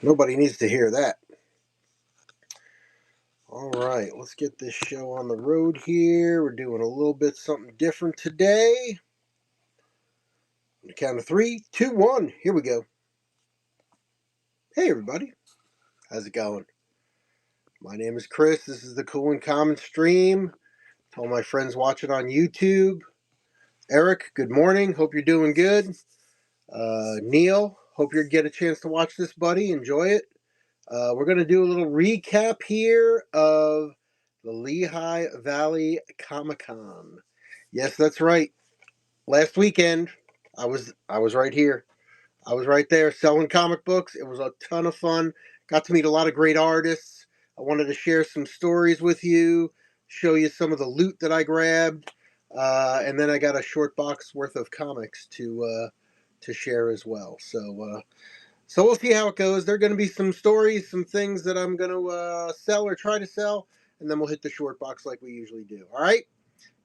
Nobody needs to hear that. All right, let's get this show on the road here. We're doing a little bit something different today. On the count of 3, 2, 1. Here we go. Hey, everybody. How's it going? My name is Chris. This is the Cool and Common stream. To all my friends watching on YouTube. Eric, good morning. Hope you're doing good. Neil, hope you get a chance to watch this, buddy. Enjoy it. We're going to do a little recap here of the Lehigh Valley Comicon. Yes, that's right. Last weekend, I was right here. I was right there selling comic books. It was a ton of fun. Got to meet a lot of great artists. I wanted to share some stories with you, show you some of the loot that I grabbed, and then I got a short box worth of comics to share as well. So we'll see how it goes. There are going to be some stories, some things that I'm going to sell or try to sell, and then we'll hit the short box like we usually do. All right?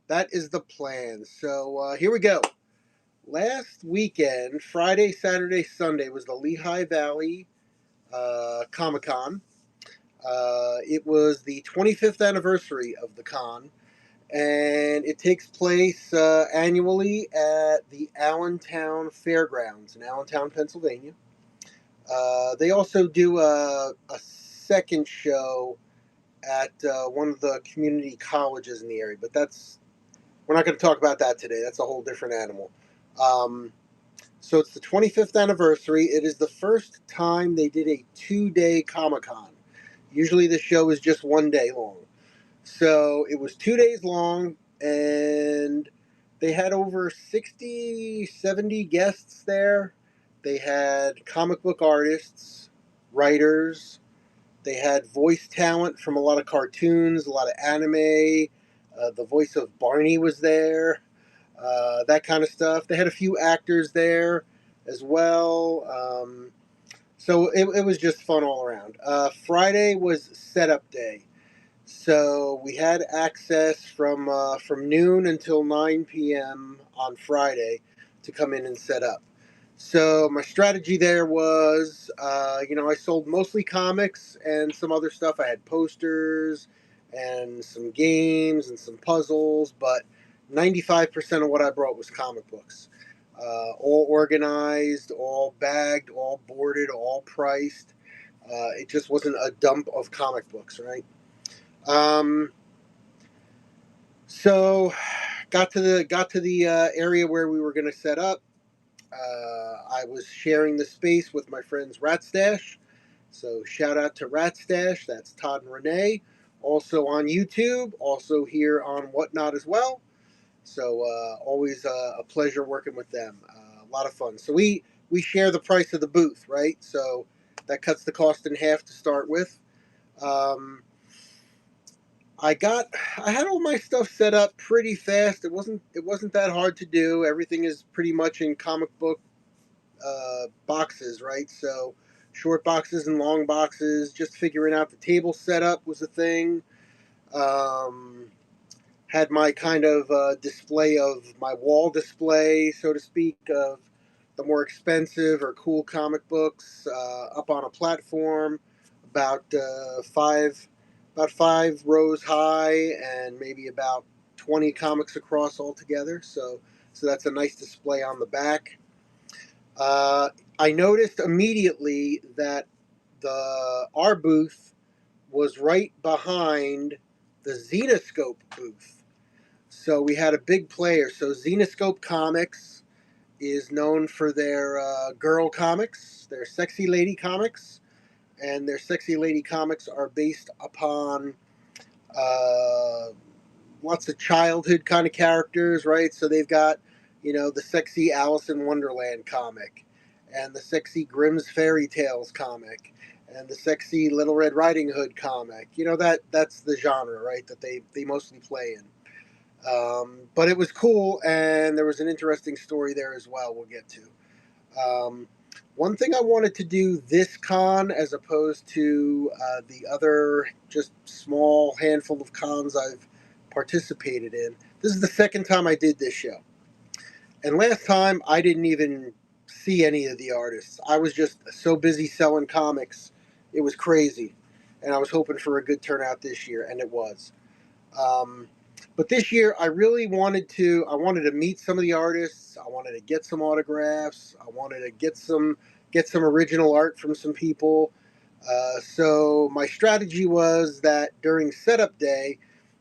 That is the plan. So here we go. Last weekend, Friday, Saturday, Sunday, was the Lehigh Valley Comicon. It was the 25th anniversary of the con, and it takes place annually at the Allentown Fairgrounds in Allentown, Pennsylvania. They also do a second show at one of the community colleges in the area, but we're not going to talk about that today. That's a whole different animal. So it's the 25th anniversary. It is the first time they did a 2-day Comic-Con. Usually the show is just 1 day long. So it was 2 days long, and they had over 60, 70 guests there. They had comic book artists, writers. They had voice talent from a lot of cartoons, a lot of anime. The voice of Barney was there, that kind of stuff. They had a few actors there as well. So it was just fun all around. Friday was setup day. So we had access from noon until 9 p.m. on Friday to come in and set up. So my strategy there was, I sold mostly comics and some other stuff. I had posters and some games and some puzzles, but 95% of what I brought was comic books. All organized, all bagged, all boarded, all priced. It just wasn't a dump of comic books, right? So got to the area where we were going to set up. I was sharing the space with my friends Ratstash. So shout out to Ratstash. That's Todd and Renee. Also on YouTube. Also here on Whatnot as well. So always a pleasure working with them. A lot of fun. So we share the price of the booth, right? So that cuts the cost in half to start with. I had all my stuff set up pretty fast. It wasn't that hard to do. Everything is pretty much in comic book boxes, right? So short boxes and long boxes. Just figuring out the table setup was a thing. Had my kind of display of my wall display, so to speak, of the more expensive or cool comic books up on a platform about about 5 rows high and maybe about 20 comics across altogether. So that's a nice display on the back. I noticed immediately that our booth was right behind the Zenoscope booth. So we had a big player. So Zenoscope Comics is known for their girl comics, their sexy lady comics, and their sexy lady comics are based upon uh, lots of childhood kind of characters, right? So they've got, the sexy Alice in Wonderland comic, and the sexy Grimm's Fairy Tales comic, and the sexy Little Red Riding Hood comic. That's the genre, right? That they mostly play in. But it was cool, and there was an interesting story there as well. We'll get to. One thing I wanted to do this con, as opposed to the other just small handful of cons I've participated in. This is the second time I did this show, and last time I didn't even see any of the artists. I was just so busy selling comics, it was crazy, and I was hoping for a good turnout this year, and it was. Um, but this year, I really wanted to. I wanted to meet some of the artists. I wanted to get some autographs. I wanted to get some original art from some people. So my strategy was that during setup day,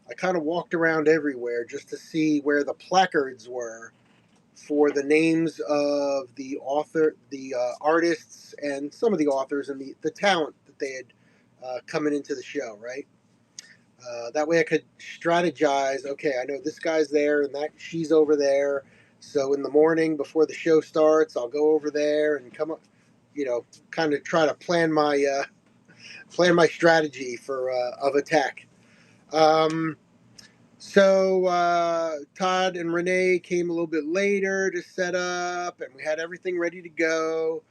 I kind of walked around everywhere just to see where the placards were for the names of the artists, and some of the authors and the talent that they had coming into the show, right? That way I could strategize. Okay, I know this guy's there and that she's over there. So in the morning before the show starts, I'll go over there and come up, kind of try to plan my strategy for of attack. Um, so Todd and Renee came a little bit later to set up, and we had everything ready to go.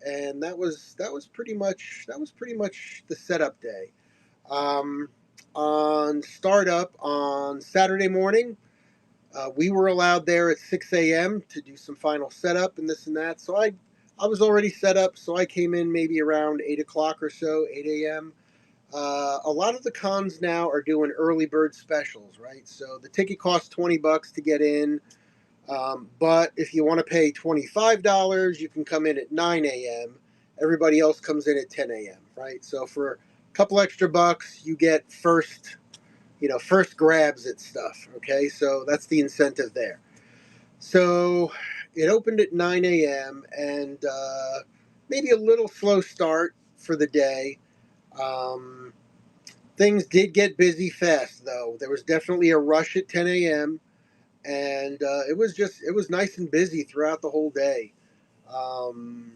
And that was pretty much the setup day. Um, on startup on Saturday morning, we were allowed there at 6 a.m. to do some final setup and this and that. So I was already set up, so I came in maybe around 8 o'clock or so, 8 a.m. A lot of the cons now are doing early bird specials, right? So the ticket costs $20 to get in, but if you want to pay $25, you can come in at 9 a.m. Everybody else comes in at 10 a.m., right? So for a couple extra bucks, you get first grabs at stuff. Okay, so that's the incentive there. So it opened at 9 a.m. and maybe a little slow start for the day. Um, Things did get busy fast, though. There was definitely a rush at 10 a.m. and it was nice and busy throughout the whole day. Um,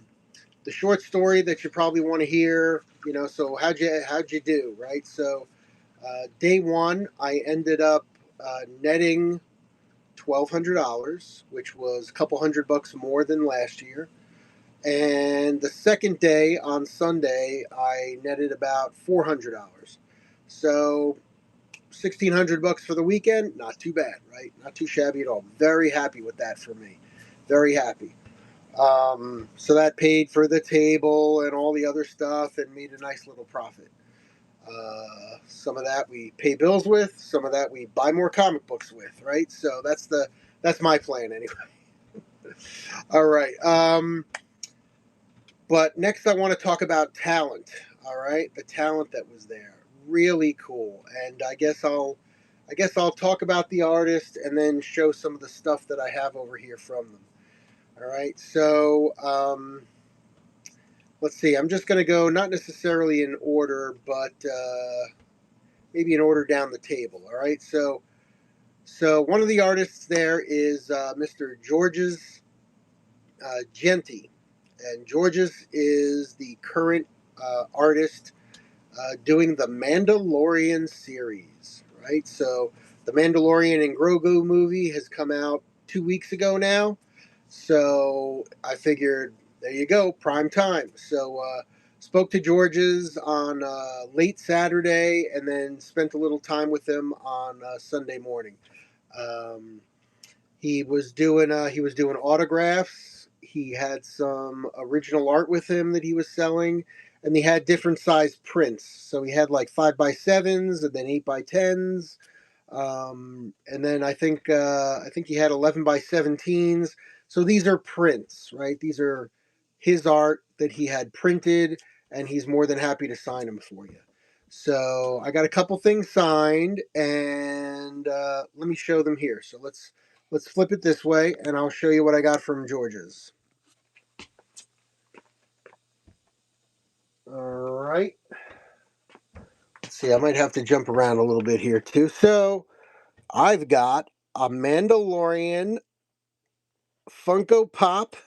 the short story that you probably want to hear, so how'd you do, right? So day one, I ended up netting $1,200, which was a couple $100 more than last year. And the second day on Sunday, I netted about $400. So $1,600 for the weekend, not too bad, right? Not too shabby at all. Very happy with that for me. Very happy. So that paid for the table and all the other stuff and made a nice little profit. Some of that we pay bills with, some of that we buy more comic books with, right? So that's my plan anyway. All right. But next I want to talk about talent. All right, the talent that was there, really cool. And I guess I'll talk about the artist and then show some of the stuff that I have over here from them. All right. So let's see. I'm just going to go not necessarily in order, but maybe in order down the table. All right. So one of the artists there is Mr. Georges Genti, and Georges is the current artist doing the Mandalorian series. Right. So the Mandalorian and Grogu movie has come out 2 weeks ago now. So I figured, there you go, prime time. So spoke to George's on late Saturday, and then spent a little time with him on Sunday morning. Um, he was doing autographs. He had some original art with him that he was selling, and he had different size prints. So he had like 5x7s, and then 8x10s, and then I think he had 11x17s. So these are prints, right? These are his art that he had printed, and he's more than happy to sign them for you. So I got a couple things signed, and let me show them here. So let's flip it this way, and I'll show you what I got from George's. All right. Let's see. I might have to jump around a little bit here too. So I've got a Mandalorian Funko Pop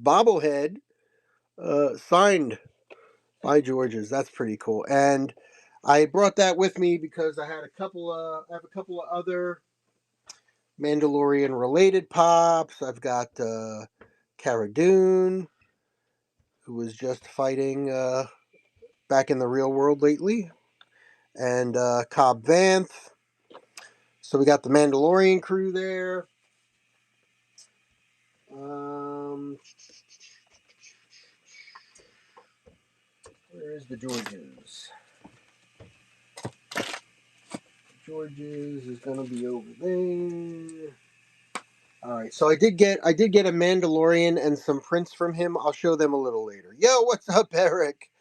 bobblehead signed by George's. That's pretty cool. And I brought that with me because I have a couple of other Mandalorian related pops. I've got Cara Dune, who was just fighting back in the real world lately, and Cobb Vanth. So we got the Mandalorian crew there. Um, Where is the Georges? Georges is gonna be over there. All right, so I did get a Mandalorian and some prints from him. I'll show them a little later. Yo, what's up, Eric?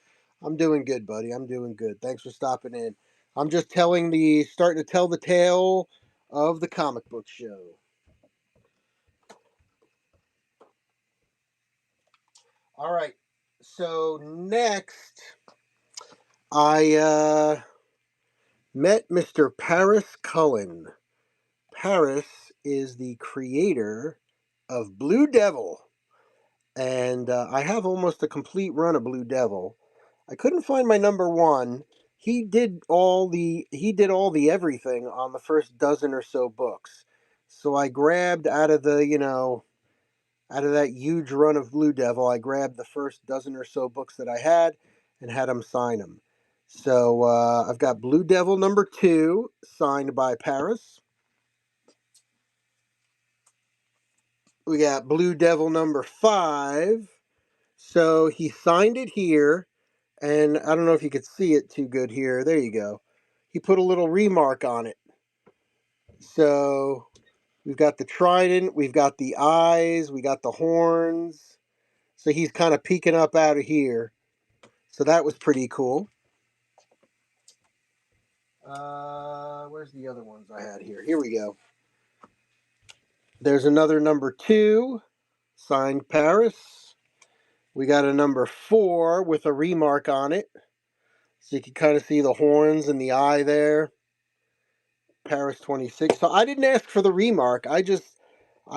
I'm doing good, buddy. I'm doing good. Thanks for stopping in. I'm just starting to tell the tale of the comic book show. All right. So next, I met Mr. Paris Cullen. Paris is the creator of Blue Devil, and I have almost a complete run of Blue Devil. I couldn't find my number one. He did all the everything on the first dozen or so books. So I grabbed out of that huge run of Blue Devil, I grabbed the first dozen or so books that I had and had him sign them. So I've got Blue Devil number 2 signed by Paris. We got Blue Devil number 5. So he signed it here, and I don't know if you could see it too good here. There you go. He put a little remark on it. So we've got the trident, we've got the eyes, we got the horns. So he's kind of peeking up out of here. So that was pretty cool. Where's the other ones I had here? Here we go. There's another number 2, signed Paris. We got a number 4 with a remark on it. So you can kind of see the horns and the eye there. Paris 26. So I didn't ask for the remark. I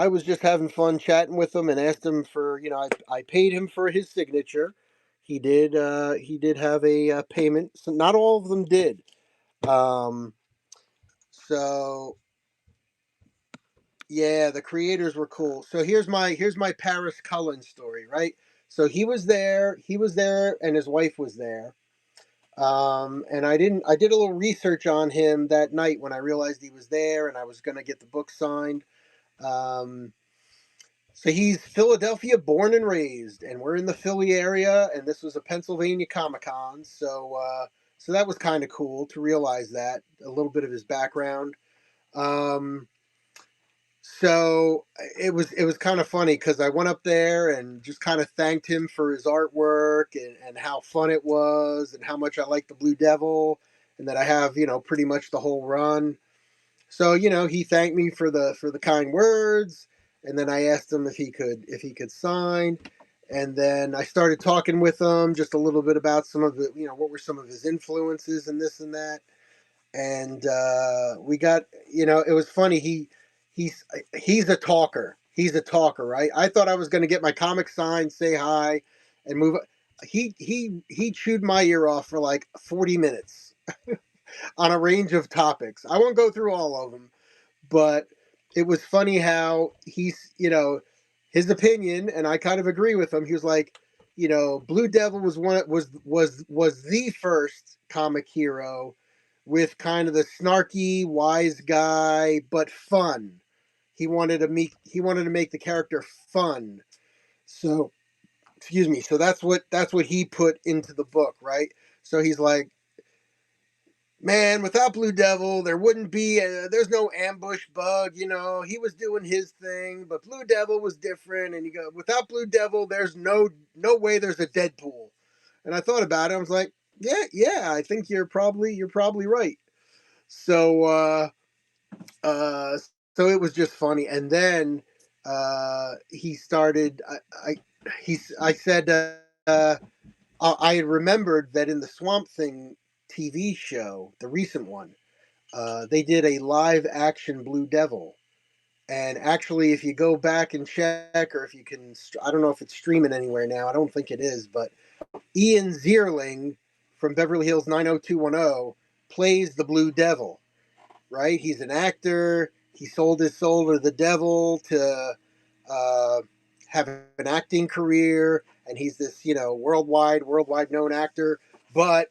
was just having fun chatting with him and asked him for, I paid him for his signature. He did have a payment. So not all of them did. So yeah, the creators were cool. So here's my Paris Cullen story, right? So he was there and his wife was there. And I did a little research on him that night when I realized he was there and I was going to get the book signed. Um, so he's Philadelphia born and raised, and we're in the Philly area, and this was a Pennsylvania Comicon. So that was kind of cool to realize that, a little bit of his background. Um, so it was kind of funny because I went up there and just kind of thanked him for his artwork and how fun it was and how much I like the Blue Devil and that I have pretty much the whole run. So he thanked me for the kind words, and then I asked him if he could sign, and then I started talking with him just a little bit about some of the what were some of his influences and this and that, and we got it was funny. He's a talker. He's a talker, right? I thought I was going to get my comic signed, say hi, and move. He chewed my ear off for like 40 minutes on a range of topics. I won't go through all of them, but it was funny how his opinion, and I kind of agree with him. He was like, Blue Devil was the first comic hero with kind of the snarky wise guy but fun. He wanted to make the character fun. So, excuse me. So that's what he put into the book, right? So he's like, man, without Blue Devil, there's no ambush bug. He was doing his thing, but Blue Devil was different. And you go, without Blue Devil, there's no way there's a Deadpool. And I thought about it. I was like, yeah, I think you're probably right. So, uh, so it was just funny. And then he started. I said. I had remembered that in the Swamp Thing TV show, the recent one, they did a live action Blue Devil. And actually, if you go back and check, or if you can, I don't know if it's streaming anywhere now. I don't think it is, but Ian Zierling from Beverly Hills 90210 plays the Blue Devil, right? He's an actor. He sold his soul to the devil to uh, have an acting career, and he's this, worldwide known actor. But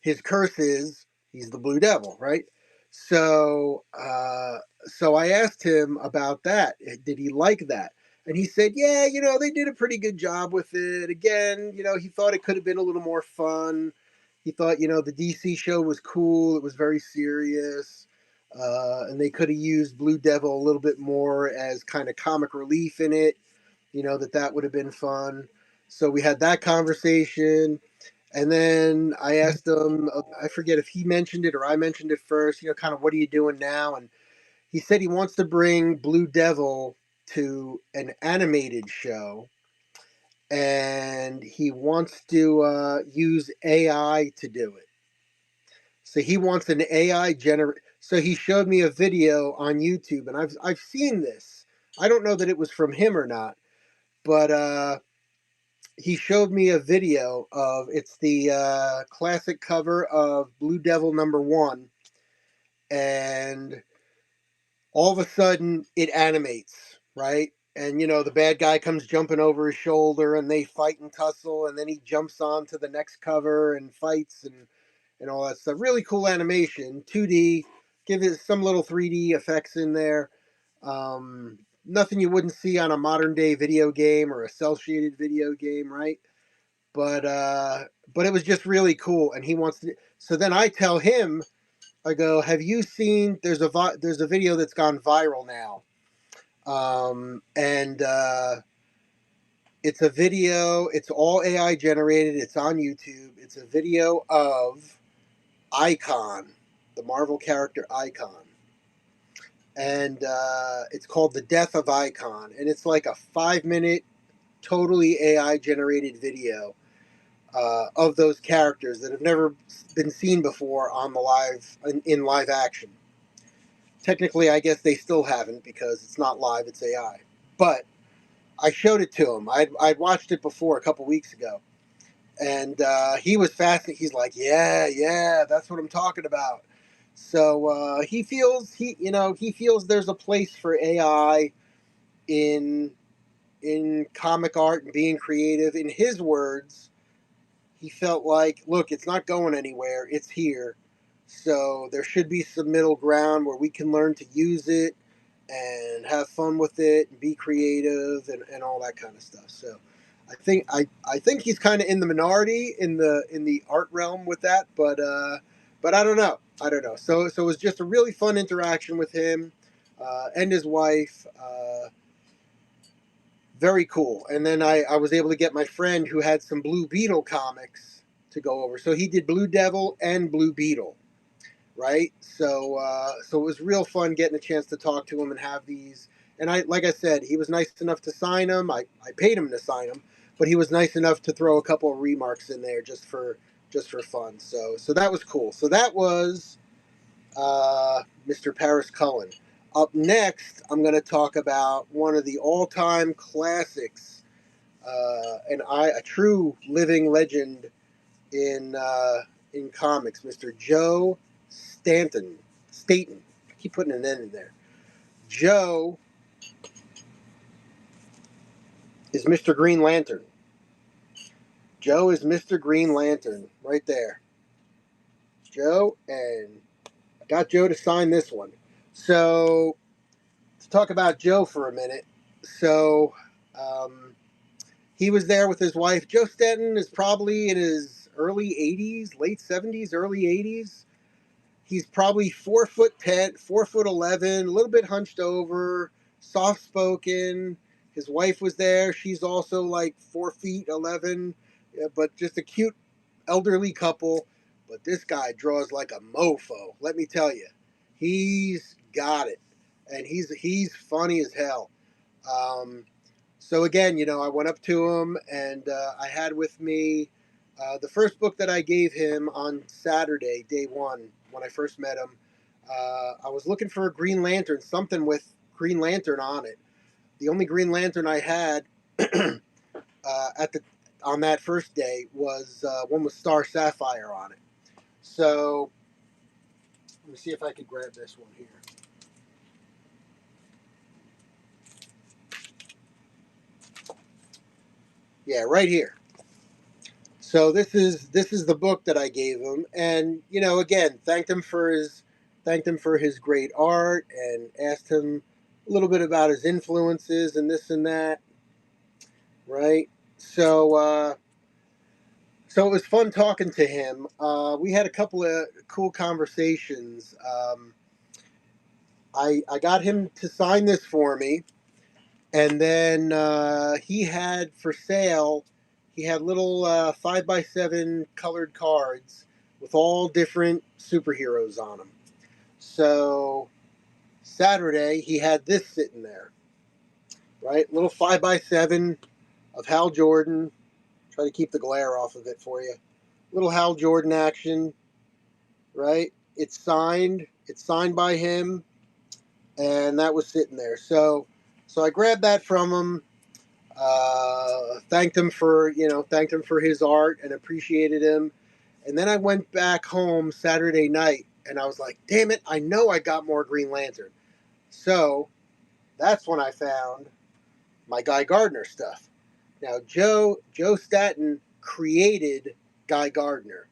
his curse is he's the Blue Devil, right? So, so I asked him about that. Did he like that? And he said, yeah, they did a pretty good job with it. Again, he thought it could have been a little more fun. He thought, the DC show was cool. It was very serious. And they could have used Blue Devil a little bit more as kind of comic relief in it. That would have been fun. So we had that conversation. And then I asked him, I forget if he mentioned it or I mentioned it first, kind of what are you doing now? And he said he wants to bring Blue Devil to an animated show, and he wants to use AI to do it. So he wants an AI generate. So he showed me a video on YouTube, and I've seen this. I don't know that it was from him or not, but he showed me a video of it's the classic cover of Blue Devil #1, and all of a sudden it animates, right? And the bad guy comes jumping over his shoulder and they fight and tussle, and then he jumps on to the next cover and fights and all that stuff. Really cool animation, 2D, give it some little 3D effects in there. Nothing you wouldn't see on a modern day video game or a cell shaded video game, right? But it was just really cool, and he wants to. So then I tell him, I go, have you seen? There's a video that's gone viral now, and it's a video. It's all AI generated. It's on YouTube. It's a video of Icon, the Marvel character Icon, and it's called "The Death of Icon," and it's like a 5 minute, totally AI generated video of those characters that have never been seen before on the in live action. Technically, I guess they still haven't because it's not live; it's AI. But I showed it to him. I'd watched it before a couple weeks ago, and he was fascinated. He's like, "Yeah, that's what I'm talking about." So he feels there's a place for AI in comic art and being creative. In his words, he felt like, look, it's not going anywhere. It's here. So there should be some middle ground where we can learn to use it and have fun with it and be creative and all that kind of stuff. So I think he's kind of in the minority in the art realm with that, but I don't know. I don't know. So it was just a really fun interaction with him and his wife. Very cool. And then I was able to get my friend who had some Blue Beetle comics to go over. So he did Blue Devil and Blue Beetle, right? So it was real fun getting a chance to talk to him and have these. And like I said, he was nice enough to sign them. I paid him to sign them, but he was nice enough to throw a couple of remarks in there just for fun. So that was cool. So that was Mr. Paris Cullen. Up next, I'm going to talk about one of the all-time classics, a true living legend in comics, Mr. Joe Staton. I keep putting an N in there. Joe is Mr. Green Lantern. Joe is Mr. Green Lantern right there. Joe, and I got Joe to sign this one. So to talk about Joe for a minute. So he was there with his wife. Joe Staton is probably in his early 80s, late 70s, early 80s. He's probably 4'10", 4'11", a little bit hunched over, soft spoken. His wife was there. She's also like 4'11", but just a cute elderly couple. But this guy draws like a mofo. Let me tell you, he's got it, and he's funny as hell. Um, so again, I went up to him, and I had with me the first book that I gave him on Saturday, day one, when I first met him. I was looking for a Green Lantern, something with Green Lantern on it. The only Green Lantern I had at the on that first day was one with Star Sapphire on it. So let me see if I could grab this one here. Yeah, right here. So this is the book that I gave him, and again, thanked him for his great art, and asked him, a little bit about his influences and this and that, right? So it was fun talking to him. We had a couple of cool conversations. I got him to sign this for me, and then he had for sale. He had little 5x7 colored cards with all different superheroes on them. So Saturday he had this sitting there, right? Little 5x7 of Hal Jordan. Try to keep the glare off of it for you. Little Hal Jordan action, right? It's signed. It's signed by him, and that was sitting there. So I grabbed that from him. Thanked him for his art and appreciated him. And then I went back home Saturday night, and I was like, "Damn it! I know I got more Green Lantern." So that's when I found my Guy Gardner stuff. Now Joe Staton created Guy Gardner.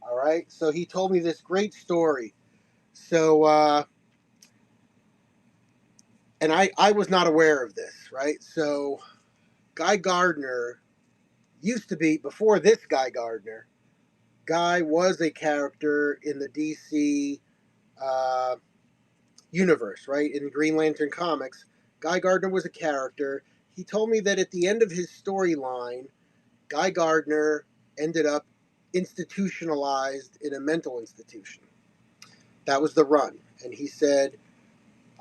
All right, so he told me this great story. So and I was not aware of this, right? So Guy Gardner used to be, before this Guy Gardner. Guy was a character in the DC uh, universe, right? In Green Lantern comics, Guy Gardner was a character. He told me that at the end of his storyline, Guy Gardner ended up institutionalized in a mental institution. That was the run. And he said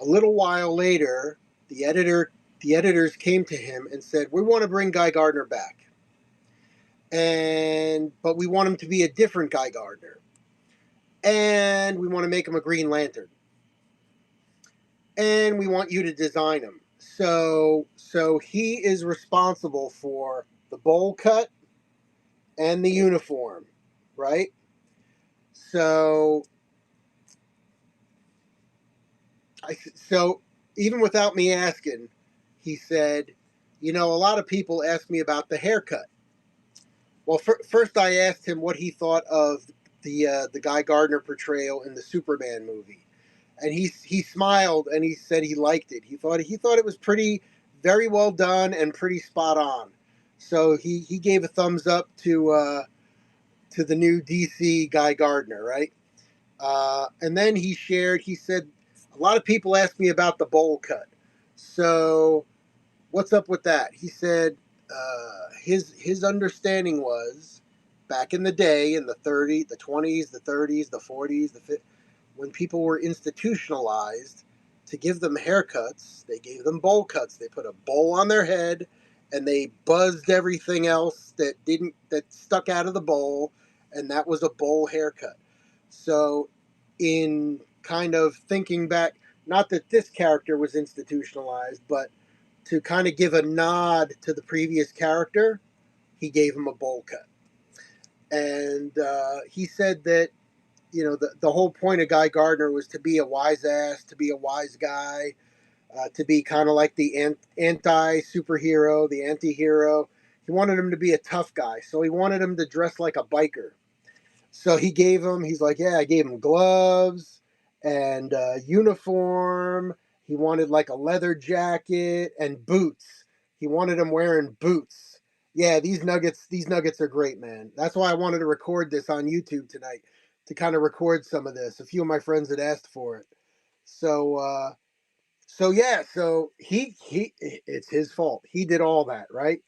a little while later, the editors came to him and said, "We want to bring Guy Gardner back. But we want him to be a different Guy Gardner. And we want to make him a Green Lantern. And we want you to design him." So he is responsible for the bowl cut and the uniform, right? So so even without me asking, he said, "A lot of people ask me about the haircut." Well, first I asked him what he thought of the Guy Gardner portrayal in the Superman movie, and he smiled and he said he liked it. He thought it was very well done and pretty spot on. So he gave a thumbs up to the new DC Guy Gardner, right? And then he said, "A lot of people ask me about the bowl cut. So what's up with that?" He said his understanding was back in the day, in the 30s, the 20s, the 30s, the 40s, when people were institutionalized, to give them haircuts, they gave them bowl cuts. They put a bowl on their head and they buzzed everything else that stuck out of the bowl, and that was a bowl haircut. So in kind of thinking back, not that this character was institutionalized, but to kind of give a nod to the previous character, he gave him a bowl cut. And he said that, the whole point of Guy Gardner was to be a wise ass, to be a wise guy, to be kind of like the anti superhero, the anti hero. He wanted him to be a tough guy. So he wanted him to dress like a biker. So he's like, yeah, I gave him gloves and uniform. He wanted like a leather jacket and boots. He wanted him wearing boots. Yeah, these nuggets are great, man. That's why I wanted to record this on YouTube tonight, to kind of record some of this. A few of my friends had asked for it. So so he it's his fault. He did all that, right?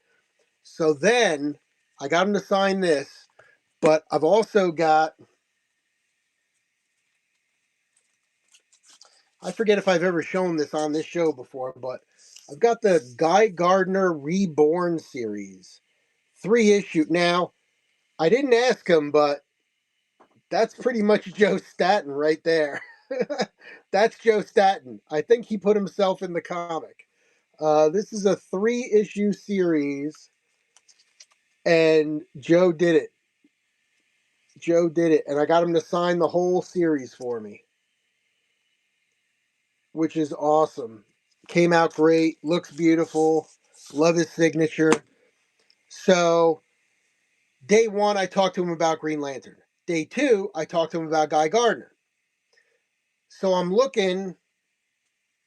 So then I got him to sign this, but I've also got, I forget if I've ever shown this on this show before, but I've got the Guy Gardner Reborn series, 3 issue. Now, I didn't ask him, but that's pretty much Joe Staton right there. That's Joe Staton. I think he put himself in the comic. This is a 3 issue series, and Joe did it. Joe did it, and I got him to sign the whole series for me, which is awesome. Came out great, looks beautiful, love his signature. So, day one, I talked to him about Green Lantern. Day two, I talked to him about Guy Gardner. So I'm looking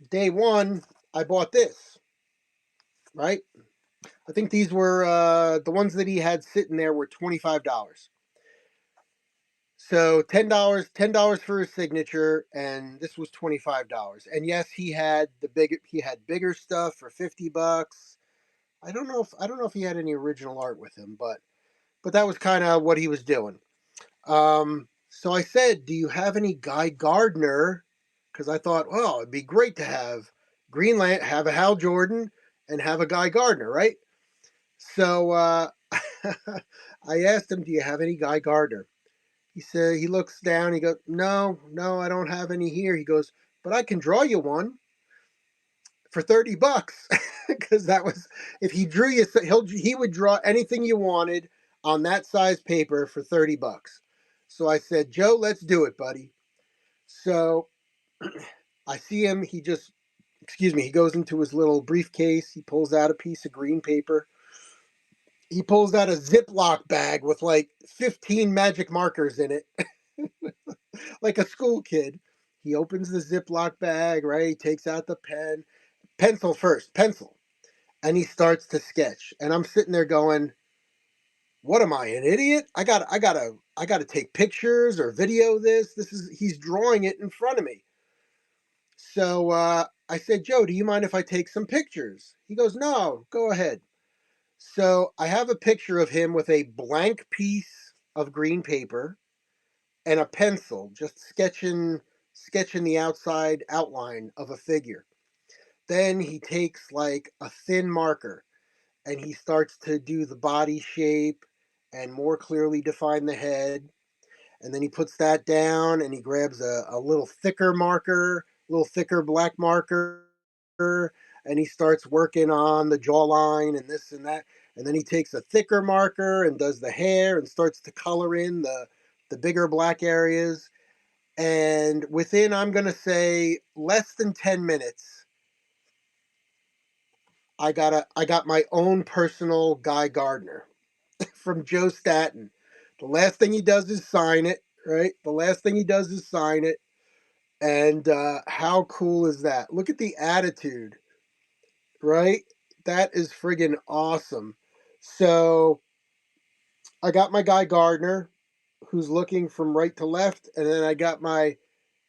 day one, I bought this, right? I think these were the ones that he had sitting there were $25. So $10 for his signature, and this was $25. And yes, he had bigger stuff for $50. I don't know if he had any original art with him, but that was kind of what he was doing. So I said, "Do you have any Guy Gardner?" Because I thought, well, it'd be great to have Greenland, have a Hal Jordan, and have a Guy Gardner, right? So I asked him, "Do you have any Guy Gardner?" He said he looks down. He goes, "No, no, I don't have any here." He goes, "But I can draw you one for $30." Because that was, if he drew you, he would draw anything you wanted on that size paper for $30. So I said, "Joe, let's do it, buddy." So I see him. He goes into his little briefcase. He pulls out a piece of green paper. He pulls out a Ziploc bag with like 15 magic markers in it, like a school kid. He opens the Ziploc bag, right? He takes out the pencil first, pencil, and he starts to sketch. And I'm sitting there going, "What am I, an idiot? I gotta take pictures or video this. He's drawing it in front of me." So I said, "Joe, do you mind if I take some pictures?" He goes, "No, go ahead." So I have a picture of him with a blank piece of green paper and a pencil, just sketching the outside outline of a figure. Then he takes like a thin marker and he starts to do the body shape and more clearly define the head. And then he puts that down and he grabs a little thicker marker, a little thicker black marker, and he starts working on the jawline and this and that. And then he takes a thicker marker and does the hair and starts to color in the bigger black areas. And within, I'm going to say, less than 10 minutes, I got my own personal Guy Gardner from Joe Staten. The last thing he does is sign it, right? The last thing he does is sign it. And how cool is that? Look at the attitude, right? That is friggin' awesome. So I got my Guy Gardner, who's looking from right to left, and then I got my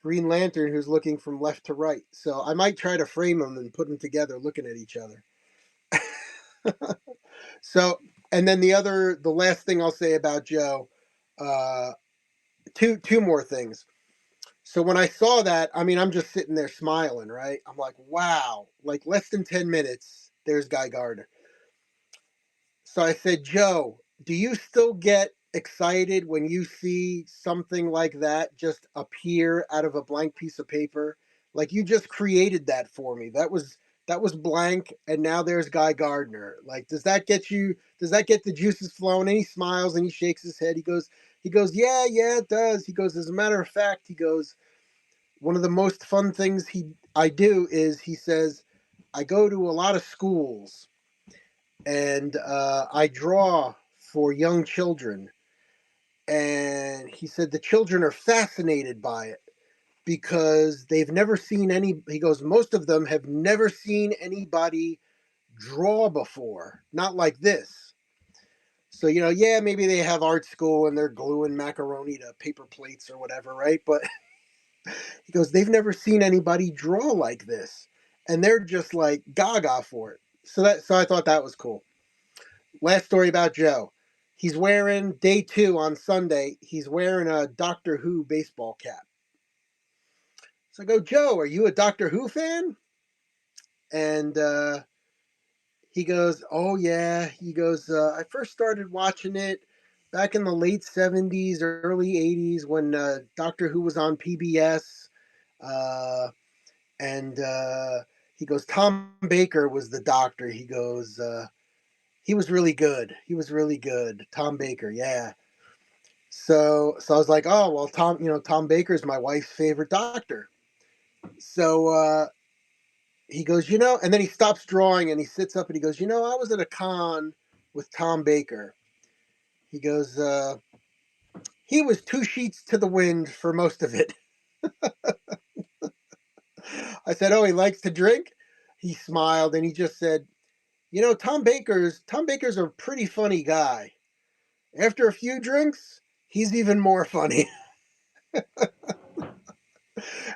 Green Lantern, who's looking from left to right. So I might try to frame them and put them together, looking at each other. So, and then the last thing I'll say about Joe, uh, two more things. So when I saw that, I mean, I'm just sitting there smiling, right? I'm like, wow, like less than 10 minutes, there's Guy Gardner. So I said, "Joe, do you still get excited when you see something like that just appear out of a blank piece of paper? Like you just created that for me. That was blank and now there's Guy Gardner. Like does that get the juices flowing?" And he smiles and he shakes his head. He goes, "Yeah, yeah, it does." He goes, "As a matter of fact," he goes, "one of the most fun things he I do is," he says, "I go to a lot of schools and I draw for young children." And he said the children are fascinated by it because they've never seen any. He goes, "Most of them have never seen anybody draw before, not like this." So, yeah, maybe they have art school and they're gluing macaroni to paper plates or whatever, right? But he goes, "They've never seen anybody draw like this." And they're just like gaga for it. So I thought that was cool. Last story about Joe. He's wearing day 2 on Sunday. He's wearing a Doctor Who baseball cap. So I go, "Joe, are you a Doctor Who fan?" And he goes, "Oh yeah." He goes, "I first started watching it back in the late '70s, early '80s when Doctor Who was on PBS." Uh, and he goes, "Tom Baker was the Doctor." He goes, "He was really good. He was really good. Tom Baker, yeah." So I was like, "Oh well, Tom Baker's my wife's favorite doctor." So he goes, and then he stops drawing and he sits up and he goes, "I was at a con with Tom Baker." He goes, "He was two sheets to the wind for most of it." I said, "Oh, he likes to drink?" He smiled and he just said, "You know, Tom Baker's a pretty funny guy. After a few drinks, he's even more funny."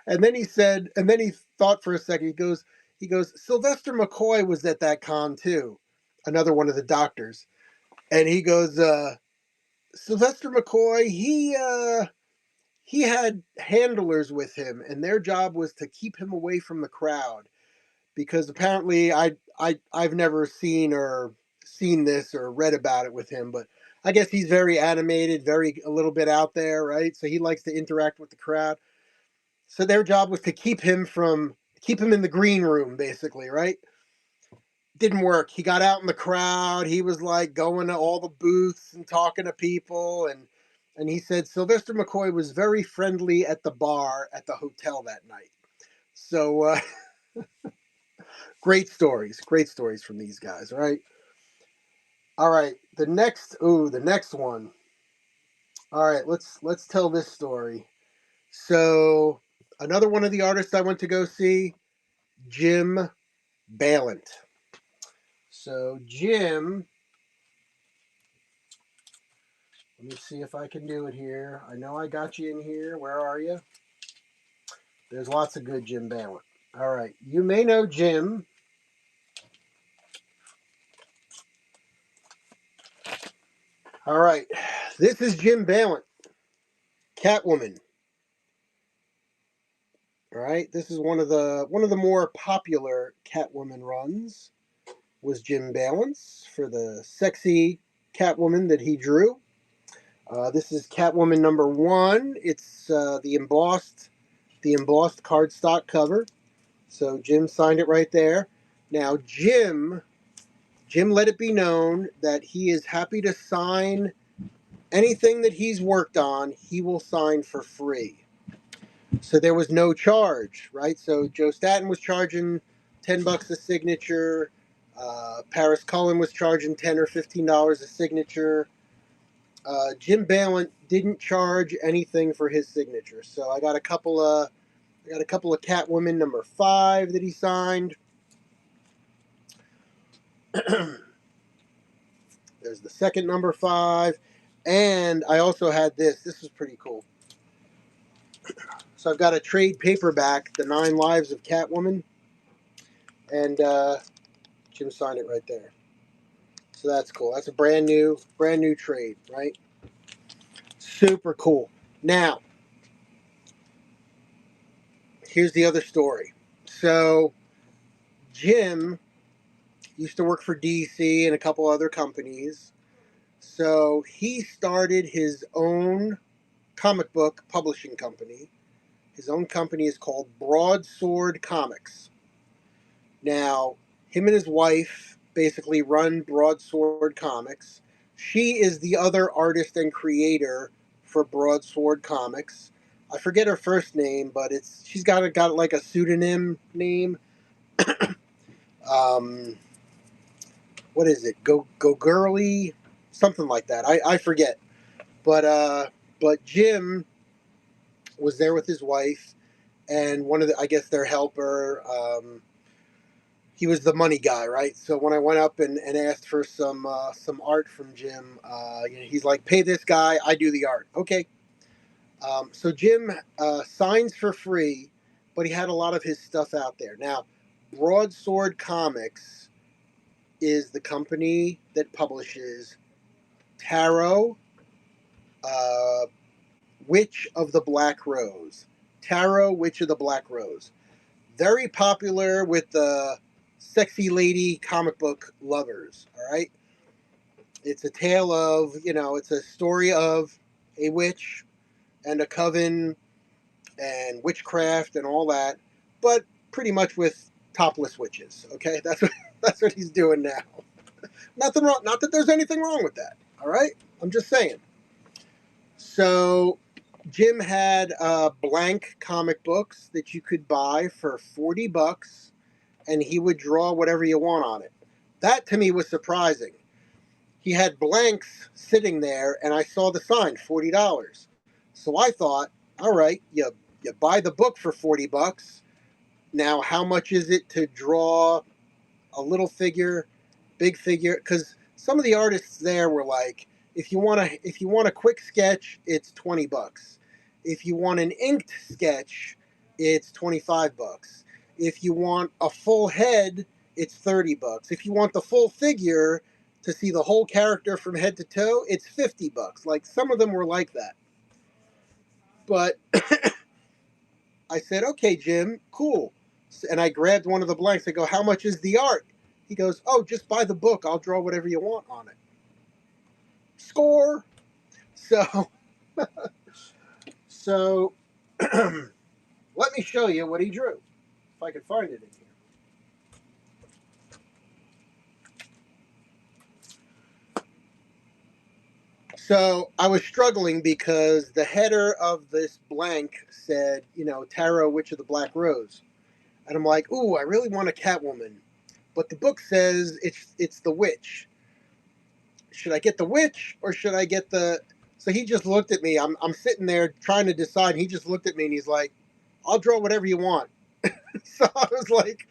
And then he thought for a second. He goes, "Sylvester McCoy was at that con too, another one of the doctors." And he goes, "Sylvester McCoy, he had handlers with him, and their job was to keep him away from the crowd because apparently I've never seen this or read about it with him, but I guess he's very animated, very a little bit out there, right? So he likes to interact with the crowd. So their job was to keep him in the green room, basically, right? Didn't work. He got out in the crowd. He was like going to all the booths and talking to people, and he said Sylvester McCoy was very friendly at the bar at the hotel that night. So great stories from these guys, right? All right, the next one. All right, let's tell this story. So another one of the artists I went to go see, Jim Balent. So Jim, let me see if I can do it here. I know I got you in here. Where are you? There's lots of good Jim Balent. All right, you may know Jim. All right, this is Jim Balent, Catwoman. All right, this is one of the more popular Catwoman runs. Was Jim Balance for the sexy Catwoman that he drew. This is Catwoman number 1. It's the embossed cardstock cover. So Jim signed it right there. Now Jim let it be known that he is happy to sign anything that he's worked on. He will sign for free. So there was no charge, right? So Joe Staton was charging $10 a signature. Paris Cullen was charging $10 or $15 a signature. Jim Balent didn't charge anything for his signature. So I got a couple of Catwoman number 5 that he signed. There's the second number 5, and I also had this. This is pretty cool. So I've got a trade paperback, The 9 Lives of Catwoman, and Jim signed it right there. So that's cool. That's a brand new trade, right? Super cool. Now, here's the other story. So Jim used to work for DC and a couple other companies. So he started his own comic book publishing company. His own company is called Broadsword Comics. Now, him and his wife basically run Broadsword Comics. She is the other artist and creator for Broadsword Comics. I forget her first name, but she's got like a pseudonym name. Um, what is it? Go Girly, something like that. I forget. But Jim was there with his wife and one of I guess their helper. He was the money guy, right? So when I went up and asked for some art from Jim, he's like, "Pay this guy, I do the art." Okay. So Jim signs for free, but he had a lot of his stuff out there. Now, Broadsword Comics is the company that publishes Tarot, uh, Witch of the Black Rose. Tarot, Witch of the Black Rose. Very popular with the sexy lady comic book lovers, all right? It's a tale of, it's a story of a witch and a coven and witchcraft and all that, but pretty much with topless witches, okay? That's what he's doing now. Nothing wrong, not that there's anything wrong with that, all right? I'm just saying. So Jim had blank comic books that you could buy for $40, and he would draw whatever you want on it. That to me was surprising. He had blanks sitting there, and I saw the sign, $40. So I thought, all right, you buy the book for $40. Now, how much is it to draw a little figure, big figure? Because some of the artists there were like, if you want a quick sketch, it's $20. If you want an inked sketch, it's $25. If you want a full head, it's $30. If you want the full figure to see the whole character from head to toe, it's $50. Like, some of them were like that. But I said, okay, Jim, cool. And I grabbed one of the blanks. I go, how much is the art? He goes, oh, just buy the book. I'll draw whatever you want on it. Score. So, so let me show you what he drew, if I can find it in here. So I was struggling because the header of this blank said, Tarot, Witch of the Black Rose. And I'm like, ooh, I really want a Catwoman. But the book says it's the witch. Should I get the witch or should I get the... So he just looked at me. I'm sitting there trying to decide. And he just looked at me and he's like, I'll draw whatever you want. So I was like,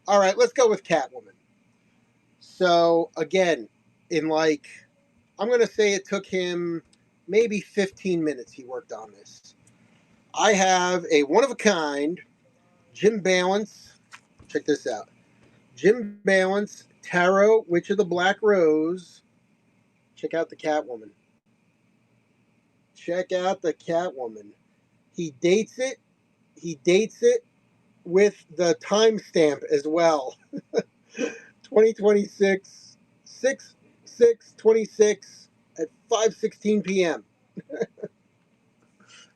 all right, let's go with Catwoman. So again, I'm going to say it took him maybe 15 minutes he worked on this. I have a one-of-a-kind Jim Balance. Check this out. Jim Balance, Tarot, Witch of the Black Rose. Check out the Catwoman. Check out the Catwoman. He dates it. He dates it with the timestamp as well. 2026, 6/6/26 at 5:16 p.m.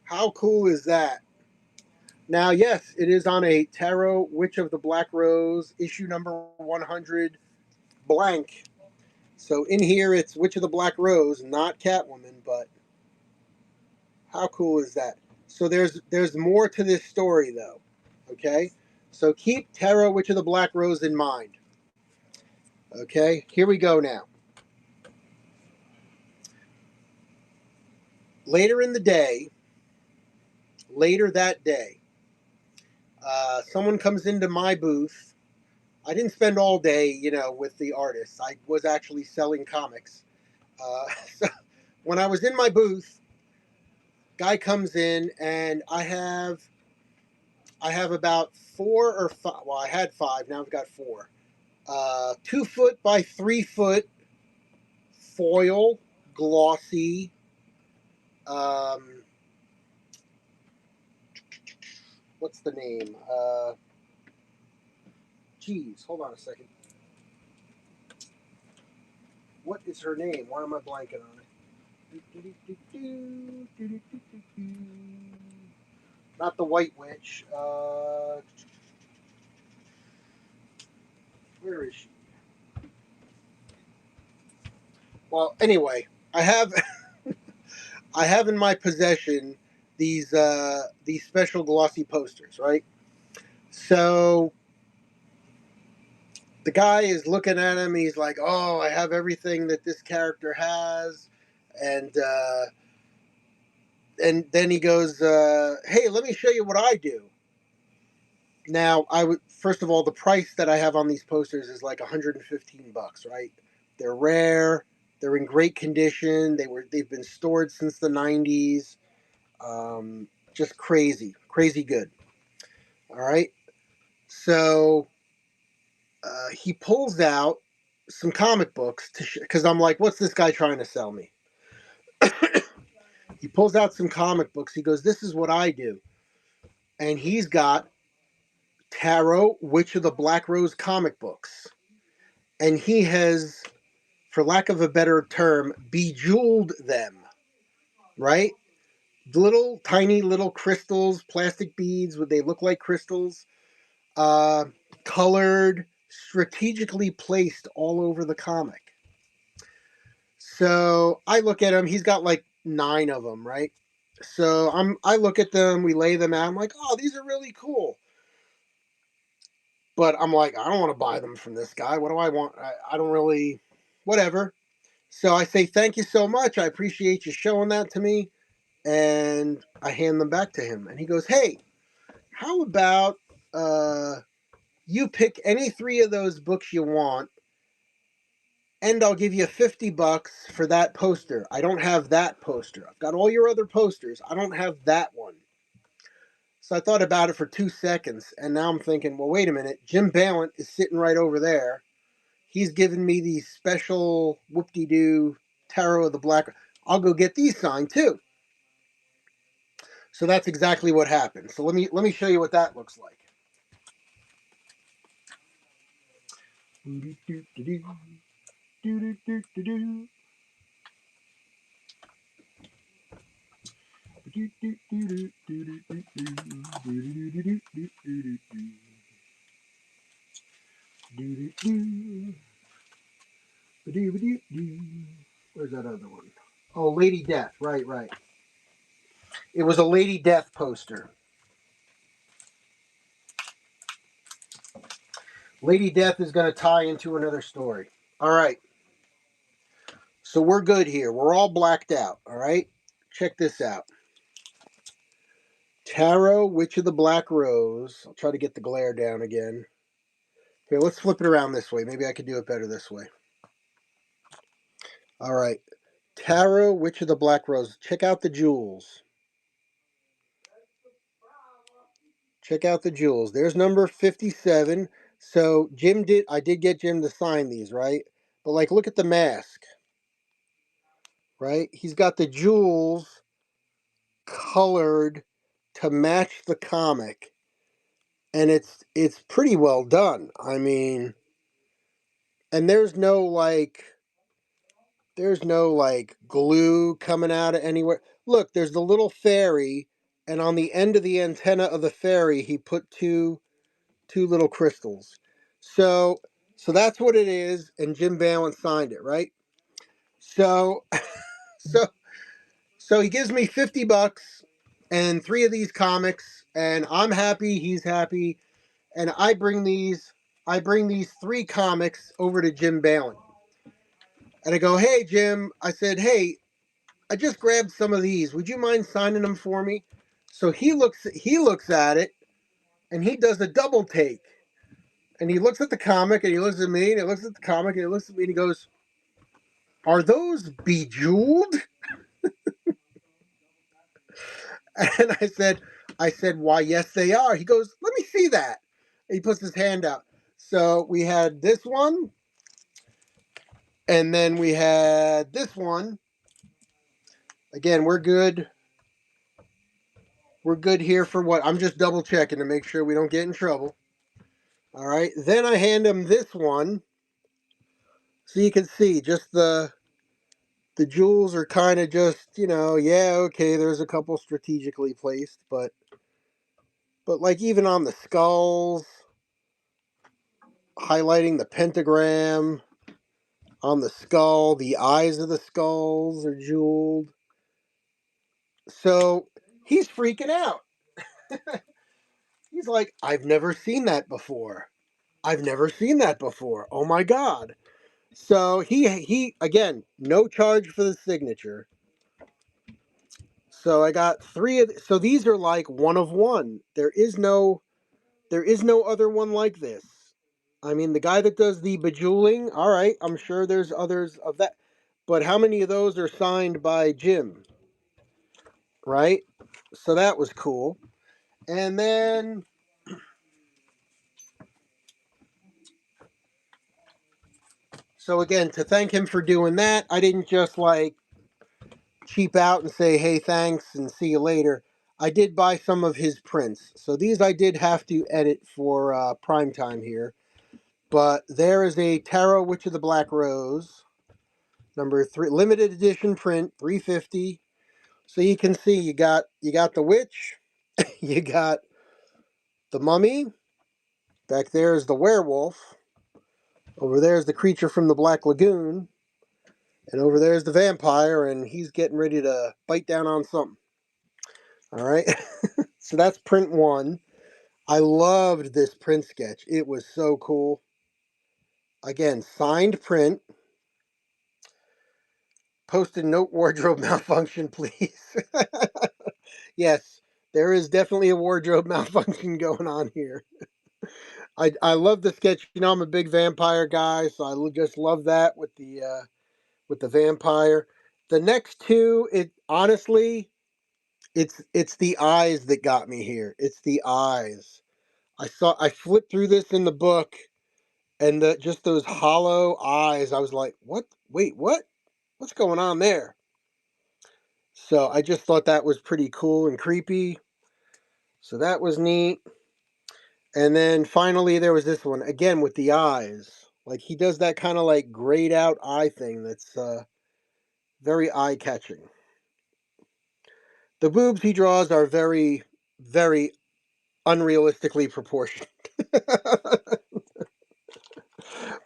How cool is that? Now, yes, it is on a Tarot Witch of the Black Rose, issue number 100, blank. So in here, it's Witch of the Black Rose, not Catwoman, but how cool is that? So there's more to this story, though, okay? So keep Tarot Witch of the Black Rose in mind. Okay, here we go now. Later that day, someone comes into my booth. I didn't spend all day, with the artists. I was actually selling comics. So when I was in my booth, guy comes in and I have about 4 or 5. Well, I had 5. Now I've got 4. 2 foot by 3 foot foil, glossy. What's the name? Geez, hold on a second. What is her name? Why am I blanking on it? Not the White Witch. Where is she? Well, anyway, I have in my possession these special glossy posters, right? So the guy is looking at him. He's like, "Oh, I have everything that this character has," and then he goes, "Hey, let me show you what I do." Now, first of all, the price that I have on these posters is like $115, right? They're rare. They're in great condition. They've been stored since the 90s. Just crazy good. All right. So he pulls out some comic books because I'm like, what's this guy trying to sell me? He pulls out some comic books. He goes, this is what I do. And he's got Tarot, Witch of the Black Rose comic books. And he has, for lack of a better term, bejeweled them, right? Little, tiny little crystals, plastic beads, they look like crystals, colored, strategically placed all over the comic. So I look at him, he's got like 9 of them, right? So I look at them, we lay them out, I'm like, oh, these are really cool. But I'm like, I don't want to buy them from this guy. What do I want? I don't really, whatever. So I say, thank you so much. I appreciate you showing that to me. And I hand them back to him. And he goes, hey, how about you pick any 3 of those books you want, and I'll give you $50 for that poster. I don't have that poster. I've got all your other posters. I don't have that one. So I thought about it for 2 seconds, and now I'm thinking, well, wait a minute. Jim Balent is sitting right over there. He's given me these special whoop-de-doo Tarot of the Black. I'll go get these signed too. So that's exactly what happened. So let me show you what that looks like. Where's that other one? Oh, Lady Death. Right, right. It was a Lady Death poster. Lady Death is going to tie into another story. All right. So we're good here. We're all blacked out. All right. Check this out. Tarot, Witch of the Black Rose. I'll try to get the glare down again. Here, let's flip it around this way. Maybe I could do it better this way. All right. Tarot, Witch of the Black Rose. Check out the jewels. Check out the jewels. There's number 57. So I did get Jim to sign these, right? But like, look at the mask, right? He's got the jewels colored to match the comic, and it's pretty well done. I mean, and there's no like glue coming out of anywhere. Look, there's the little fairy, and on the end of the antenna of the fairy, he put two little crystals. So that's what it is, and Jim Balent signed it, right? So so so he gives me $50 and 3 of these comics, and I'm happy, he's happy, and I bring these 3 comics over to Jim Balent. And I go, "Hey Jim," I said, "Hey, I just grabbed some of these. Would you mind signing them for me?" So he looks at it, and he does a double take. And he looks at the comic, and he looks at me, and he looks at the comic, and he looks at me, and he goes, "Are those bejeweled?" And I said, "Why, yes, they are." He goes, "Let me see that." And he puts his hand out. So we had this one, and then we had this one. Again, we're good. We're good here for what? I'm just double checking to make sure we don't get in trouble. All right. Then I hand him this one. So you can see just the jewels are kind of just, yeah, okay, there's a couple strategically placed, but like even on the skulls, highlighting the pentagram on the skull, the eyes of the skulls are jeweled. So he's freaking out. He's like, "I've never seen that before. I've never seen that before. Oh my God." So he again, no charge for the signature. So I got 3 of so these are like one of one. There is no other one like this. I mean, the guy that does the bejeweling, all right, I'm sure there's others of that. But how many of those are signed by Jim? Right? So that was cool. And then so again, to thank him for doing that, I didn't just like cheap out and say, "Hey, thanks and see you later." I did buy some of his prints. So these I did have to edit for prime time here. But there is a Tarot Witch of the Black Rose, number 3, limited edition print, 350. So you can see you got the witch, you got the mummy, back there is the werewolf, over there is the creature from the Black Lagoon, and over there is the vampire, and he's getting ready to bite down on something. All right, so that's print 1. I loved this print sketch. It was so cool. Again, signed print. Post-it note wardrobe malfunction, please. Yes, There is definitely a wardrobe malfunction going on here. I love the sketch. You know, I'm a big vampire guy, so I just love that with the vampire. The next two, it honestly, it's the eyes that got me here. It's the eyes. I flipped through this in the book, and just those hollow eyes. I was like, what? Wait, what? What's going on there? So I just thought that was pretty cool and creepy. So that was neat. And then finally, there was this one again with the eyes. Like he does that kind of like grayed out eye thing that's very eye catching. The boobs he draws are very, very unrealistically proportioned.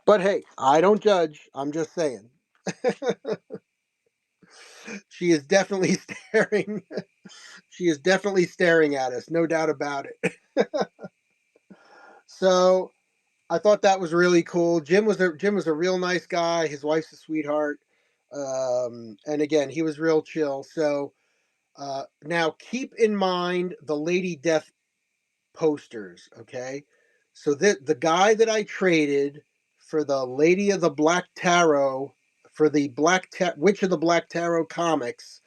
But hey, I don't judge. I'm just saying. She is definitely staring. She is definitely staring at us, no doubt about it. So I thought that was really cool. Jim was a real nice guy. His wife's a sweetheart, and again, he was real chill. So now keep in mind the Lady Death posters. Okay, so the guy that I traded for the Lady of the Black Tarot for the Witch of the Black Tarot comics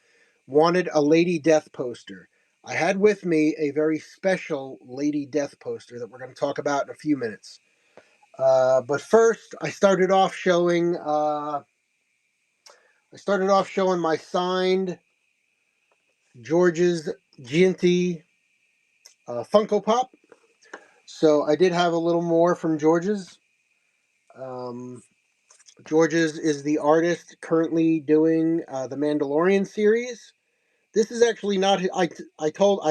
wanted a Lady Death poster. I had with me a very special Lady Death poster that we're going to talk about in a few minutes. But first, I started off showing. I started off showing my signed George's G&T Funko Pop. So I did have a little more from George's. Um, George's is the artist currently doing the Mandalorian series. This is actually not. I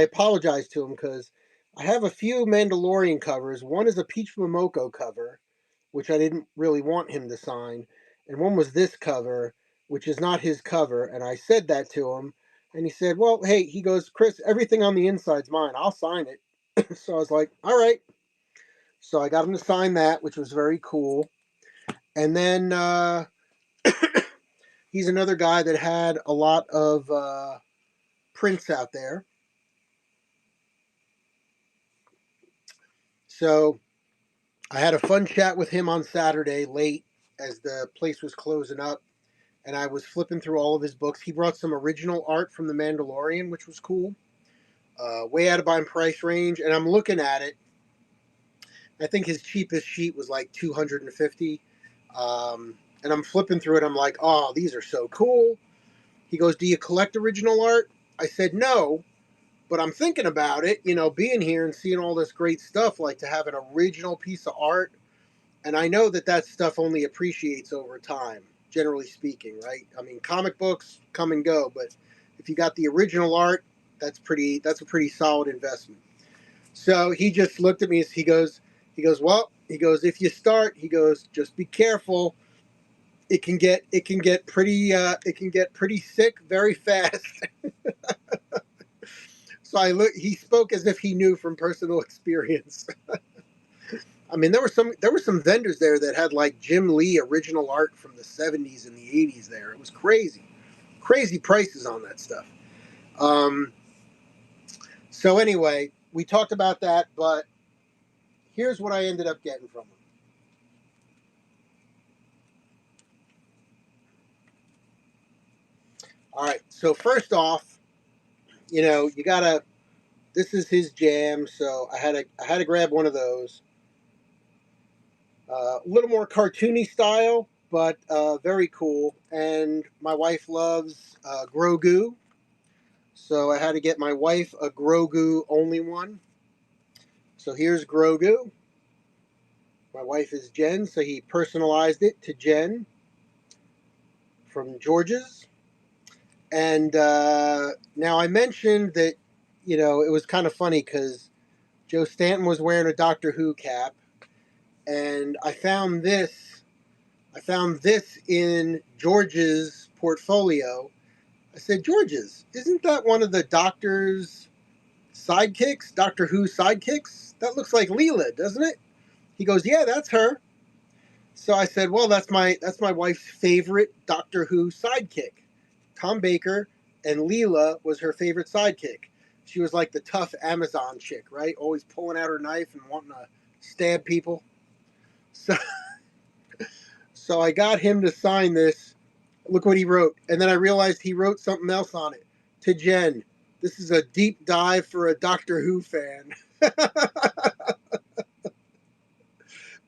apologized to him because I have a few Mandalorian covers. One is a Peach Momoko cover, which I didn't really want him to sign, and one was this cover, which is not his cover. And I said that to him, and he said, "Well, hey," he goes, "Chris, everything on the inside's mine. I'll sign it." So I was like, "All right." So I got him to sign that, which was very cool. And then he's another guy that had a lot of prints out there. So I had a fun chat with him on Saturday late as the place was closing up, and I was flipping through all of his books. He brought some original art from The Mandalorian, which was cool. Way out of my price range, and I'm looking at it. I think his cheapest sheet was like 250. And I'm flipping through it. I'm like, oh, these are so cool. He goes, do you collect original art? I said, no, but I'm thinking about it, you know, being here and seeing all this great stuff, like to have an original piece of art. And I know that that stuff only appreciates over time, generally speaking, right? I mean, comic books come and go, but if you got the original art, that's a pretty solid investment. So he just looked at me. Well, if you start, he goes, just be careful. It can get pretty sick very fast. So he spoke as if he knew from personal experience. I mean, there were some vendors there that had like Jim Lee original art from the 70s and the 80s there. It was crazy. Crazy prices on that stuff. Um, so anyway, we talked about that, but here's what I ended up getting from him. All right. So first off, you know, you gotta. This is his jam, so I had to grab one of those. A little more cartoony style, but very cool. And my wife loves Grogu, so I had to get my wife a Grogu only one. So here's Grogu. My wife is Jen, so he personalized it to Jen from George's. And now I mentioned that, you know, it was kind of funny because Joe Stanton was wearing a Doctor Who cap, and I found this. I found this in George's portfolio. I said, George's, isn't that one of the Doctor's sidekicks, Doctor Who sidekicks? That looks like Leela, doesn't it? He goes, yeah, that's her. So I said, well, that's my wife's favorite Doctor Who sidekick. Tom Baker, and Leela was her favorite sidekick. She was like the tough Amazon chick, right? Always pulling out her knife and wanting to stab people. So, so I got him to sign this. Look what he wrote. And then I realized he wrote something else on it. To Jen, this is a deep dive for a Doctor Who fan.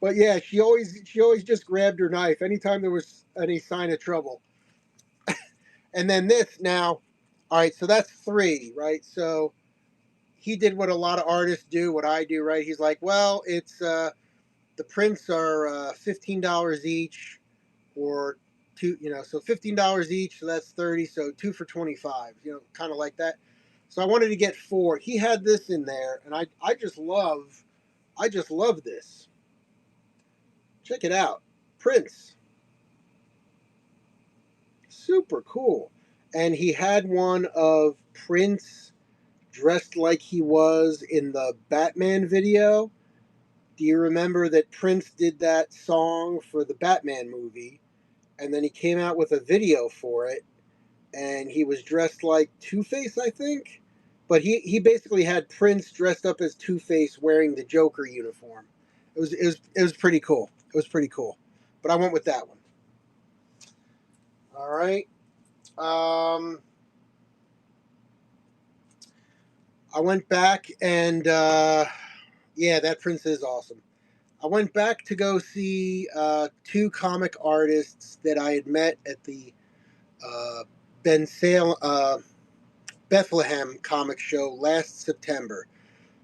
But yeah, she always just grabbed her knife anytime there was any sign of trouble. And then this now, all right, so that's 3, right? So he did what a lot of artists do, what I do, right? He's like, well, it's the prints are $15 each, or two, so $15 each, so that's 30, so 2 for 25, kind of like that. So I wanted to get 4. He had this in there, and I just love this. Check it out, Prince, super cool. And he had one of Prince dressed like he was in the Batman video. Do you remember that Prince did that song for the Batman movie? And then he came out with a video for it, and he was dressed like Two-Face, I think. But he basically had Prince dressed up as Two-Face wearing the Joker uniform. It was pretty cool. It was pretty cool. But I went with that one. All right. I went back and yeah, that Prince is awesome. I went back to go see 2 comic artists that I had met at the uh, Ben Salem, Bethlehem comic show last September.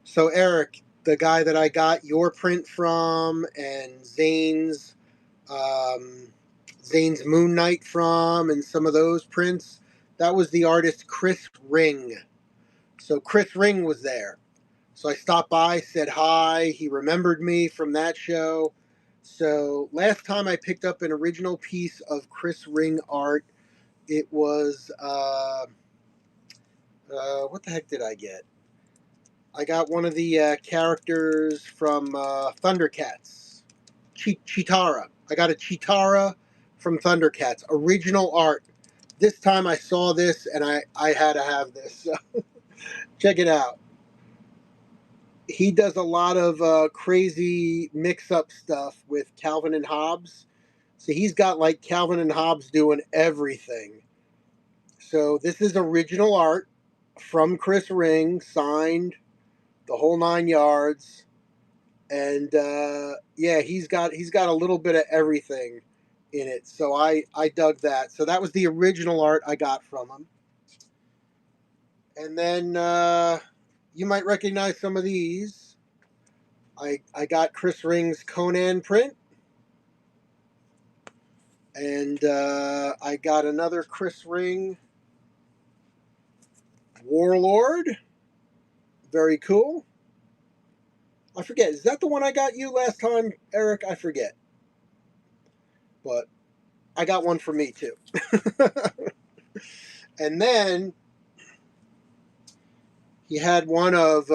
So Eric, the guy that I got your print from, and um, Zane's Moon Knight from, and some of those prints, that was the artist Chris Ring. So Chris Ring was there. So I stopped by, said hi. He remembered me from that show. So last time I picked up an original piece of Chris Ring art, it was what the heck did I get? I got one of the characters from Thundercats, Chitara. I got a Chitara from Thundercats, original art. This time I saw this and I had to have this. So check it out. He does a lot of crazy mix-up stuff with Calvin and Hobbes. So he's got like Calvin and Hobbes doing everything. So this is original art from Chris Ring, signed the whole 9 yards. And yeah, he's got a little bit of everything in it. So I dug that. So that was the original art I got from him. And then you might recognize some of these. I got Chris Ring's Conan print. And I got another Chris Ring Warlord. Very cool. I forget. Is that the one I got you last time, Eric? I forget. But I got one for me too. And then he had one of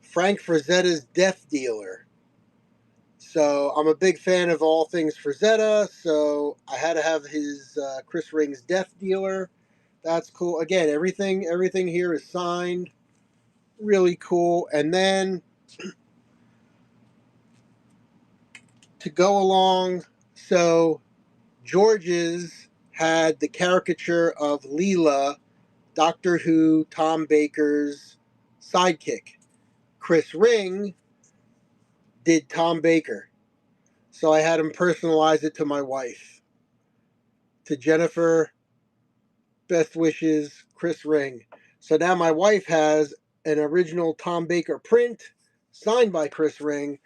Frank Frazetta's Death Dealer. So I'm a big fan of all things Frazetta, so I had to have his Chris Ring's Death Dealer. That's cool. Again, everything here is signed. Really cool. And then to go along, so George's had the caricature of Leela, Doctor Who, Tom Baker's sidekick. Chris Ring did Tom Baker. So I had him personalize it to my wife. To Jennifer, best wishes, Chris Ring. So now my wife has an original Tom Baker print signed by Chris Ring,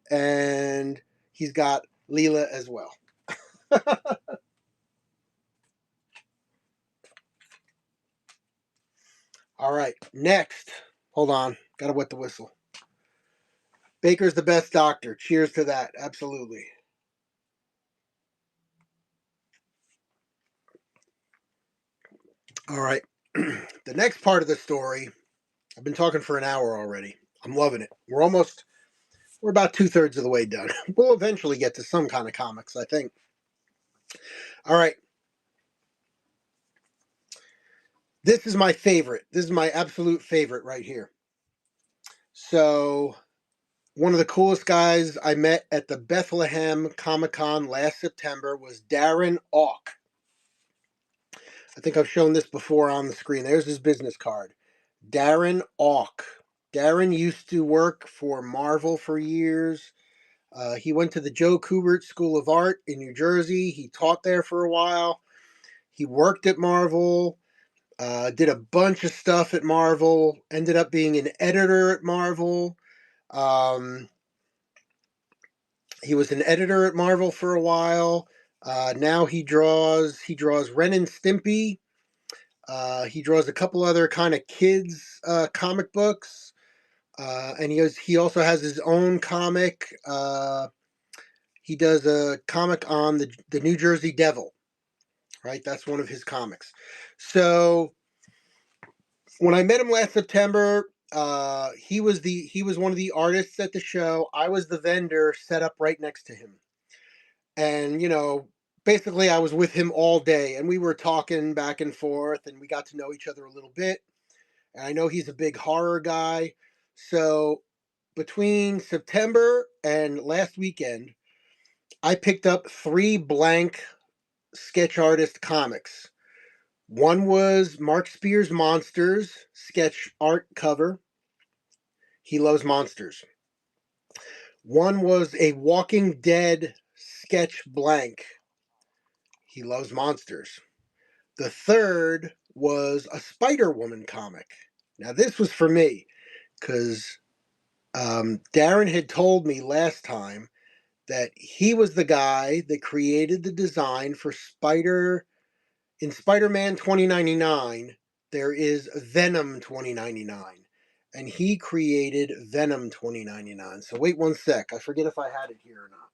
and he's got Leela as well. All right, next. Hold on, gotta wet the whistle. Baker's the best doctor. Cheers to that. Absolutely. All right. The next part of the story, I've been talking for an hour already. I'm loving it. We're about 2/3 of the way done. We'll eventually get to some kind of comics, I think. All right. This is my favorite. This is my absolute favorite right here. So, one of the coolest guys I met at the Bethlehem Comicon last September was Darren Auk. I think I've shown this before on the screen. There's his business card. Darren Auk. Darren used to work for Marvel for years. He went to the Joe Kubert School of Art in New Jersey. He taught there for a while. He worked at Marvel, did a bunch of stuff at Marvel, ended up being an editor at Marvel. He was an editor at Marvel for a while. Now he draws Ren and Stimpy. He draws a couple other kind of kids comic books. And he also has his own comic. He does a comic on the New Jersey Devil, right? That's one of his comics. So when I met him last September, he was one of the artists at the show. I was the vendor set up right next to him. And, basically I was with him all day and we were talking back and forth and we got to know each other a little bit. And I know he's a big horror guy. So between September and last weekend, I picked up 3 blank sketch artist comics. One was Mark Spear's Monsters sketch art cover. He loves monsters. One was a Walking Dead sketch blank. He loves monsters. The third was a Spider-Woman comic. Now, this was for me because Darren had told me last time that he was the guy that created the design for in Spider-Man 2099, there is Venom 2099. And he created Venom 2099. So wait one sec. I forget if I had it here or not.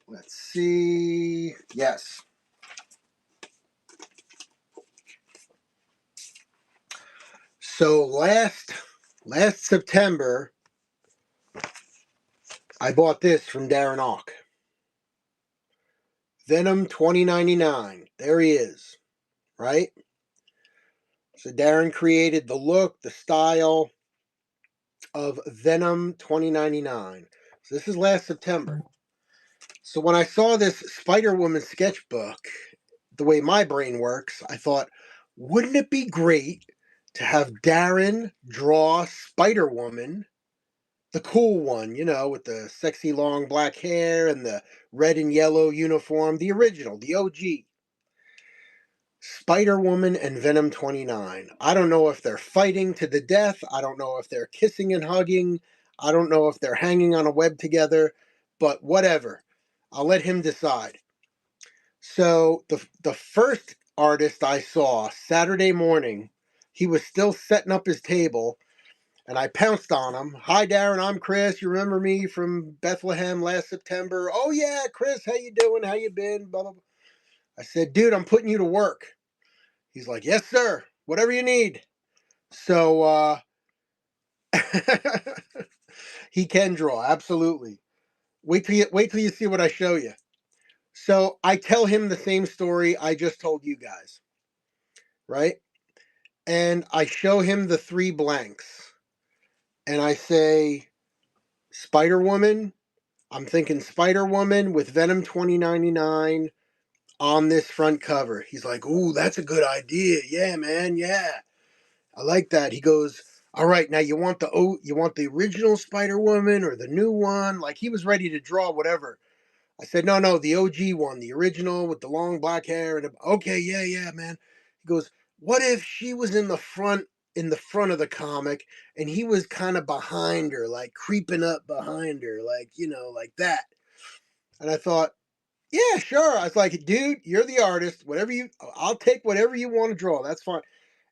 Let's see. Yes. So last September, I bought this from Darren Auk. Venom 2099. There he is, right? So Darren created the look, the style of Venom 2099. So this is last September. So when I saw this Spider-Woman sketchbook, the way my brain works, I thought, wouldn't it be great to have Darren draw Spider-Woman, the cool one, with the sexy long black hair and the red and yellow uniform, the original, the OG. Spider-Woman and Venom 29. I don't know if they're fighting to the death. I don't know if they're kissing and hugging. I don't know if they're hanging on a web together, but whatever. I'll let him decide. So the first artist I saw Saturday morning, he was still setting up his table, and I pounced on him. Hi, Darren, I'm Chris. You remember me from Bethlehem last September? Oh, yeah, Chris, how you doing? How you been? Blah, blah, blah. I said, dude, I'm putting you to work. He's like, yes, sir. Whatever you need. So he can draw, absolutely. Wait till you see what I show you. So I tell him the same story I just told you guys, right? And I show him the 3 blanks. And I say, Spider-Woman. I'm thinking Spider-Woman with Venom 2099 on this front cover. He's like, ooh, that's a good idea. Yeah, man, yeah. I like that. He goes, all right, now you want the original Spider-Woman or the new one? Like he was ready to draw whatever. I said, no, the OG one, the original with the long black hair. And okay, yeah, man. He goes, what if she was in the front of the comic and he was kind of behind her, like creeping up behind her, like, like that. And I thought, yeah, sure. I was like, dude, you're the artist. I'll take whatever you want to draw. That's fine.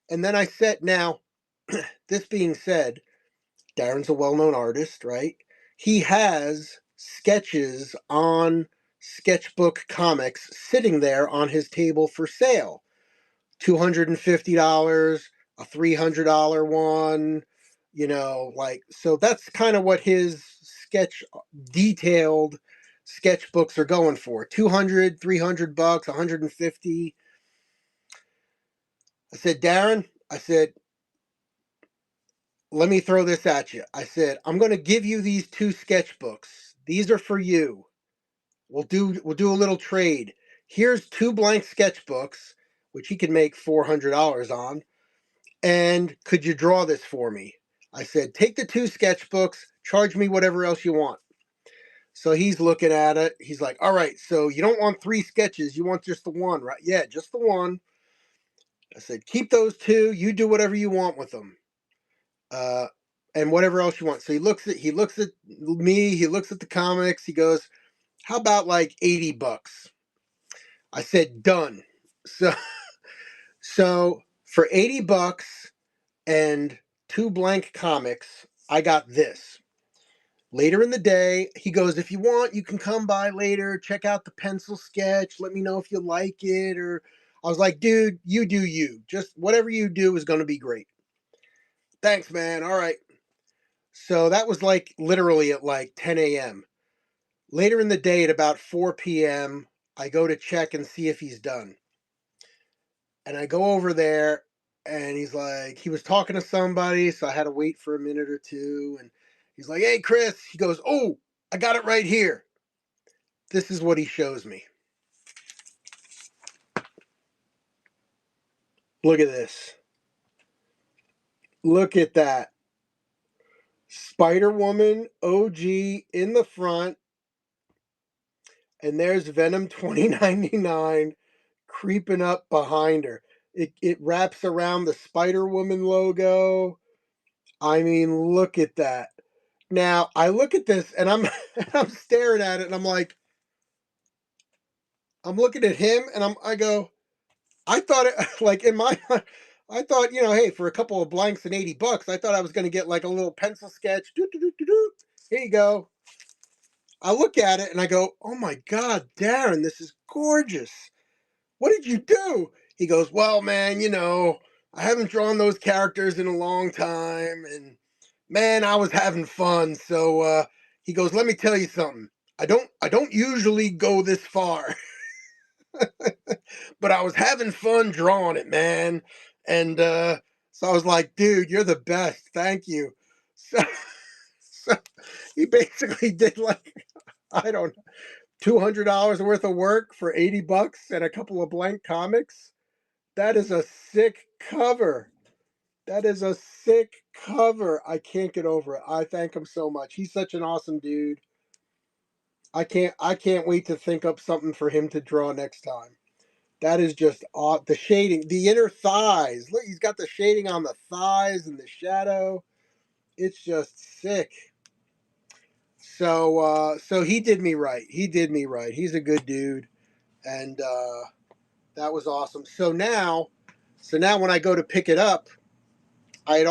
And then I said, now, this being said, Darren's a well-known artist, right? He has sketches on Sketchbook Comics sitting there on his table for sale. $250, a $300 one, so that's kind of what his sketch detailed sketchbooks are going for. 200, 300 bucks, 150. I said, Darren, I said, let me throw this at you. I said, I'm going to give you these 2 sketchbooks. These are for you. We'll do a little trade. Here's 2 blank sketchbooks, which he can make $400 on. And could you draw this for me? I said, take the 2 sketchbooks, charge me whatever else you want. So he's looking at it. He's like, all right, so you don't want 3 sketches. You want just the one, right? Yeah, just the one. I said, keep those 2. You do whatever you want with them. And whatever else you want. So he looks at me. He looks at the comics. He goes, how about like 80 bucks? I said, done. So for 80 bucks and 2 blank comics, I got this. Later in the day, he goes, if you want, you can come by later, check out the pencil sketch, let me know if you like it. Or I was like, dude, you do you. Just whatever you do is going to be great. Thanks, man. All right. So that was like literally at like 10 a.m. Later in the day at about 4 p.m., I go to check and see if he's done. And I go over there and he's like, he was talking to somebody, so I had to wait for a minute or two. And he's like, hey, Chris. He goes, oh, I got it right here. This is what he shows me. Look at this. Look at that. Spider-Woman OG in the front. And there's Venom 2099 creeping up behind her. It wraps around the Spider-Woman logo. I mean, look at that. Now, I look at this and I'm I'm staring at it and I'm like, I'm looking at him and I go, I thought it like in my I thought, hey, for a couple of blanks and 80 bucks, I thought I was going to get like a little pencil sketch. Here you go. I look at it and I go, oh my God, Darren, this is gorgeous. What did you do? He goes, well, man, I haven't drawn those characters in a long time. And man, I was having fun. So he goes, let me tell you something. I don't usually go this far, but I was having fun drawing it, man. And so I was like, dude, you're the best. Thank you. So, so he basically did like, I don't know, $200 worth of work for 80 bucks and a couple of blank comics. That is a sick cover. That is a sick cover. I can't get over it. I thank him so much. He's such an awesome dude. I can't wait to think up something for him to draw next time. That is just the shading, the inner thighs. Look, he's got the shading on the thighs and the shadow. It's just sick. So he did me right. He did me right. He's a good dude, and that was awesome. So now when I go to pick it up, I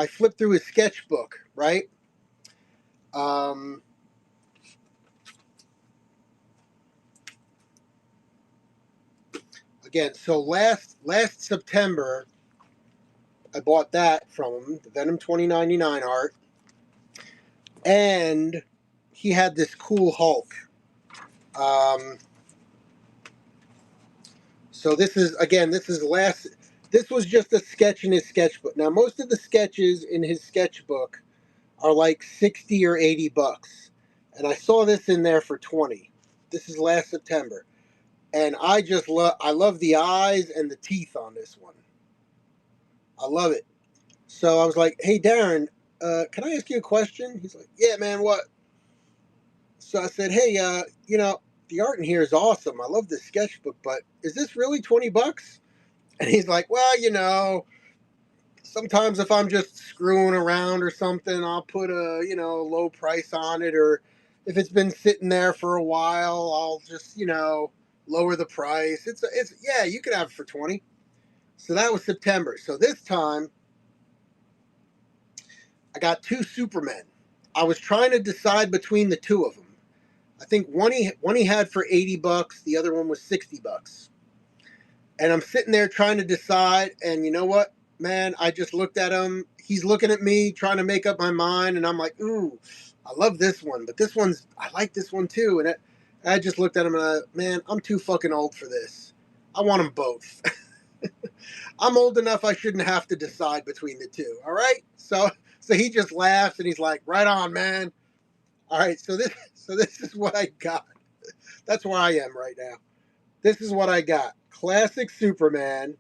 flipped through his sketchbook, right? Um, Again, so last September, I bought that from him, the Venom 2099 art, and he had this cool Hulk. So this was just a sketch in his sketchbook. Now most of the sketches in his sketchbook are like 60 or 80 bucks. And I saw this in there for 20. This is last September. And I love the eyes and the teeth on this one. I love it. So I was like, hey, Darren, can I ask you a question? He's like, yeah, man, what? So I said, hey, the art in here is awesome. I love this sketchbook, but is this really 20 bucks? And he's like, well, sometimes if I'm just screwing around or something, I'll put a, low price on it. Or if it's been sitting there for a while, I'll just, lower the price. Yeah, you could have it for 20. So that was September. So this time I got 2 Supermen. I was trying to decide between the 2 of them. I think one he had for 80 bucks. The other one was 60 bucks. And I'm sitting there trying to decide. And you know what, man? I just looked at him. He's looking at me, trying to make up my mind. And I'm like, ooh, I love this one, but this one's, I like this one too. And I just looked at him and man, I'm too fucking old for this. I want them both. I'm old enough I shouldn't have to decide between the two. All right. So he just laughs and he's like, right on, man. All right. So this is what I got. That's where I am right now. This is what I got. Classic Superman.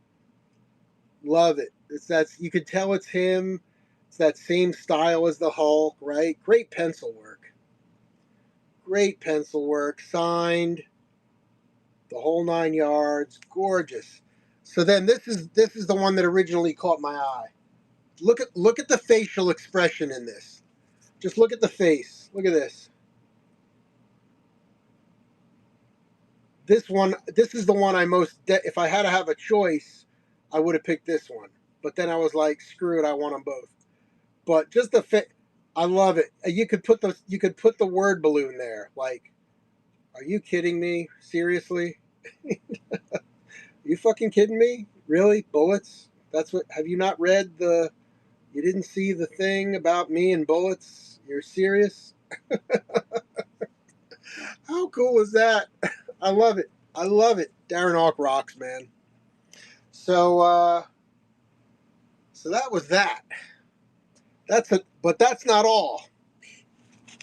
Love it. It's that you could tell it's him. It's that same style as the Hulk, right? Great pencil work. Great pencil work. Signed the whole 9 yards. Gorgeous. So then this is the one that originally caught my eye. Look at the facial expression in this. Just look at the face. Look at this. This is the one I if I had to have a choice, I would have picked this one. But then I was like, screw it, I want them both. But just the fit, I love it. You could put the word balloon there. Like, are you kidding me? Seriously? You fucking kidding me? Really? Bullets? That's what, have you not read you didn't see the thing about me and bullets? You're serious? How cool is that? I love it. I love it. Darren Hawk rocks, man. So that was that. But that's not all.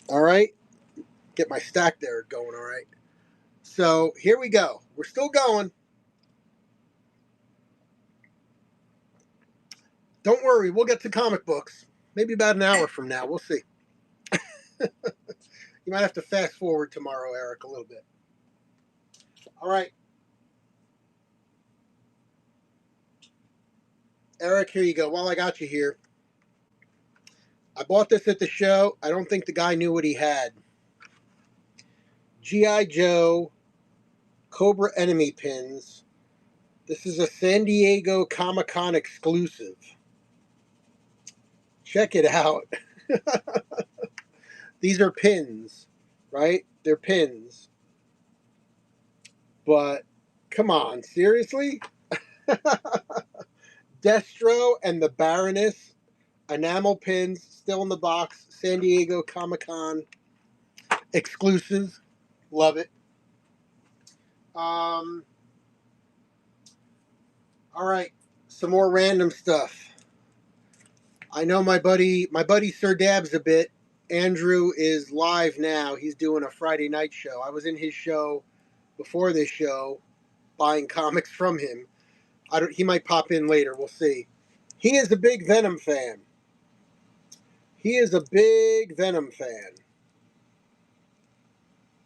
All right. Get my stack there going. All right. So here we go. We're still going. Don't worry. We'll get to comic books. Maybe about an hour from now. We'll see. You might have to fast forward tomorrow, Eric, a little bit. All right. Eric, here you go. While I got you here, I bought this at the show. I don't think the guy knew what he had. G.I. Joe Cobra Enemy Pins. This is a San Diego Comicon exclusive. Check it out. These are pins, right? They're pins. But come on, seriously? Destro and the Baroness enamel pins still in the box. San Diego Comic-Con exclusive. Love it. All right, some more random stuff. I know my buddy Sir Dabs a bit. Andrew is live now. He's doing a Friday night show. I was in his show before this show, buying comics from him. He might pop in later. We'll see. He is a big Venom fan. He is a big Venom fan.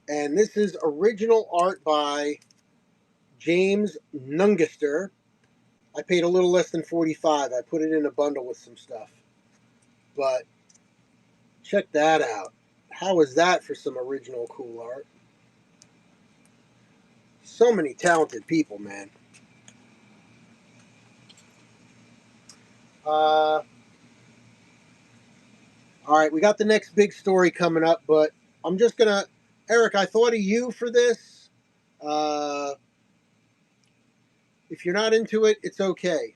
And this is original art by James Nungaster. I paid a little less than $45. I put it in a bundle with some stuff. But check that out. How is that for some original cool art? So many talented people, man. All right, we got the next big story coming up, but I'm just going to... Eric, I thought of you for this. If you're not into it, it's okay.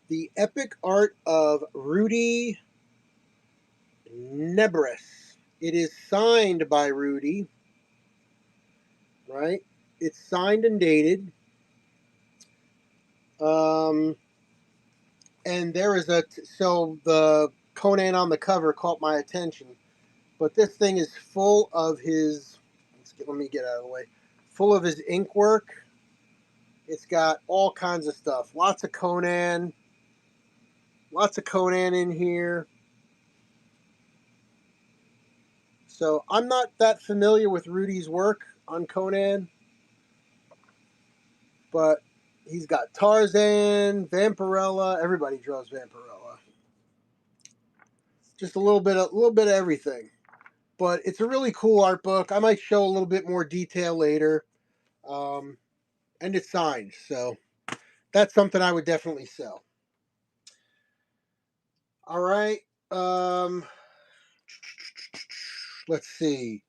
The epic art of Rudy Nebres. It is signed by Rudy, right? It's signed and dated. And there is so the Conan on the cover caught my attention, but this thing is full of his, let me get out of the way, full of his ink work. It's got all kinds of stuff. Lots of Conan in here. So I'm not that familiar with Rudy's work on Conan, but he's got Tarzan, Vampirella. Everybody draws Vampirella. Just a little bit of everything. But it's a really cool art book. I might show a little bit more detail later. And it's signed, so that's something I would definitely sell. All right. Let's see.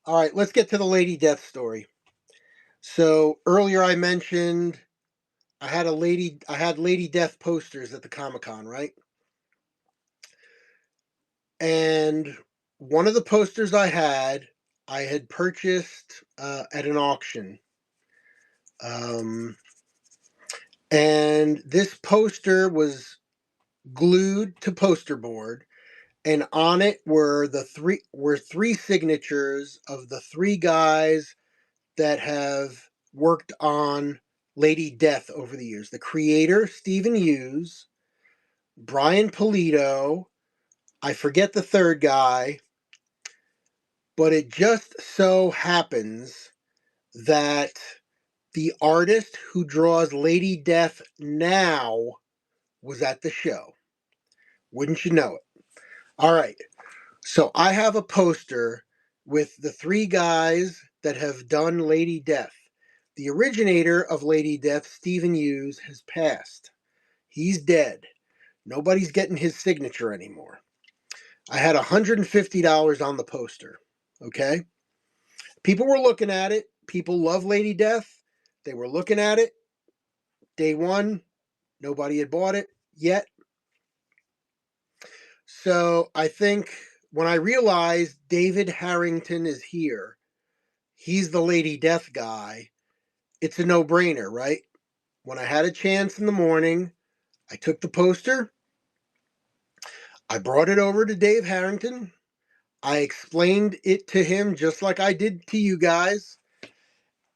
All right, let's get to the Lady Death story. So earlier I mentioned I had Lady Death posters at the Comic-Con, right? And one of the posters I had purchased at an auction. And this poster was glued to poster board, and on it were three signatures of the three guys that have worked on Lady Death over the years. The creator, Stephen Hughes, Brian Pulido, I forget the third guy, but it just so happens that the artist who draws Lady Death now was at the show. Wouldn't you know it? All right. So I have a poster with the three guys that have done Lady Death. The originator of Lady Death, Stephen Hughes, has passed. He's dead. Nobody's getting his signature anymore. I had $150 on the poster. Okay? People were looking at it. People love Lady Death. They were looking at it. Day one, nobody had bought it yet. So I think when I realized David Harrington is here, he's the Lady Death guy, it's a no-brainer, right? When I had a chance in the morning, I took the poster, I brought it over to Dave Harrington, I explained it to him just like I did to you guys,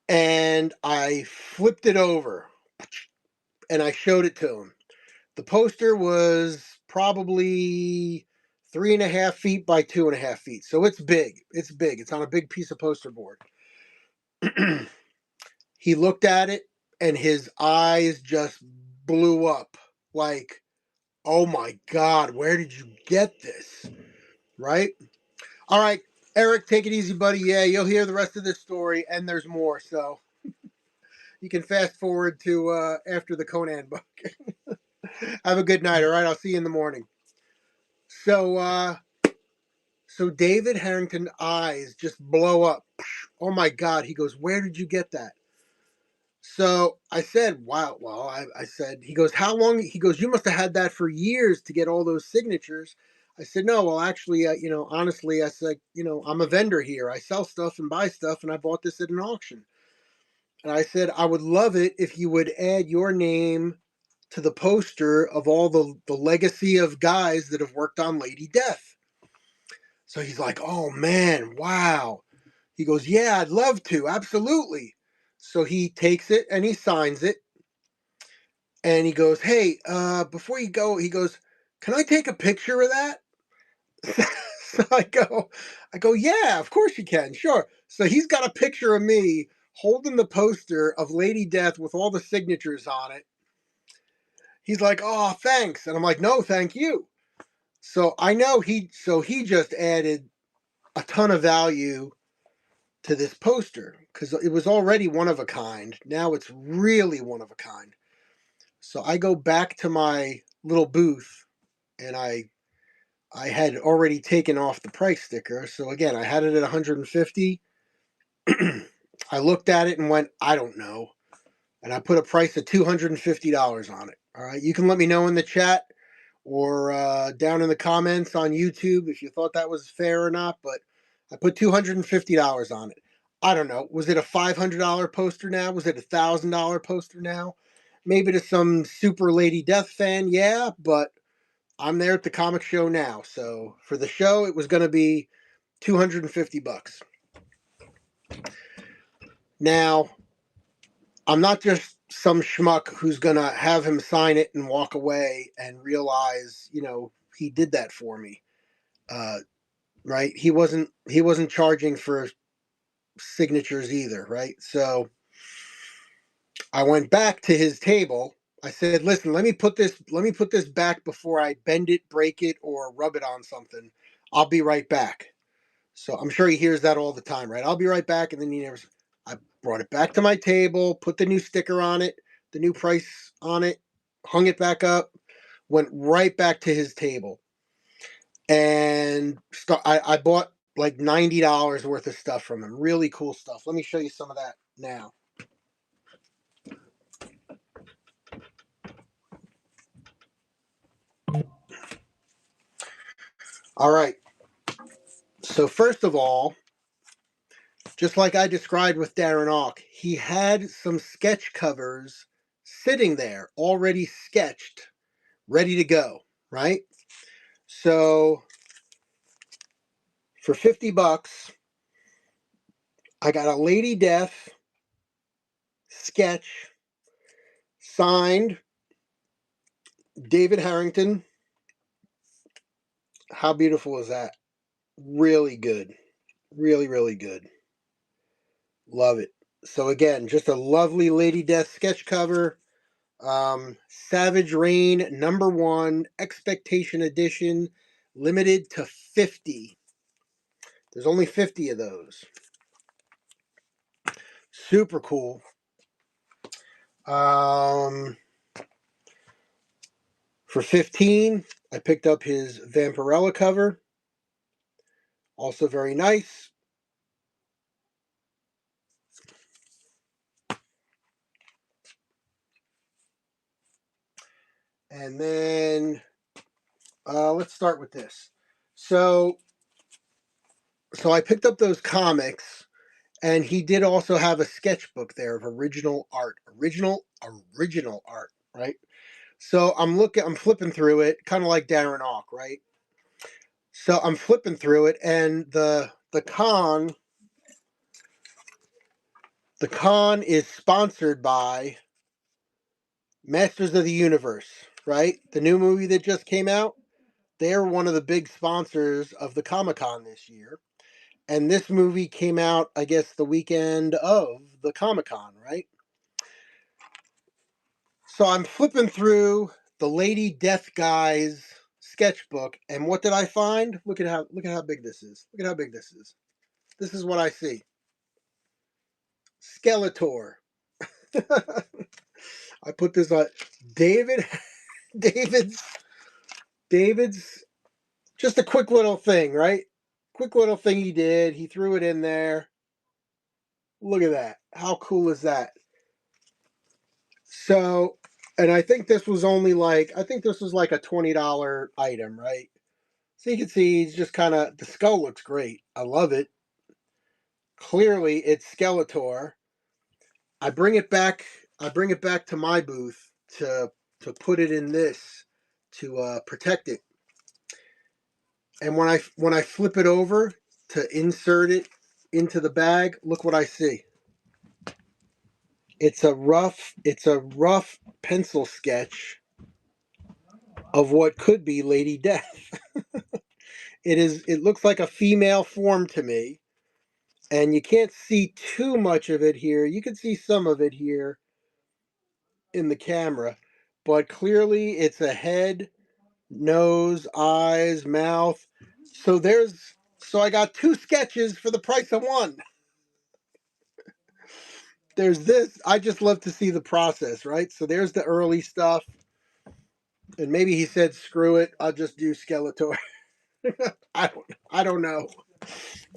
and I flipped it over and I showed it to him. The poster was probably 3.5 feet by 2.5 feet. So it's big. It's big. It's on a big piece of poster board. He looked at it and his eyes just blew up. Like, oh my God, where did you get this? Right? All right, Eric, take it easy, buddy. Yeah, you'll hear the rest of this story, and there's more. So you can fast forward to after the Conan book. Have a good night. All right, I'll see you in the morning. So David Harrington's eyes just blow up. Oh my God. He goes, where did you get that? So I said, wow. Well, I said, he goes, how long? He goes, you must have had that for years to get all those signatures. I said, no, well, actually, honestly, I said, I'm a vendor here. I sell stuff and buy stuff, and I bought this at an auction. And I said, I would love it if you would add your name to the poster of all the legacy of guys that have worked on Lady Death. So he's like, oh man, wow. He goes, yeah, I'd love to. Absolutely. So he takes it and he signs it. And he goes, hey, before you go, he goes, can I take a picture of that? So I go, yeah, of course you can. Sure. So he's got a picture of me holding the poster of Lady Death with all the signatures on it. He's like, oh, thanks. And I'm like, no, thank you. So I know he just added a ton of value to this poster because it was already one of a kind. Now it's really one of a kind. So I go back to my little booth and I had already taken off the price sticker. So again, I had it at 150. I looked at it and went, I don't know. And I put a price of $250 on it. All right. You can let me know in the chat or down in the comments on YouTube if you thought that was fair or not. But I put $250 on it. I don't know. Was it a $500 poster now? Was it a $1,000 poster now? Maybe to some super Lady Death fan, yeah. But I'm there at the comic show now. So for the show, it was going to be $250. Now, I'm not just some schmuck who's going to have him sign it and walk away and realize, he did that for me. Right? He wasn't charging for signatures either, right? So I went back to his table. I said, "Listen, let me put this back before I bend it, break it, or rub it on something. I'll be right back." So I'm sure he hears that all the time, right? I'll be right back, and then I brought it back to my table, put the new sticker on it, the new price on it, hung it back up, went right back to his table, and I bought like $90 worth of stuff from him. Really cool stuff. Let me show you some of that now. All right. So first of all, just like I described with Darren Auk, he had some sketch covers sitting there, already sketched, ready to go, right? So for $50, I got a Lady Death sketch signed David Harrington. How beautiful is that? Really good. Really, really good. Love it. So again, just a lovely Lady Death sketch cover. Savage Rain #1 Expectation Edition, limited to 50. There's only 50 of those. Super cool. For 15, I picked up his Vampirella cover. Also very nice. And then let's start with this. So I picked up those comics, and he did also have a sketchbook there of original art. Original art, right? So I'm flipping through it, kind of like Darren Auk, right? So I'm flipping through it, and the con is sponsored by Masters of the Universe, right? The new movie that just came out. They're one of the big sponsors of the Comicon this year. And this movie came out, I guess, the weekend of the Comicon, right? So I'm flipping through the Lady Death guy's sketchbook, and what did I find? Look at how big this is. Look at how big this is. This is what I see. Skeletor. I put this on David David's David's just a quick little thing, right? Quick little thing he did. He threw it in there. Look at that. How cool is that? So, and I think this was only like a $20 item, right? So you can see he's just kind of, the skull looks great. I love it. Clearly it's Skeletor. I bring it back to my booth to put it in this to protect it. And when I flip it over to insert it into the bag, look what I see. It's a rough pencil sketch of what could be Lady Death. It looks like a female form to me, and you can't see too much of it here. You can see some of it here in the camera, but clearly it's a head, nose, eyes, mouth. So I got two sketches for the price of one. There's this. I just love to see the process, right? So there's the early stuff, and maybe he said, "Screw it, I'll just do Skeletor." I don't know.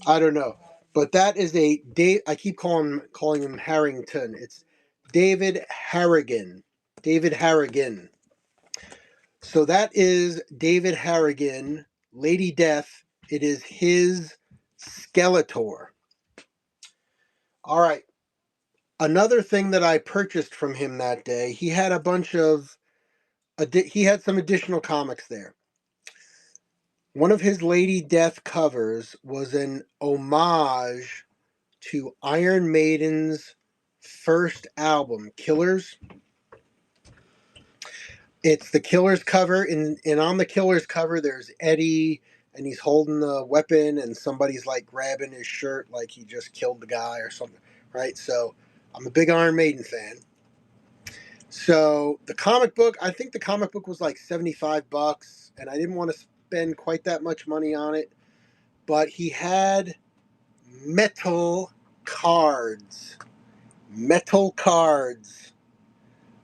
I don't know. But that is a Dave. I keep calling him Harrington. It's David Harrigan. David Harrigan. So that is David Harrigan, Lady Death. It is his Skeletor. All right. Another thing that I purchased from him that day, he had he had some additional comics there. One of his Lady Death covers was an homage to Iron Maiden's first album, Killers. It's the Killers cover, and on the Killers cover, there's Eddie, and he's holding the weapon, and somebody's like grabbing his shirt, like he just killed the guy or something, right? So I'm a big Iron Maiden fan. So the comic book, I think the comic book was like $75, and I didn't want to spend quite that much money on it, but he had metal cards. Metal cards.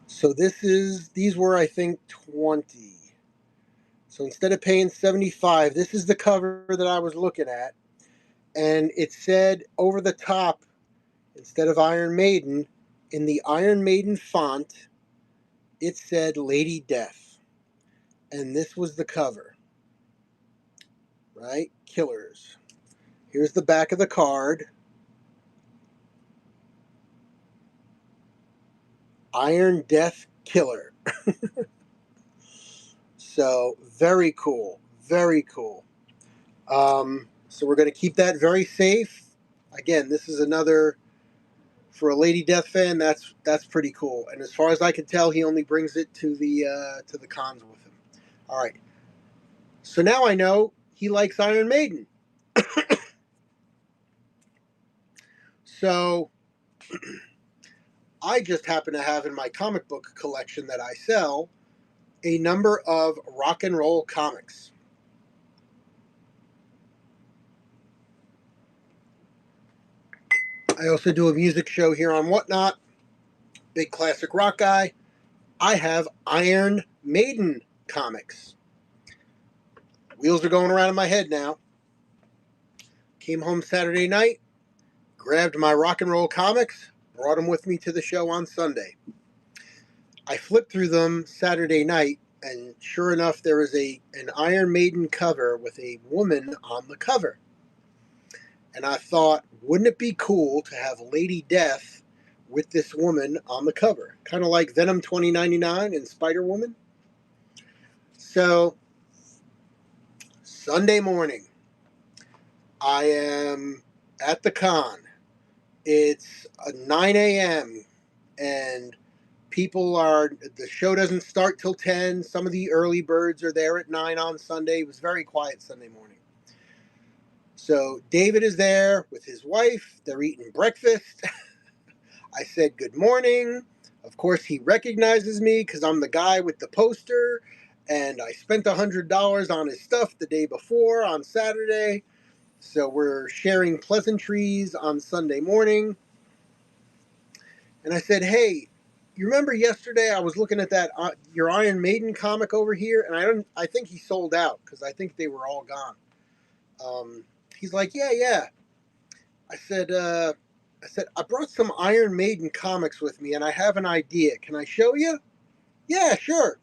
So these were, I think, 20. So instead of paying 75, this is the cover that I was looking at. And it said over the top, instead of Iron Maiden, in the Iron Maiden font, it said Lady Death. And this was the cover. right? Killers. Here's the back of the card. Iron Death Killer. So very cool. Very cool. So we're going to keep that very safe. Again, this is another, for a Lady Death fan, that's pretty cool. And as far as I can tell, he only brings it to the cons with him. All right. So now I know he likes Iron Maiden. So I just happen to have in my comic book collection that I sell a number of rock and roll comics. I also do a music show here on Whatnot. Big classic rock guy. I have Iron Maiden comics. Wheels are going around in my head now. Came home Saturday night, grabbed my rock and roll comics, brought them with me to the show on Sunday. I flipped through them Saturday night, and sure enough, there was an Iron Maiden cover with a woman on the cover. And I thought, wouldn't it be cool to have Lady Death with this woman on the cover? Kind of like Venom 2099 and Spider-Woman. So, Sunday morning, I am at the con. It's 9 a.m. and the show doesn't start till 10. Some of the early birds are there at 9 on Sunday. It was very quiet Sunday morning. So David is there with his wife. They're eating breakfast. I said good morning. Of course, he recognizes me because I'm the guy with the poster. And I spent $100 on his stuff the day before on Saturday. So we're sharing pleasantries on Sunday morning. And I said, hey, you remember yesterday I was looking at that your Iron Maiden comic over here, and I think he sold out because I think they were all gone. He's like, yeah. I said I brought some Iron Maiden comics with me, and I have an idea. Can I show you? Yeah, sure.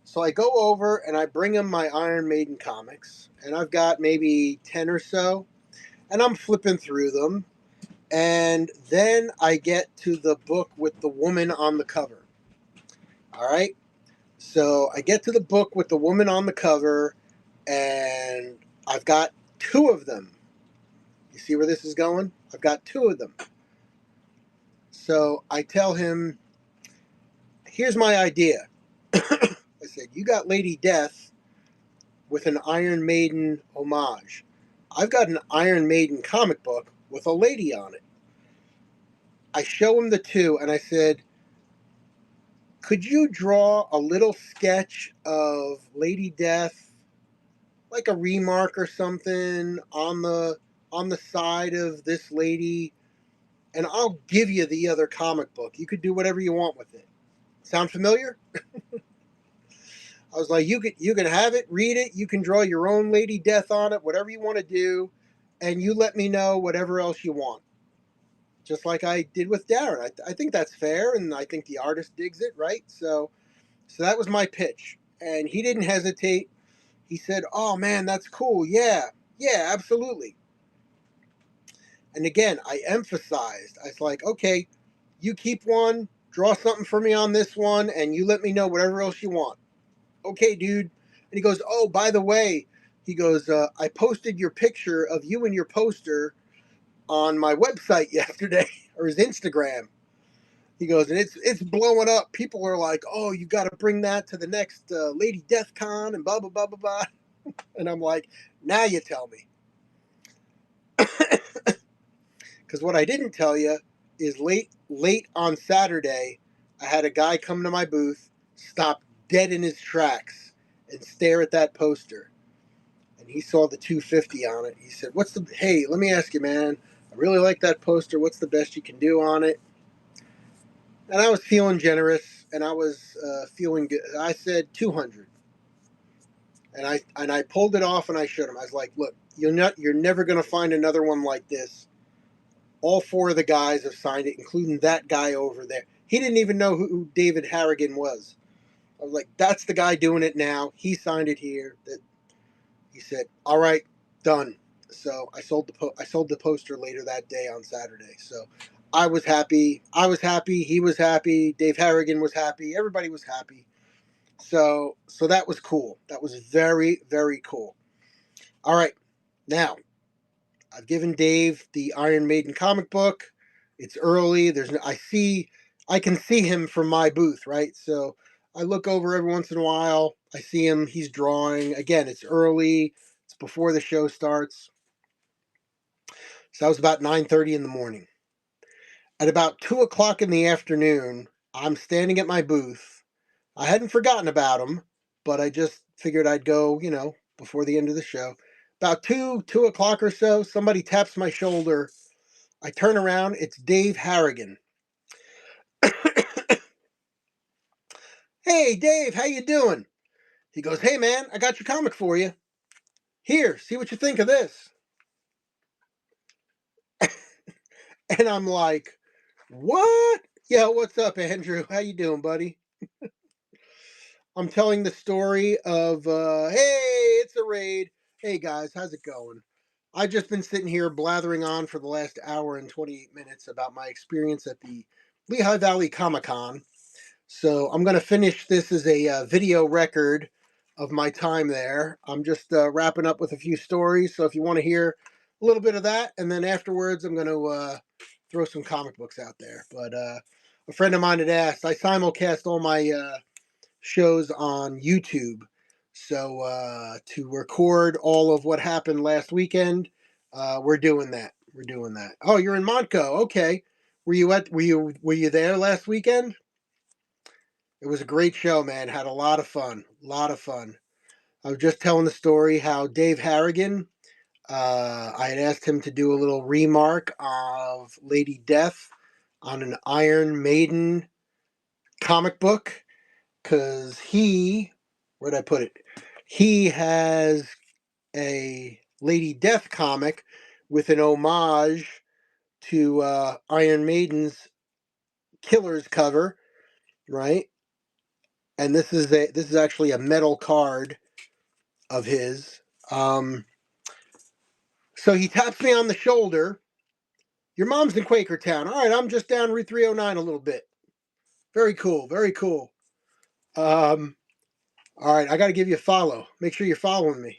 So I go over and I bring him my Iron Maiden comics, and I've got maybe 10 or so, and I'm flipping through them. And then I get to the book with the woman on the cover. All right. So I get to the book with the woman on the cover, and I've got two of them. You see where this is going? I've got two of them. So I tell him, here's my idea. I said, you got Lady Death with an Iron Maiden homage. I've got an Iron Maiden comic book with a lady on it. I show him the two, and I said, could you draw a little sketch of Lady Death, like a remark or something on the side of this lady, and I'll give you the other comic book. You could do whatever you want with it. Sound familiar? I was like, you can have it, read it, you can draw your own Lady Death on it, whatever you want to do, and you let me know whatever else you want. Just like I did with Darren. I think that's fair, and I think the artist digs it, right? So that was my pitch. And he didn't hesitate. He said, oh man, that's cool. Yeah, absolutely. And again, I emphasized, I was like, okay, you keep one, draw something for me on this one, and you let me know whatever else you want. Okay, dude. And he goes, oh, by the way, he goes, I posted your picture of you and your poster on my website yesterday, or his Instagram. He goes, and it's blowing up. People are like, oh, you got to bring that to the next Lady Death Con and blah, blah, blah, blah, blah. And I'm like, now you tell me. Because what I didn't tell you is late on Saturday, I had a guy come to my booth, stop dead in his tracks, and stare at that poster. And he saw the 250 on it. He said, hey, let me ask you, man. I really like that poster. What's the best you can do on it? And I was feeling generous, and I was feeling good. I said 200. And I pulled it off, and I showed him. I was like, look, you're never going to find another one like this. All four of the guys have signed it, including that guy over there. He didn't even know who David Harrigan was. I was like, that's the guy doing it now. He signed it here. He said, "All right, done." So I sold the poster later that day on Saturday. So I was happy. I was happy. He was happy. Dave Harrigan was happy. Everybody was happy. So that was cool. That was very, very cool. All right, now I've given Dave the Iron Maiden comic book. It's early. I can see him from my booth, right? So I look over every once in a while. I see him. He's drawing. Again, it's early. It's before the show starts. So that was about 9:30 in the morning. At about 2 o'clock in the afternoon, I'm standing at my booth. I hadn't forgotten about him, but I just figured I'd go, before the end of the show. About 2 o'clock or so, somebody taps my shoulder. I turn around, it's Dave Harrigan. "Hey, Dave, how you doing?" He goes, "Hey, man, I got your comic for you. Here, see what you think of this." And I'm like, "What?" "Yeah, what's up, Andrew? How you doing, buddy?" I'm telling the story of, "Hey, it's a raid. Hey, guys, how's it going?" I've just been sitting here blathering on for the last hour and 28 minutes about my experience at the Lehigh Valley Comicon. So I'm going to finish this as a video record of my time there. I'm just wrapping up with a few stories. So if you want to hear a little bit of that, and then afterwards, I'm going to throw some comic books out there. But a friend of mine had asked, I simulcast all my shows on YouTube. So to record all of what happened last weekend, we're doing that. We're doing that. Oh, you're in Montco. Okay. Were you there last weekend? It was a great show, man. Had a lot of fun. A lot of fun. I was just telling the story how Dave Harrigan, I had asked him to do a little remark of Lady Death on an Iron Maiden comic book because where'd I put it? He has a Lady Death comic with an homage to Iron Maiden's Killers cover, right? And this is actually a metal card of his. Um, so he taps me on the shoulder. "Your mom's in Quakertown." "All right, I'm just down Route 309 a little bit." Very cool, very cool. All right, I got to give you a follow. Make sure you're following me.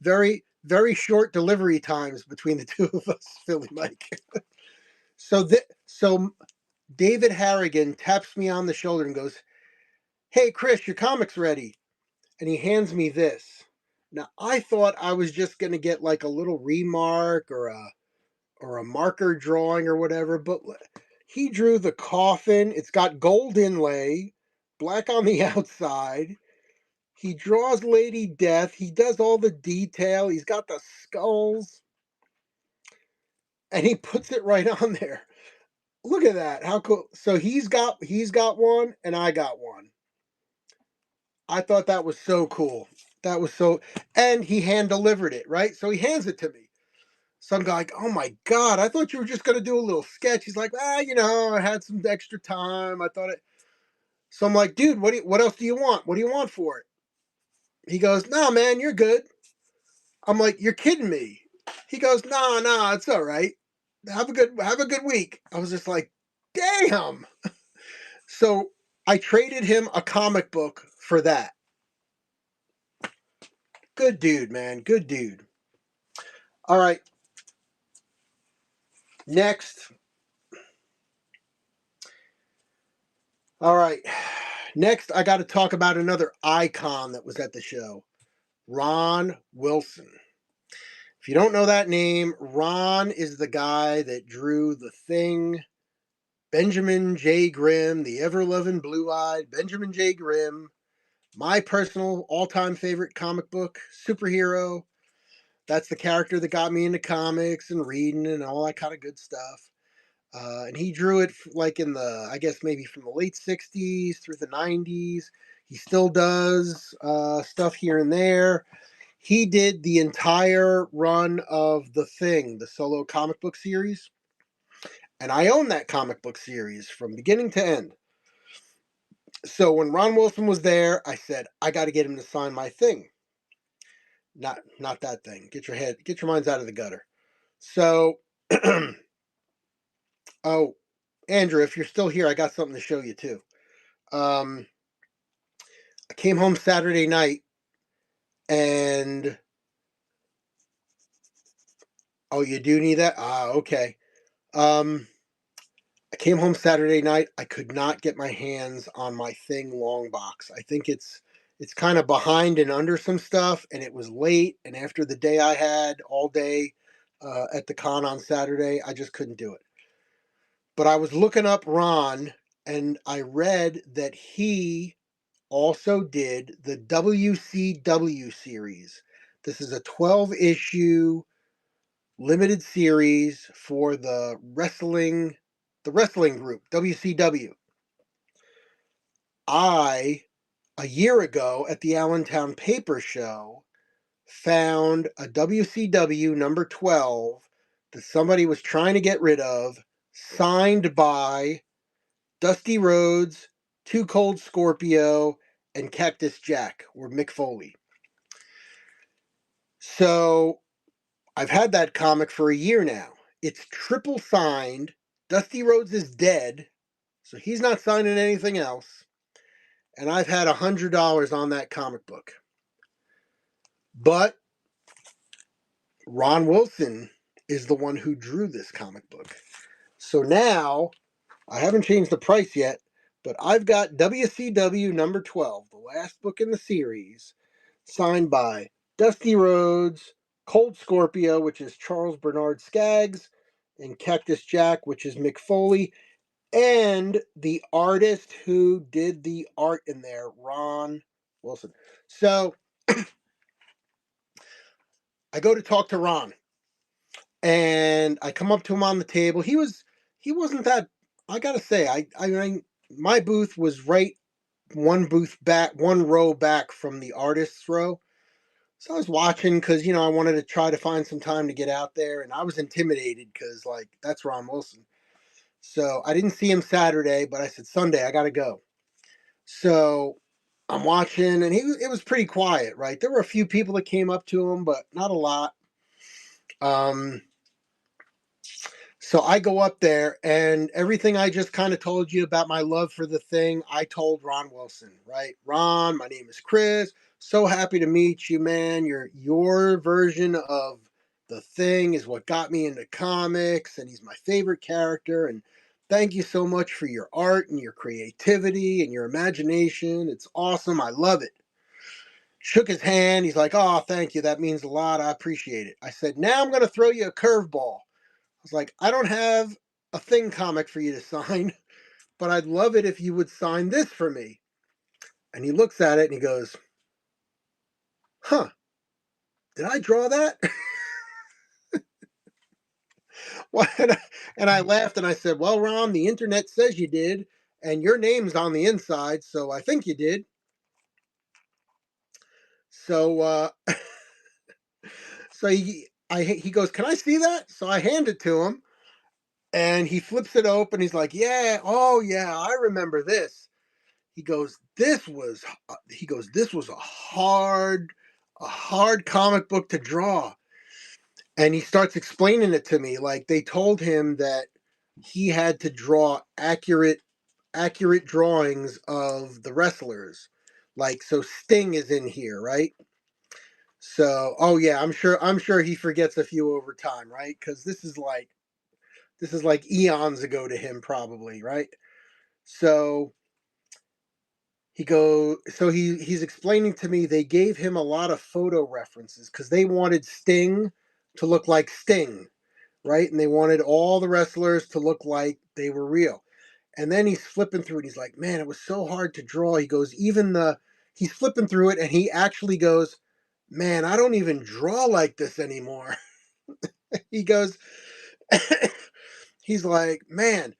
Very, very short delivery times between the two of us, Philly Mike. So David Harrigan taps me on the shoulder and goes, "Hey, Chris, your comic's ready." And he hands me this. Now, I thought I was just going to get like a little remark or a marker drawing or whatever, but he drew the coffin. It's got gold inlay, black on the outside. He draws Lady Death. He does all the detail. He's got the skulls, and he puts it right on there. Look at that. How cool. So he's got one and I got one. I thought that was so cool. That was so, and he hand delivered it, right? So he hands it to me. Some guy, like, "Oh my God, I thought you were just going to do a little sketch." He's like, I had some extra time. I thought it. So I'm like, "Dude, what else do you want? What do you want for it?" He goes, "Nah, man, you're good." I'm like, "You're kidding me." He goes, "Nah, it's all right. Have a good week." I was just like, damn. So I traded him a comic book for that. Good dude, man. Good dude. All right. Next. All right. Next, I got to talk about another icon that was at the show, Ron Wilson. If you don't know that name, Ron is the guy that drew The Thing, Benjamin J. Grimm, the ever-loving blue-eyed Benjamin J. Grimm, my personal all-time favorite comic book superhero. That's the character that got me into comics and reading and all that kind of good stuff. And he drew it like in I guess maybe from the late 60s through the 90s. He still does stuff here and there. He did the entire run of The Thing, the solo comic book series. And I own that comic book series from beginning to end. So when Ron Wilson was there, I said, I got to get him to sign my Thing. Not that thing. Get your minds out of the gutter. So, oh, Andrew, if you're still here, I got something to show you too. I came home Saturday night and oh, you do need that? Ah, okay. I came home Saturday night. I could not get my hands on my Thing long box. I think it's kind of behind and under some stuff, and it was late. And after the day I had all day at the con on Saturday, I just couldn't do it. But I was looking up Ron, and I read that he also did the WCW series. This is a 12 issue limited series for the wrestling group WCW. I a year ago at the Allentown Paper Show found a WCW number 12 that somebody was trying to get rid of, signed by Dusty Rhodes, Too Cold Scorpio, and Cactus Jack, or Mick Foley. So I've had that comic for a year now. It's triple signed. Dusty Rhodes is dead, so he's not signing anything else. And I've had $100 on that comic book. But Ron Wilson is the one who drew this comic book. So now, I haven't changed the price yet, but I've got WCW number 12, the last book in the series, signed by Dusty Rhodes, Cold Scorpio, which is Charles Bernard Skaggs, and Cactus Jack, which is Mick Foley, and the artist who did the art in there, Ron Wilson. So I go to talk to Ron, and I come up to him on the table. He wasn't that. I gotta say, I mean, my booth was right one row back from the artist's row. So I was watching because I wanted to try to find some time to get out there, and I was intimidated because like that's Ron Wilson. So I didn't see him Saturday, but I said Sunday I got to go. So I'm watching, and it was pretty quiet, right? There were a few people that came up to him, but not a lot. Um, so I go up there, and everything I just kind of told you about my love for the Thing, I told Ron Wilson, right? Ron, my name is Chris. So happy to meet you, man. Your version of the Thing is what got me into comics, and he's my favorite character. And thank you so much for your art and your creativity and your imagination. It's awesome. I love it. Shook his hand. He's like, "Oh, thank you. That means a lot. I appreciate it." I said, "Now I'm going to throw you a curveball." I was like, "I don't have a Thing comic for you to sign, but I'd love it if you would sign this for me." And he looks at it and he goes, "Huh, did I draw that?" And I laughed and I said, "Well, Ron, the internet says you did, and your name's on the inside, so I think you did." So, so he goes, "Can I see that?" So I hand it to him, and he flips it open. He's like, "Yeah, oh yeah, I remember this." He goes, "This was a hard comic book to draw." And he starts explaining it to me like they told him that he had to draw accurate drawings of the wrestlers. Like so Sting is in here, right? So, oh yeah, I'm sure he forgets a few over time, right? Cuz this is like eons ago to him probably, right? So, he's explaining to me they gave him a lot of photo references cuz they wanted Sting to look like Sting, right? And they wanted all the wrestlers to look like they were real. And then he's flipping through it. He's like, "Man, it was so hard to draw." He goes, he's flipping through it and he actually goes, "Man, I don't even draw like this anymore." He goes, he's like, "Man,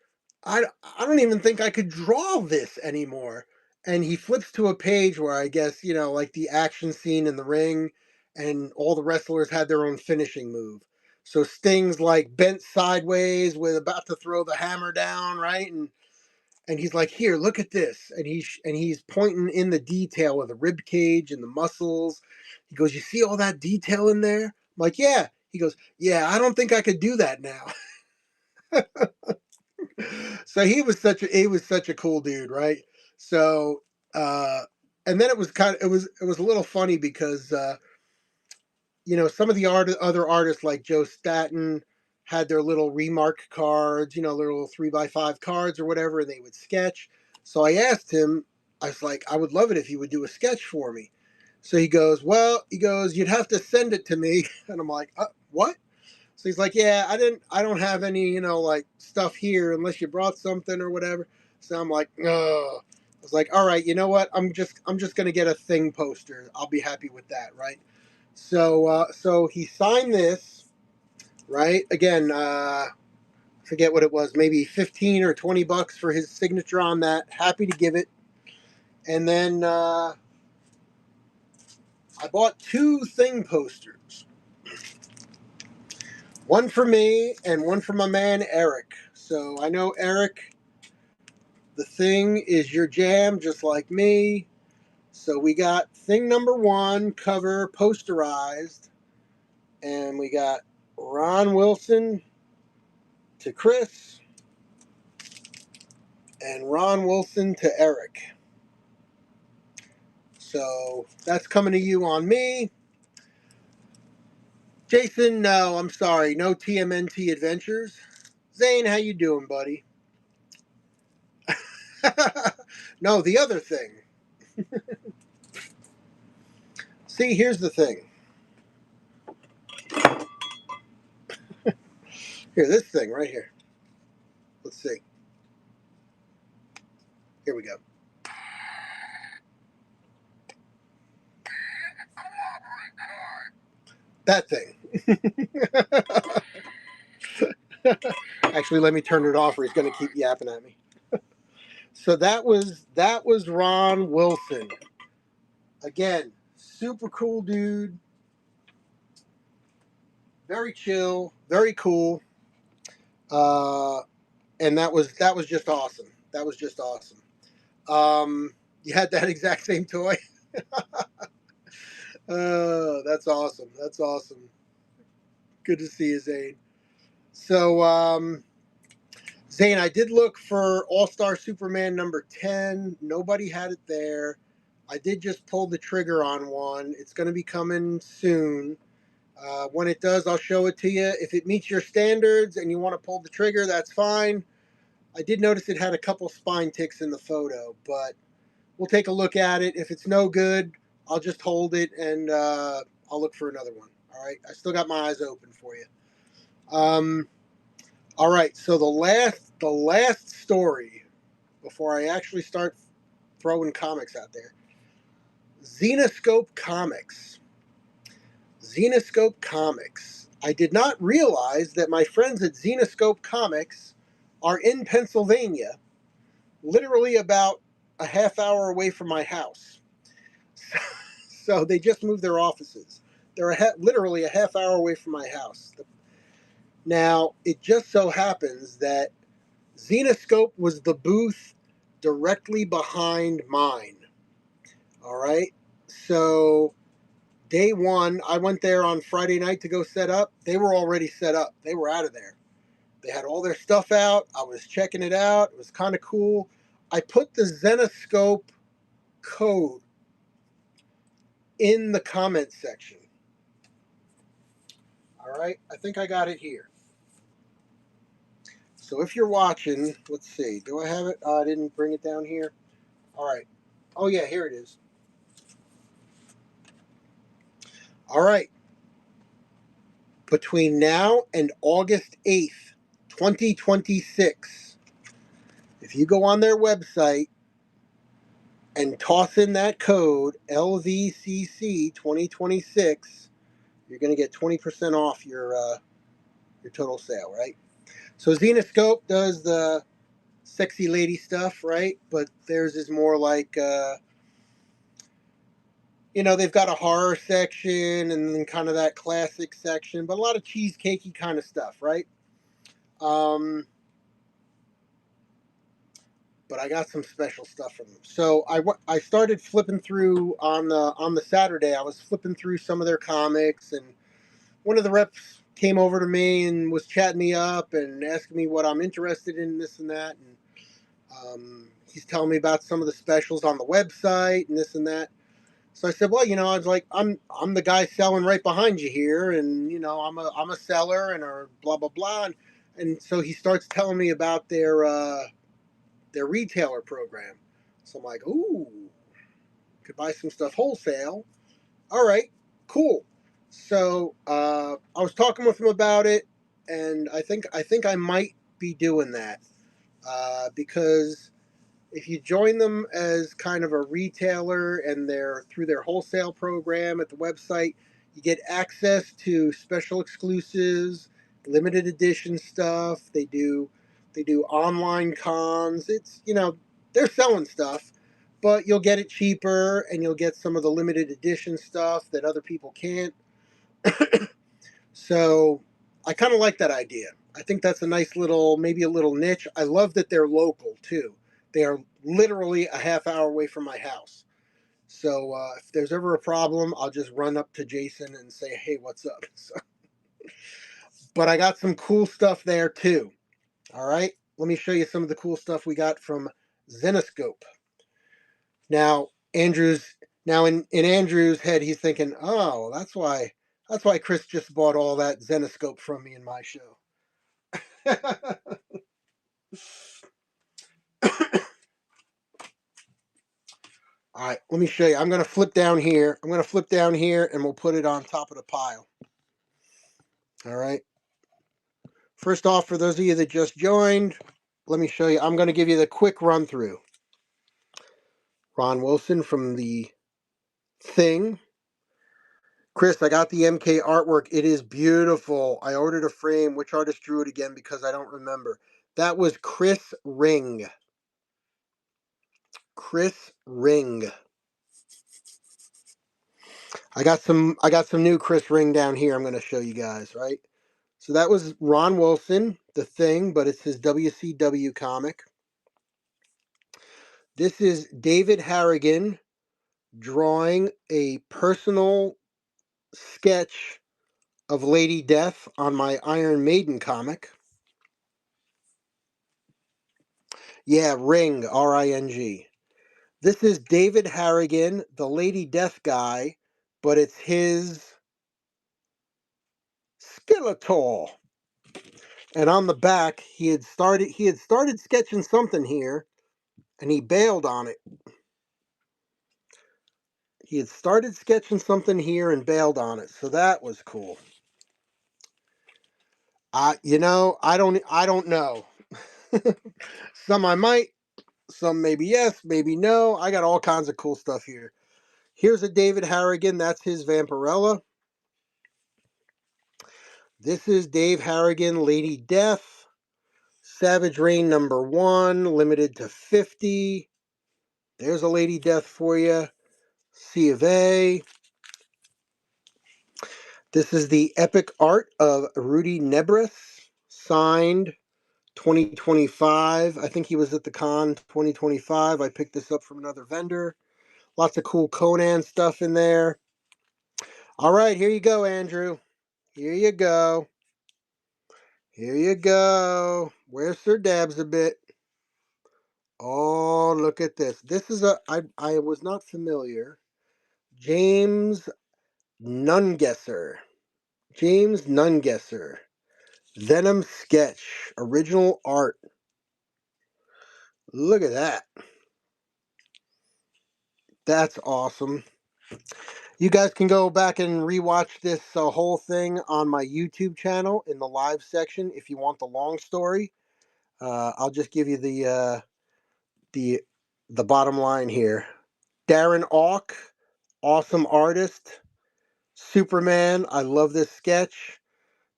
I don't even think I could draw this anymore." And he flips to a page where I guess, like the action scene in the ring and all the wrestlers had their own finishing move. So Sting's like bent sideways with about to throw the hammer down, right? and he's like, "Here, look at this," and he's pointing in the detail of the rib cage and the muscles. He goes, "You see all that detail in there?" I'm like, "Yeah." He goes, "Yeah, I don't think I could do that now." So he was such a cool dude, right? So uh, and then it was a little funny because some of the other artists like Joe Staten had their little remark cards, their little 3x5 cards or whatever, and they would sketch. So I asked him, I was like, I would love it if you would do a sketch for me. So he goes, well, you'd have to send it to me. And I'm like, what? So he's like, yeah, I don't have any, like stuff here unless you brought something or whatever. So I'm like, oh. I was like, all right, you know what? I'm just gonna get a thing poster. I'll be happy with that, right? So he signed this, right? Again, forget what it was, maybe 15 or $20 for his signature on that. Happy to give it. And then I bought two thing posters. One for me and one for my man Eric. So I know Eric, the thing is your jam, just like me. So we got thing number one cover posterized, and we got Ron Wilson to Chris and Ron Wilson to Eric. So that's coming to you on me. Jason, no, I'm sorry, no TMNT Adventures. Zane, how you doing, buddy? No, the other thing. See, here's the thing. Here, this thing right here. Let's see. Here we go. That thing. Actually, let me turn it off or he's going to keep yapping at me. So that was Ron Wilson. Again, super cool dude. Very chill, very cool. Uh, and that was just awesome. That was just awesome. You had that exact same toy. That's awesome. That's awesome. Good to see you, Zane. So, Zane, I did look for All Star Superman number 10. Nobody had it there. I did just pull the trigger on one. It's going to be coming soon. When it does, I'll show it to you. If it meets your standards and you want to pull the trigger, that's fine. I did notice it had a couple spine ticks in the photo, but we'll take a look at it. If it's no good, I'll just hold it and I'll look for another one. All right. I still got my eyes open for you. All right. So the last story before I actually start throwing comics out there. Zenoscope Comics. Zenoscope Comics. I did not realize that my friends at Zenoscope Comics are in Pennsylvania, literally about a half hour away from my house. So they just moved their offices. They're literally a half hour away from my house. Now, it just so happens that Zenoscope was the booth directly behind mine. All right. So, day one, I went there on Friday night to go set up. They were already set up, they were out of there. They had all their stuff out. I was checking it out. It was kind of cool. I put the Zenoscope code in the comments section. All right, I think I got it here. So if you're watching, let's see. Do I have it? I didn't bring it down here. All right. Oh, yeah, here it is. All right. Between now and August 8th, 2026, if you go on their website and toss in that code LVCC 2026, you're going to get 20% off your total sale, right? So Zenoscope does the sexy lady stuff, right? But theirs is more like, they've got a horror section and then kind of that classic section, but a lot of cheesecakey kind of stuff, right? But but I got some special stuff from them. So I started flipping through on the Saturday. I was flipping through some of their comics, and one of the reps came over to me and was chatting me up and asking me what I'm interested in, this and that. And he's telling me about some of the specials on the website and this and that. So I said, well, I was like, I'm the guy selling right behind you here, and I'm a seller and or blah blah blah. And so he starts telling me about their retailer program. So I'm like, ooh, could buy some stuff wholesale. All right, cool. So I was talking with him about it, and I think I might be doing that because if you join them as kind of a retailer and they're through their wholesale program at the website, you get access to special exclusives, limited edition stuff. They do online cons. It's they're selling stuff, but you'll get it cheaper and you'll get some of the limited edition stuff that other people can't. So I kind of like that idea. I think that's a nice little, maybe a little niche. I love that they're local too. They are literally a half hour away from my house. So if there's ever a problem, I'll just run up to Jason and say, hey, what's up? So, but I got some cool stuff there too. All right. Let me show you some of the cool stuff we got from Zenoscope. Now, in Andrew's head, he's thinking, oh, that's why Chris just bought all that Zenoscope from me in my show. All right, let me show you. I'm going to flip down here. And we'll put it on top of the pile. All right. First off, for those of you that just joined, let me show you. I'm going to give you the quick run through. Ron Wilson from The Thing. Chris, I got the MK artwork. It is beautiful. I ordered a frame. Which artist drew it again? Because I don't remember. That was Chris Ring. Chris Ring. I got some new Chris Ring down here I'm going to show you guys, right? So that was Ron Wilson, The Thing, but it's his WCW comic. This is David Harrigan drawing a personal sketch of Lady Death on my Iron Maiden comic. Yeah, Ring, R-I-N-G. This is David Harrigan, the Lady Death guy, but it's his Skeletor. And on the back, he had started sketching something here, and he bailed on it. He had started sketching something here and bailed on it, so that was cool. I don't know. Some I might, some maybe yes, maybe no. I got all kinds of cool stuff here. Here's a David Harrigan. That's his Vampirella. This is Dave Harrigan, Lady Death. Savage Reign #1, limited to 50. There's a Lady Death for you. C of A. This is the epic art of Rudy Nebres, signed 2025. I think he was at the con 2025. I picked this up from another vendor. Lots of cool Conan stuff in there. All right, here you go, Andrew. Here you go. Here you go. Where's Sir Dabs a bit? Oh, look at this. This is I was not familiar. James Nungesser. James Nungesser. Venom sketch. Original art. Look at that. That's awesome. You guys can go back and rewatch this whole thing on my YouTube channel in the live section if you want the long story. I'll just give you the bottom line here. Darren Auk, awesome artist. Superman, I love this sketch.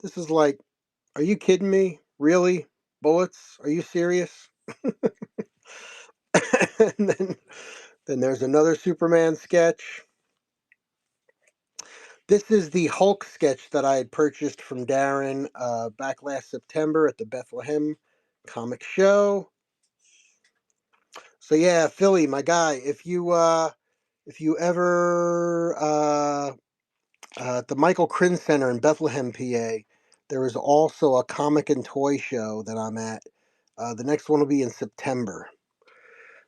This is like, are you kidding me? Really? Bullets? Are you serious? And then there's another Superman sketch. This is the Hulk sketch that I had purchased from Darren back last September at the Bethlehem Comic Show. So yeah, Philly, my guy, if you ever at the Michael Crin Center in Bethlehem, PA, there is also a comic and toy show that I'm at. The next one will be in September.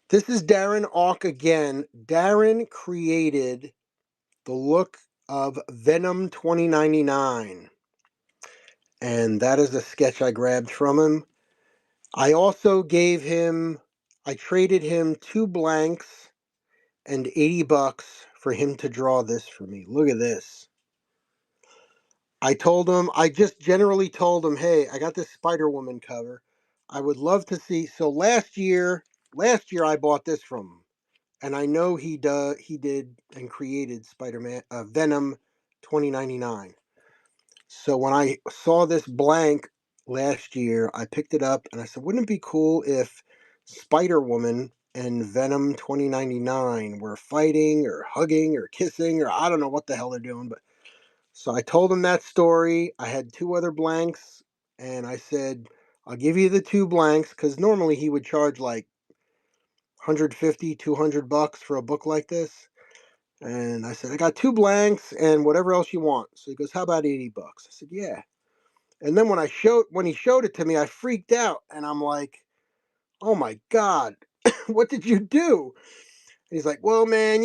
This is Darren Auk again. Darren created the look of Venom 2099, and that is a sketch I grabbed from him. I also I traded him 2 blanks and $80 for him to draw this for me. Look at this. I just generally told him, hey, I got this Spider-Woman cover. I would love to see. So last year I bought this from him, and I know he did and created Spider-Man, Venom 2099. So when I saw this blank last year, I picked it up and I said, wouldn't it be cool if Spider-Woman and Venom 2099 were fighting or hugging or kissing, or I don't know what the hell they're doing, but so I told him that story. I had 2 other blanks, and I said, I'll give you the 2 blanks, because normally he would charge like 150, $200 for a book like this. And I said, I got 2 blanks and whatever else you want. So he goes, how about $80? I said, yeah. And then when he showed it to me, I freaked out, and I'm like, oh my God, what did you do? He's like, well, man,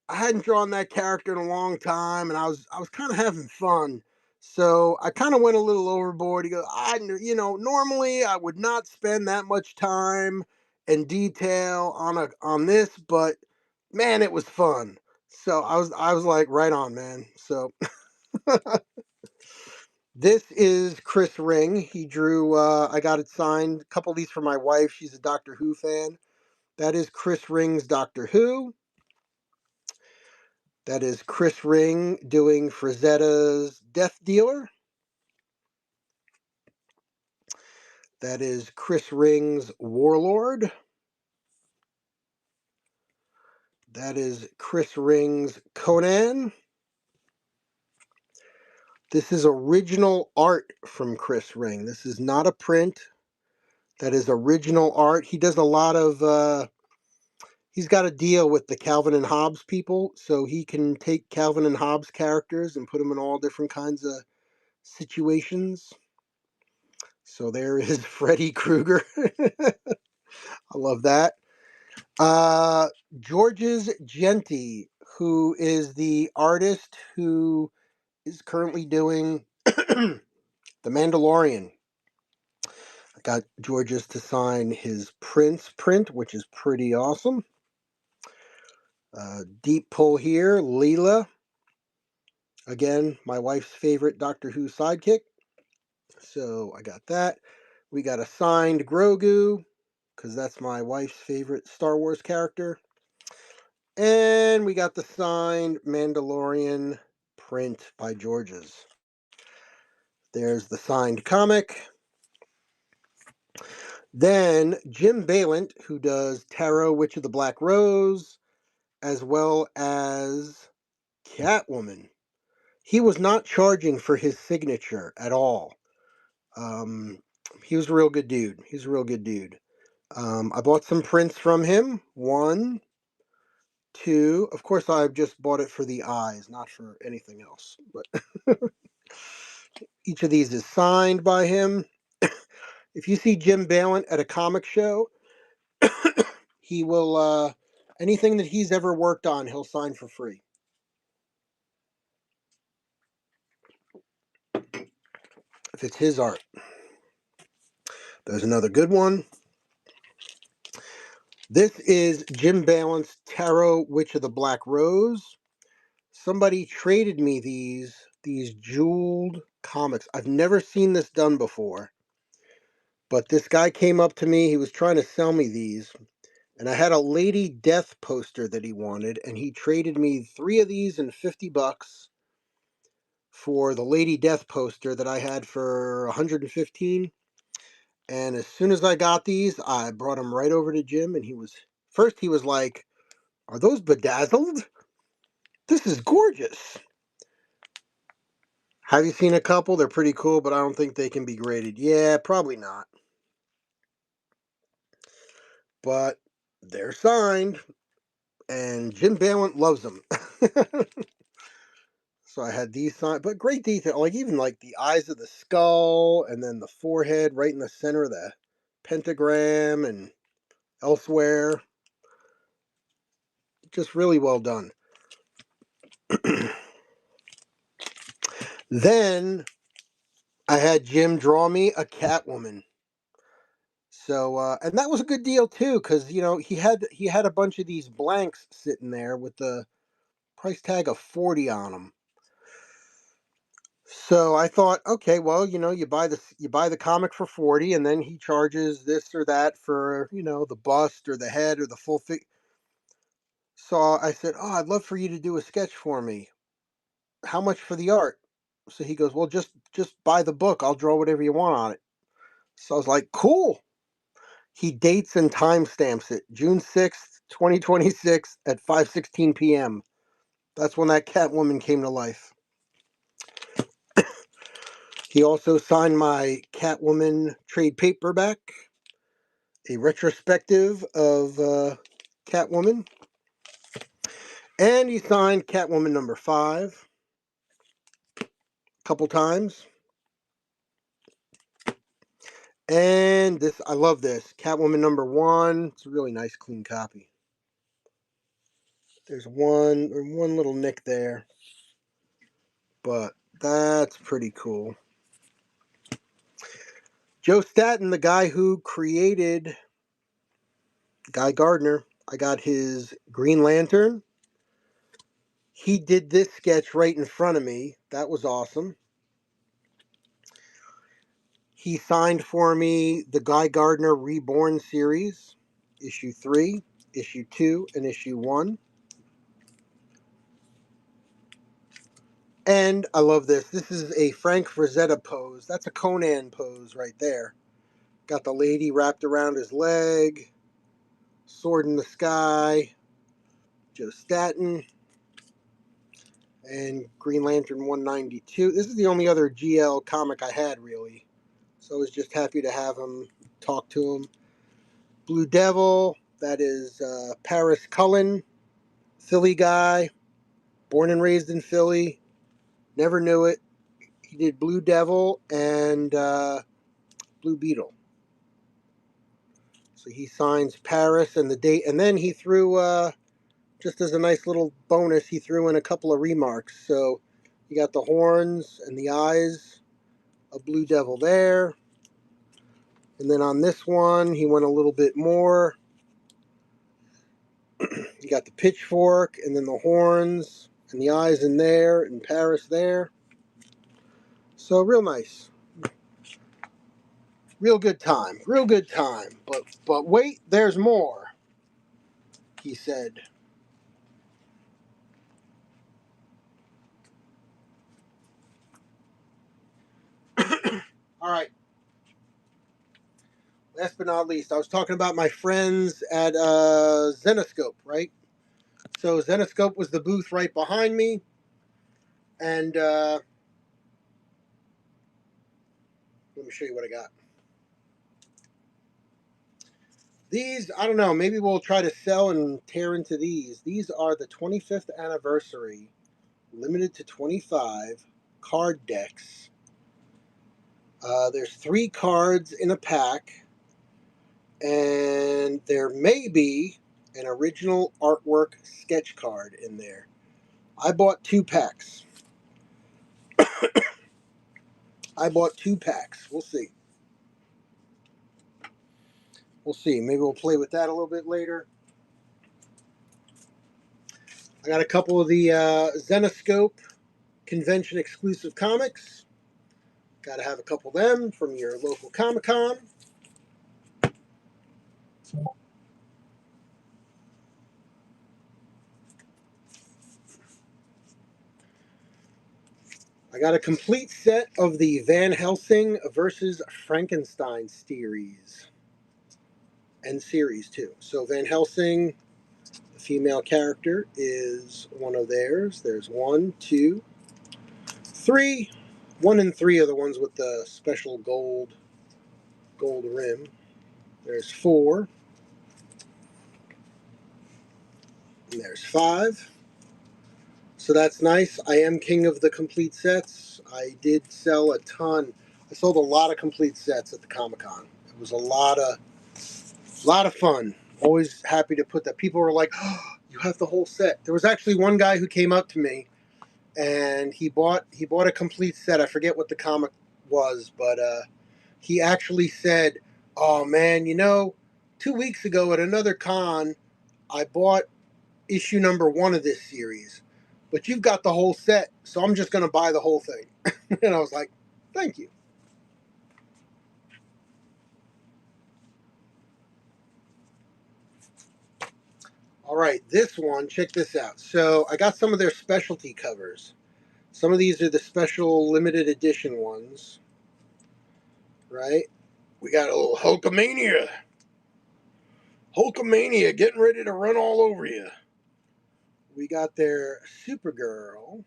I hadn't drawn that character in a long time, and I was kind of having fun, so I kind of went a little overboard. He goes, normally I would not spend that much time and detail on this, but man, it was fun. So I was like, right on, man. So this is Chris Ring. He drew. I got it signed. A couple of these for my wife. She's a Doctor Who fan. That is Chris Ring's Doctor Who. That is Chris Ring doing Frazetta's Death Dealer. That is Chris Ring's Warlord. That is Chris Ring's Conan. This is original art from Chris Ring. This is not a print. That is original art. He does a lot of, he's got a deal with the Calvin and Hobbes people, so he can take Calvin and Hobbes characters and put them in all different kinds of situations. So there is Freddy Krueger. I love that. Georges Genti, who is the artist who is currently doing The Mandalorian. I got Georges to sign his Prince print, which is pretty awesome. Deep pull here, Leela. Again, my wife's favorite Doctor Who sidekick. So I got that. We got a signed Grogu, because that's my wife's favorite Star Wars character. And we got the signed Mandalorian print by Georges. There's the signed comic. Then Jim Balint, who does Tarot, Witch of the Black Rose, as well as Catwoman. He was not charging for his signature at all. He was a real good dude. He's a real good dude. I bought some prints from him. 1, 2. Of course, I just bought it for the eyes, not for anything else. But each of these is signed by him. If you see Jim Balint at a comic show, he will, anything that he's ever worked on, he'll sign for free. If it's his art. There's another good one. This is Jim Balint's Tarot, Witch of the Black Rose. Somebody traded me these jeweled comics. I've never seen this done before. But this guy came up to me. He was trying to sell me these. And I had a Lady Death poster that he wanted. And he traded me 3 of these and $50 for the Lady Death poster that I had for 115. And as soon as I got these, I brought them right over to Jim. And he was like, are those bedazzled? This is gorgeous. Have you seen a couple? They're pretty cool, but I don't think they can be graded. Yeah, probably not. But They're signed, and Jim Balint loves them. So I had these signed, but great detail, like even like the eyes of the skull, and then the forehead right in the center of the pentagram, and elsewhere. Just really well done. Then I had Jim draw me a Catwoman. So and that was a good deal too, because he had a bunch of these blanks sitting there with the price tag of 40 on them. So I thought, okay, well, you buy the comic for 40, and then he charges this or that for the bust or the head or the full thing. So I said, oh, I'd love for you to do a sketch for me. How much for the art? So he goes, well, just buy the book. I'll draw whatever you want on it. So I was like, cool. He dates and timestamps it, June 6th, 2026 at 5:16 p.m. That's when that Catwoman came to life. He also signed my Catwoman trade paperback, a retrospective of Catwoman, and he signed Catwoman number 5 a couple times. And this, I love this, Catwoman number 1. It's a really nice, clean copy. There's one little nick there, but that's pretty cool. Joe Staton, the guy who created Guy Gardner, I got his Green Lantern. He did this sketch right in front of me. That was awesome. He signed for me the Guy Gardner Reborn series, issue 3, issue 2, and issue 1. And I love this. This is a Frank Frazetta pose. That's a Conan pose right there. Got the lady wrapped around his leg, sword in the sky, Joe Staton, and Green Lantern 192. This is the only other GL comic I had, really. So I was just happy to have him, talk to him. Blue Devil, that is Paris Cullen, Philly guy, born and raised in Philly. Never knew it. He did Blue Devil and Blue Beetle. So he signs Paris and the date. And then he threw, just as a nice little bonus, he threw in a couple of remarks. So you got the horns and the eyes of Blue Devil there. And then on this one, he went a little bit more. You got the pitchfork and then the horns and the eyes in there and Paris there. So real nice. Real good time. Real good time. But wait, there's more, he said. All right. Last but not least, I was talking about my friends at Zenoscope, right? So Zenoscope was the booth right behind me. And let me show you what I got. These, I don't know, maybe we'll try to sell and tear into these. These are the 25th anniversary, limited to 25 card decks. There's 3 cards in a pack, and there may be an original artwork sketch card in there. I bought 2 packs. We'll see. We'll see. Maybe we'll play with that a little bit later. I got a couple of the Zenoscope convention exclusive comics. Got to have a couple of them from your local Comicon. I got a complete set of the Van Helsing versus Frankenstein series. And series too. So Van Helsing, the female character, is one of theirs. There's 1, 2, 3. 1 and 3 are the ones with the special gold rim. There's 4. And there's 5. So that's nice. I am king of the complete sets. I did sell a ton. I sold a lot of complete sets at the Comicon. It was a lot of fun. Always happy to put that. People were like, "Oh, you have the whole set." There was actually one guy who came up to me and he bought a complete set. I forget what the comic was, but he actually said, "Oh man, 2 weeks ago at another con, I bought issue number 1 of this series, but you've got the whole set, so I'm just going to buy the whole thing." And I was like, "Thank you." All right, this one, check this out. So I got some of their specialty covers. Some of these are the special limited edition ones, right? We got a little Hulkamania. Hulkamania getting ready to run all over you. We got their Supergirl.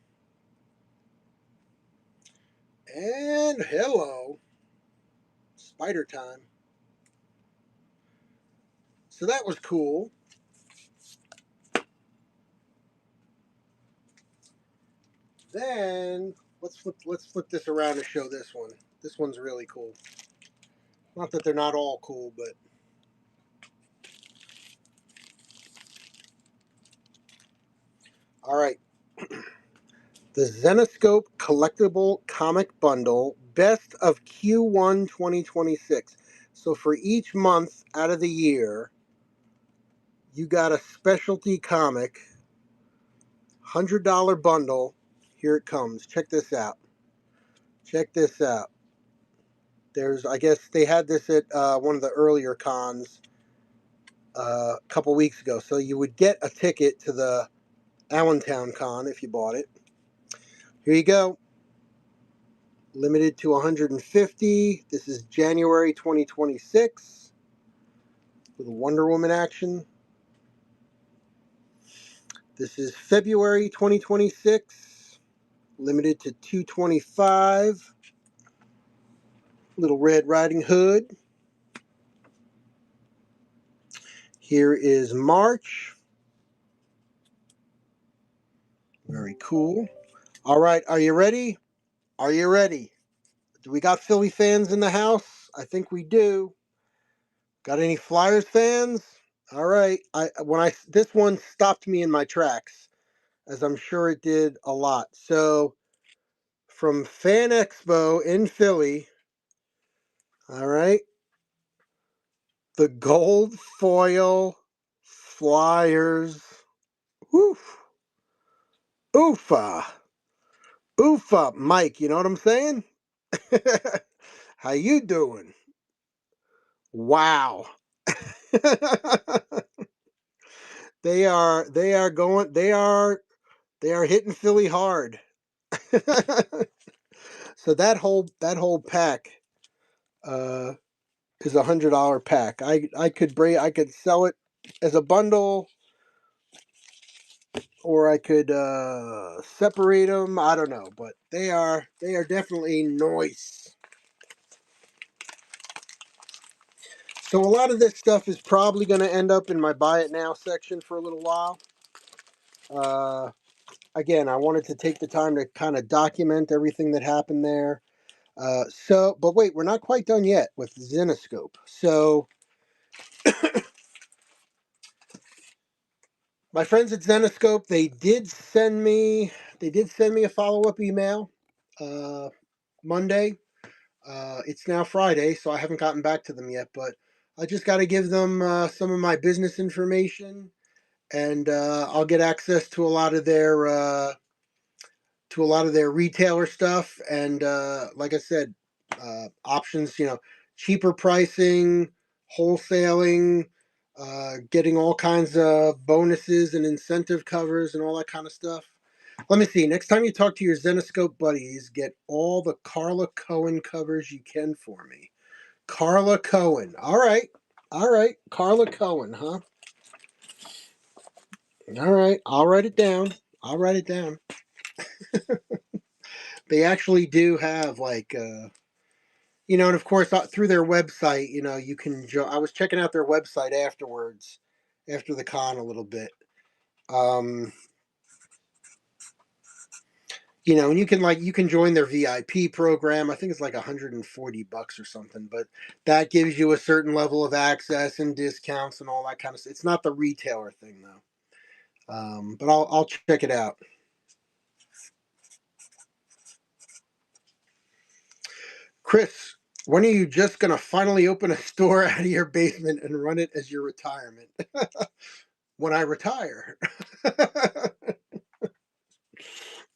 And hello, Spider Time. So that was cool. Then let's flip this around and show this one. This one's really cool. Not that they're not all cool, but all right. The Zenoscope Collectible Comic Bundle, Best of Q1 2026. So for each month out of the year, you got a specialty comic, $100 bundle. Here it comes. Check this out. Check this out. I guess they had this at one of the earlier cons a couple weeks ago. So you would get a ticket to the Allentown con if you bought it. Here you go. Limited to 150. This is January 2026 with Wonder Woman action. This is February 2026. Limited to 225. Little Red Riding Hood. Here is March. Very cool. All right, are you ready? Are you ready? Do we got Philly fans in the house? I think we do. Got any Flyers fans? All right. This one stopped me in my tracks, as I'm sure it did a lot. So from Fan Expo in Philly, all right, the gold foil Flyers. Woof. Oofa. Oofa, Mike, you know what I'm saying? How you doing? Wow. They are hitting Philly hard. So that whole pack uh, is $100 pack. I could sell it as a bundle, or I could separate them. I don't know, but they are definitely nice. So a lot of this stuff is probably going to end up in my buy it now section for a little while. Uh, Again, I wanted to take the time to kind of document everything that happened there. But wait, we're not quite done yet with Zenoscope. So my friends at Zenoscope, they did send me a follow-up email Monday. It's now Friday, so I haven't gotten back to them yet, but I just got to give them some of my business information, and I'll get access to a lot of their retailer stuff, and like I said, options, cheaper pricing, wholesaling, getting all kinds of bonuses and incentive covers and all that kind of stuff. Let me see. Next time you talk to your Zenoscope buddies, get all the Carla Cohen covers you can for me. Carla Cohen. All right. All right. Carla Cohen, huh? All right. I'll write it down. I'll write it down. They actually do have and of course through their website, you can I was checking out their website afterwards, after the con a little bit, You know, and you can join their VIP program. I think it's like $140 or something, but that gives you a certain level of access and discounts and all that kind of stuff. It's not the retailer thing though. But I'll check it out. Chris, when are you just gonna finally open a store out of your basement and run it as your retirement? When I retire.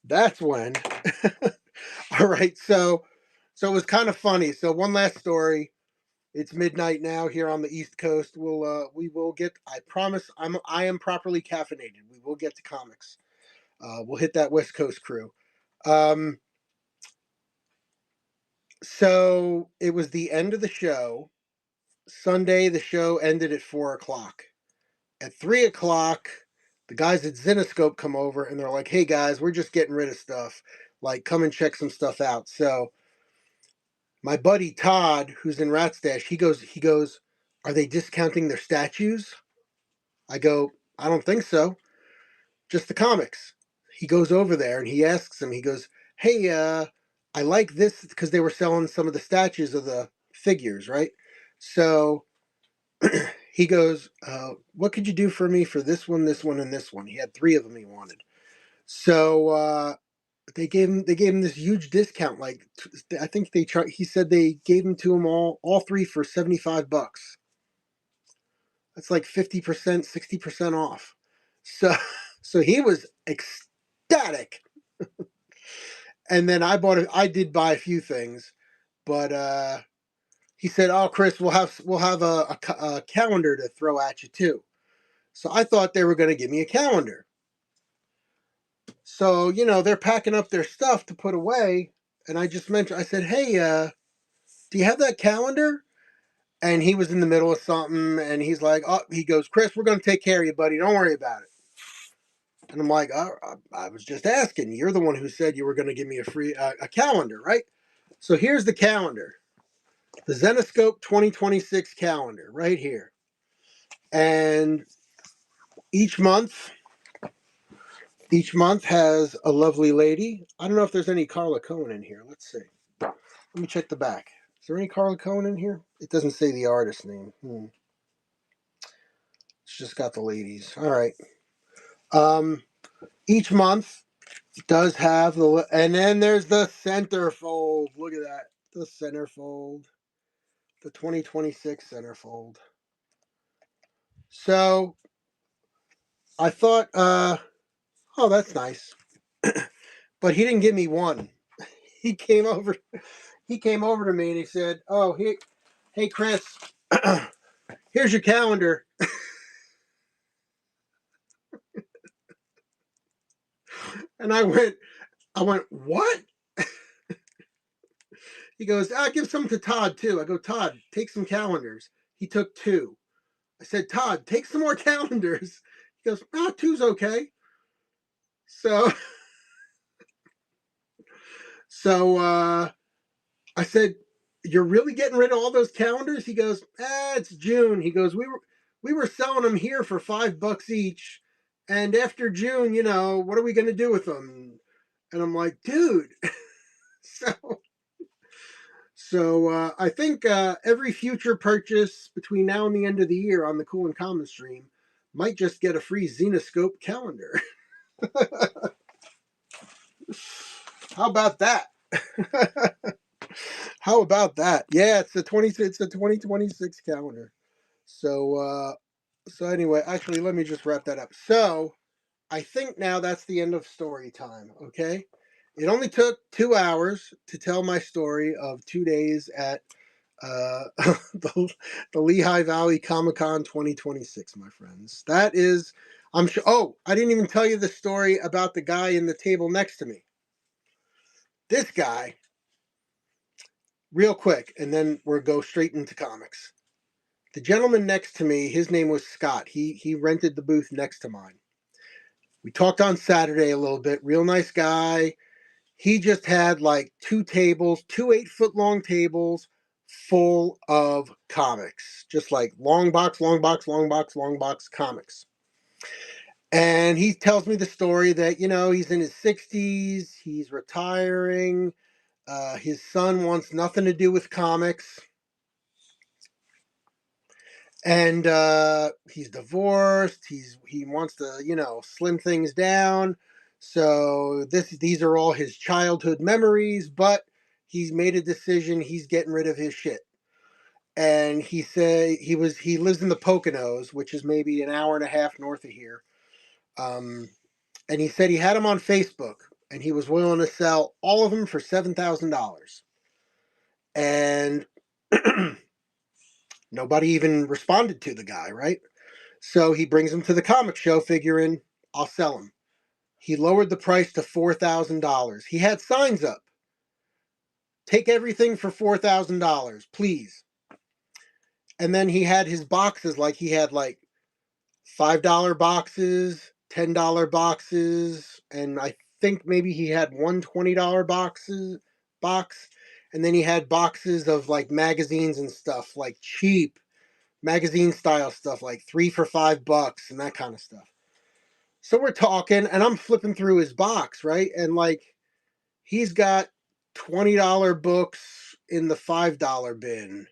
That's when. All right, so it was kind of funny. So one last story. It's midnight now here on the East Coast. We will get. I promise. I am properly caffeinated. We will get to comics. We'll hit that West Coast crew. Um, so it was the end of the show. Sunday, the show ended at 4 o'clock. At 3 o'clock, the guys at Zenoscope come over and they're like, "Hey guys, we're just getting rid of stuff. Like, come and check some stuff out." So my buddy Todd, who's in Ratstash, he goes, "Are they discounting their statues?" I go, "I don't think so. Just the comics." He goes over there and he asks him, he goes, "Hey, I like this," because they were selling some of the statues of the figures, right? So he goes, "What could you do for me for this one, and this one?" He had three of them he wanted. So they gave him this huge discount. Like I think he said they gave him to him all three for $75. That's like 50%, 60% off. So so he was ecstatic. And then I did buy a few things, but he said, "Oh, Chris, we'll have a calendar to throw at you too." So I thought they were going to give me a calendar. So, you know, they're packing up their stuff to put away. And I said, "Hey, do you have that calendar?" And he was in the middle of something. And he's like, "Oh," he goes, "Chris, we're going to take care of you, buddy. Don't worry about it." And I'm like, "Oh, I was just asking. You're the one who said you were going to give me a free a calendar, right?" So here's the calendar, the Zenoscope 2026 calendar right here. And each month, each month has a lovely lady. I don't know if there's any Carla Cohen in here. Let's see. Let me check the back. Is there any Carla Cohen in here? It doesn't say the artist name. It's just got the ladies. All right. Each month does have and then there's the centerfold. Look at that. The centerfold. The 2026 centerfold. So I thought, oh, that's nice. But he didn't give me one. He came over. He came over to me and he said, "Oh, hey Chris, here's your calendar." And I went, "What?" He goes, "I'll give some to Todd too." I go, "Todd, take some calendars." He took two. I said, "Todd, take some more calendars." He goes, "Ah, two's okay." So, I said, "You're really getting rid of all those calendars?" He goes, "It's June." He goes, we were selling them here for $5 each, and after June, you know, what are we going to do with them?" And I'm like, "Dude." so I think every future purchase between now and the end of the year on the Cool and Common stream might just get a free Zenoscope calendar. How about that? How about that? Yeah, it's the 2026 calendar. So anyway, actually let me just wrap that up. So I think now that's the end of story time, okay? It only took 2 hours to tell my story of 2 days at the Lehigh Valley Comicon 2026, my friends. That is, I'm sure. Oh, I didn't even tell you the story about the guy in the table next to me. This guy, real quick, and then we'll go straight into comics. The gentleman next to me, his name was Scott. He rented the booth next to mine. We talked on Saturday a little bit. Real nice guy. He just had like two tables, two 8-foot long tables full of comics, just like long box, long box, long box, long box comics. And he tells me the story that, he's in his 60s, he's retiring, his son wants nothing to do with comics, and he's divorced. He wants to, slim things down. So these are all his childhood memories, but he's made a decision. He's getting rid of his shit. And he said he lives in the Poconos, which is maybe an hour and a half north of here. And he said he had them on Facebook, and he was willing to sell all of them for $7,000. And nobody even responded to the guy, right? So he brings them to the comic show, figuring I'll sell them. He lowered the price to $4,000. He had signs up: "Take everything for $4,000, please." And then he had his boxes, like he had like $5 boxes, $10 boxes, and I think maybe he had one $20 box, and then he had boxes of like magazines and stuff, like cheap magazine style stuff, like 3 for $5 and that kind of stuff. So we're talking, and I'm flipping through his box, right? And like he's got $20 books in the $5 bin,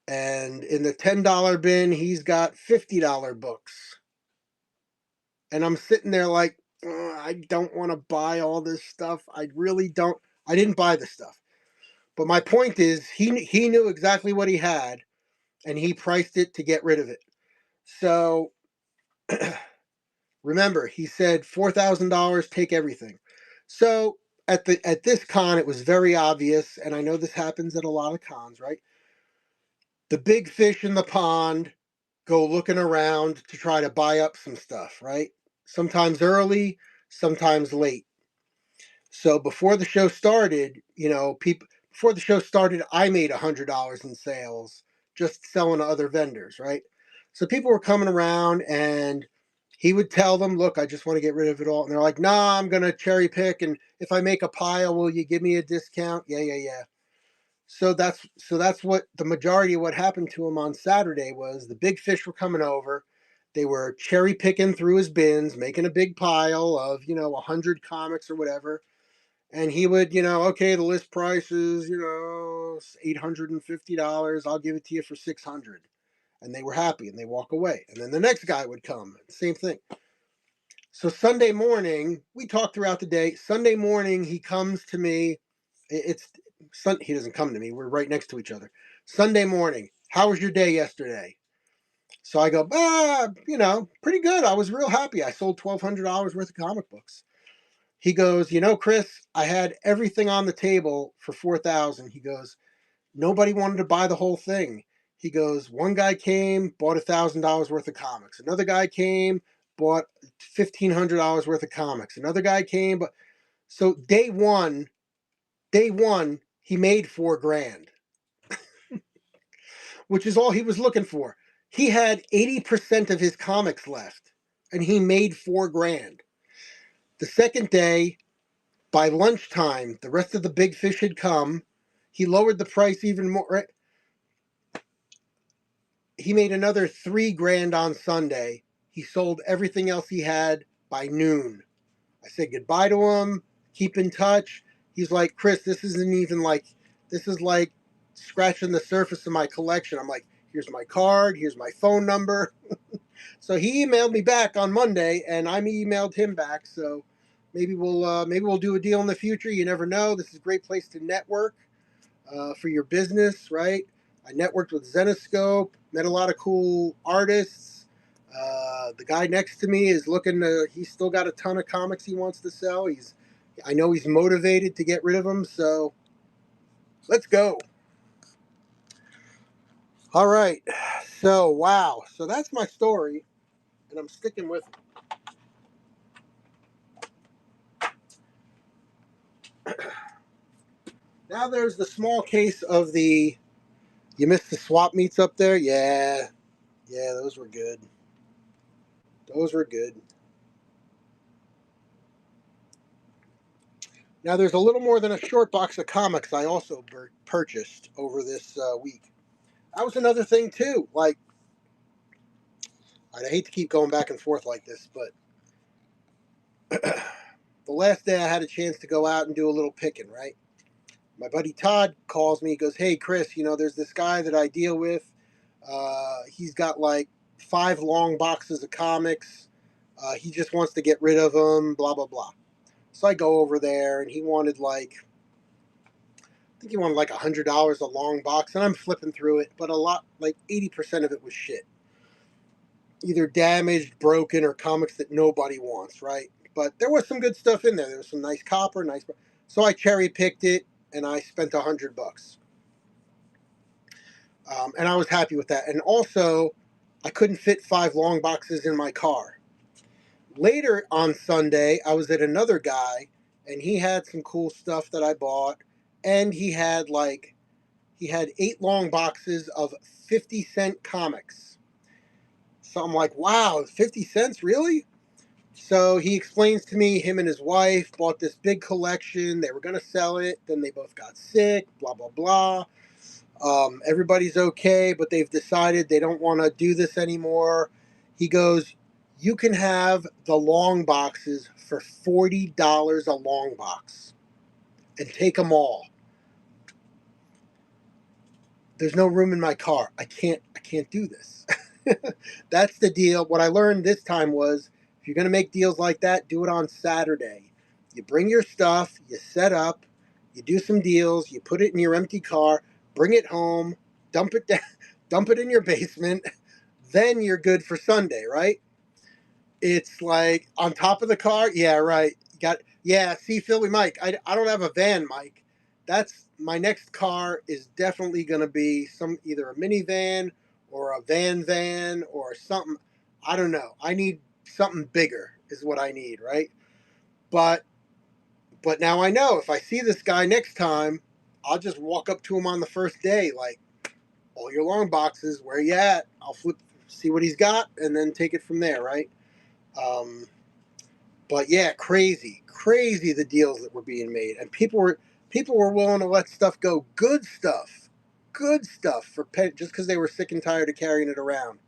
and in the $10 bin, he's got $50 books. And I'm sitting there like, I don't want to buy all this stuff. I really don't. I didn't buy the stuff. But my point is, he knew exactly what he had, and he priced it to get rid of it. So remember, he said $4,000, take everything. So at this con, it was very obvious, and I know this happens at a lot of cons, right? The big fish in the pond go looking around to try to buy up some stuff, right? Sometimes early, sometimes late. So before the show started, before the show started, I made $100 in sales just selling to other vendors, right? So people were coming around, and he would tell them, "Look, I just want to get rid of it all." And they're like, "Nah, I'm gonna cherry pick, and if I make a pile, will you give me a discount?" Yeah, yeah, yeah. So that's what the majority of what happened to him on Saturday was. The big fish were coming over. They were cherry picking through his bins, making a big pile of 100 comics or whatever. And he would, okay, the list price is $850. I'll give it to you for 600. And they were happy, and they walk away. And then the next guy would come, same thing. So Sunday morning, we talked throughout the day. Sunday morning, he comes to me. It's He doesn't come to me. We're right next to each other. Sunday morning, how was your day yesterday? So I go, pretty good. I was real happy. I sold $1,200 worth of comic books. He goes, Chris, I had everything on the table for 4,000. He goes, nobody wanted to buy the whole thing. He goes, one guy came, bought $1,000 worth of comics. Another guy came, bought $1,500 worth of comics. Another guy came, but so day one, he made $4,000, which is all he was looking for. He had 80% of his comics left, and he made $4,000. The second day, by lunchtime, the rest of the big fish had come. He lowered the price even more. Right? He made another $3,000 on Sunday. He sold everything else he had by noon. I said goodbye to him. Keep in touch. He's like, Chris, this is like scratching the surface of my collection. I'm like, here's my card. Here's my phone number. So he emailed me back on Monday, and I emailed him back. So maybe we'll do a deal in the future. You never know. This is a great place to network for your business, right? I networked with Zenoscope, met a lot of cool artists. The guy next to me is he's still got a ton of comics he wants to sell. I know he's motivated to get rid of them, so let's go. All right. So, wow. So that's my story, and I'm sticking with it. Now there's the small case of you missed the swap meets up there? Yeah. Yeah, those were good. Those were good. Now there's a little more than a short box of comics I also purchased over this week. That was another thing too. Like, I hate to keep going back and forth like this, but the last day I had a chance to go out and do a little picking, right? My buddy Todd calls me. He goes, "Hey, Chris, there's this guy that I deal with. He's got like 5 long boxes of comics. He just wants to get rid of them, blah, blah, blah." So I go over there, and he wanted I think he wanted like $100 a long box, and I'm flipping through it, but a lot, like 80% of it was shit. Either damaged, broken, or comics that nobody wants, right? But there was some good stuff in there. There was some nice copper, nice. So I cherry picked it, and I spent $100. And I was happy with that. And also, I couldn't fit 5 long boxes in my car. Later on Sunday, I was at another guy, and he had some cool stuff that I bought, and he had 8 long boxes of 50-cent comics. So I'm like, wow, 50 cents, really? So he explains to me him and his wife bought this big collection. They were going to sell it. Then they both got sick, blah, blah, blah. Everybody's okay, but they've decided they don't want to do this anymore. He goes, "You can have the long boxes for $40 a long box and take them all. There's no room in my car. I can't do this." That's the deal. What I learned this time was, if you're going to make deals like that, do it on Saturday. You bring your stuff, you set up, you do some deals, you put it in your empty car, bring it home, dump it down, dump it in your basement, then you're good for Sunday, right? It's like on top of the car. Yeah, right. See, Philly Mike, I don't have a van, Mike. That's my next car is definitely going to be either a minivan or a van or something. I don't know. I need something bigger is what I need, right? But now I know if I see this guy next time, I'll just walk up to him on the first day, like, "All your long boxes, where you at?" I'll see what he's got, and then take it from there, right? Um, but yeah, crazy the deals that were being made, and people were willing to let stuff go, good stuff for just because they were sick and tired of carrying it around.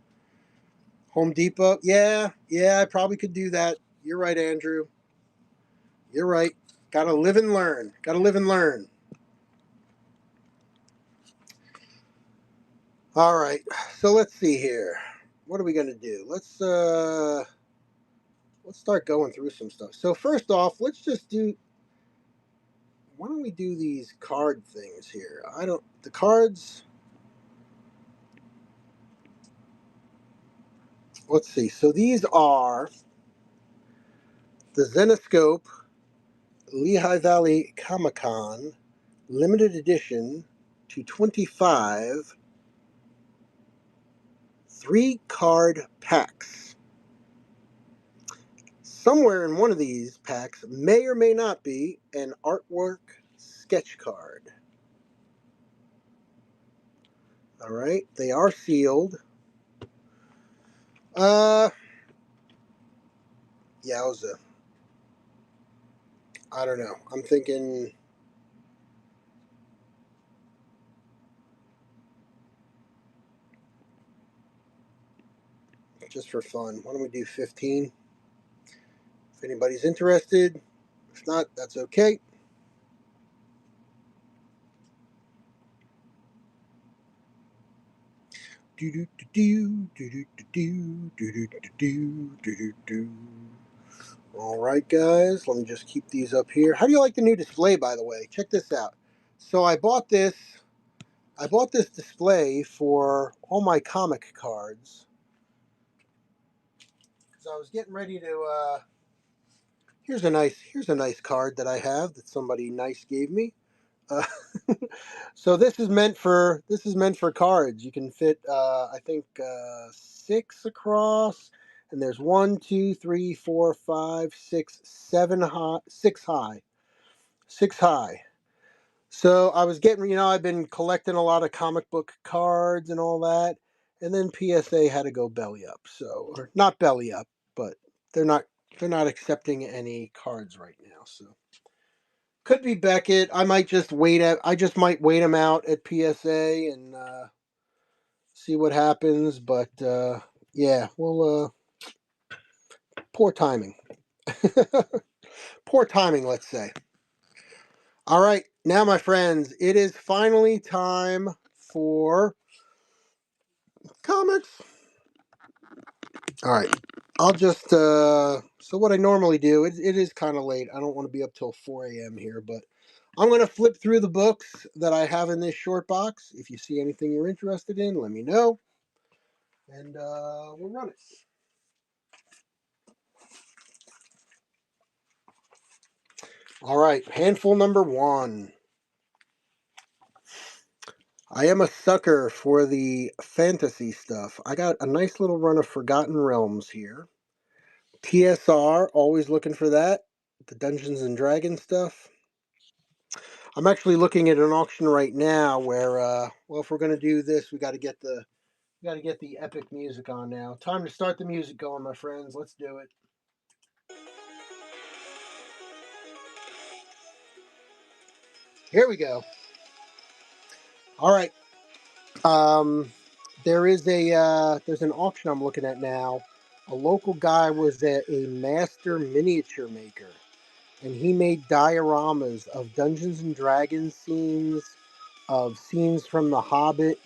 Home Depot, yeah, I probably could do that. You're right, Andrew. You're right. Gotta live and learn. Gotta live and learn. All right, so let's see here. What are we gonna do? Let's start going through some stuff. So first off, let's just do. Why don't we do these card things here? The cards. Let's see. So these are the Zenoscope Lehigh Valley Comicon limited edition to 25 3-card packs. Somewhere in one of these packs may or may not be an artwork sketch card. All right, they are sealed. Yowza. I don't know. I'm thinking just for fun. Why don't we do 15? If anybody's interested. If not, that's okay. All right, guys, let me just keep these up here. How do you like the new display, by the way? Check this out. So I bought this display for all my comic cards because I was getting ready to. Here's a nice card that I have that somebody nice gave me. Uh, so this is meant for cards. You can fit I think 6 across, and there's 1, 2, 3, 4, 5, 6, 7 high, 6 high. So I was getting, I've been collecting a lot of comic book cards and all that, and then PSA had to go belly up. So, or not belly up, but they're not they're not accepting any cards right now. So could be Beckett. I just might wait them out at PSA and see what happens. But yeah, well, poor timing. Poor timing, let's say. All right, now, my friends, it is finally time for comics. All right, I'll just, so what I normally do, it is kind of late. I don't want to be up till 4 a.m. here, but I'm going to flip through the books that I have in this short box. If you see anything you're interested in, let me know, and we'll run it. All right, handful number 1. I am a sucker for the fantasy stuff. I got a nice little run of Forgotten Realms here. TSR, always looking for that. The Dungeons and Dragons stuff. I'm actually looking at an auction right now where, well, if we're gonna do this, we got to get the epic music on now. Time to start the music going, my friends. Let's do it. Here we go. All right. Um, there's an auction I'm looking at now. A local guy was a master miniature maker, and he made dioramas of Dungeons and Dragons scenes, of scenes from The Hobbit,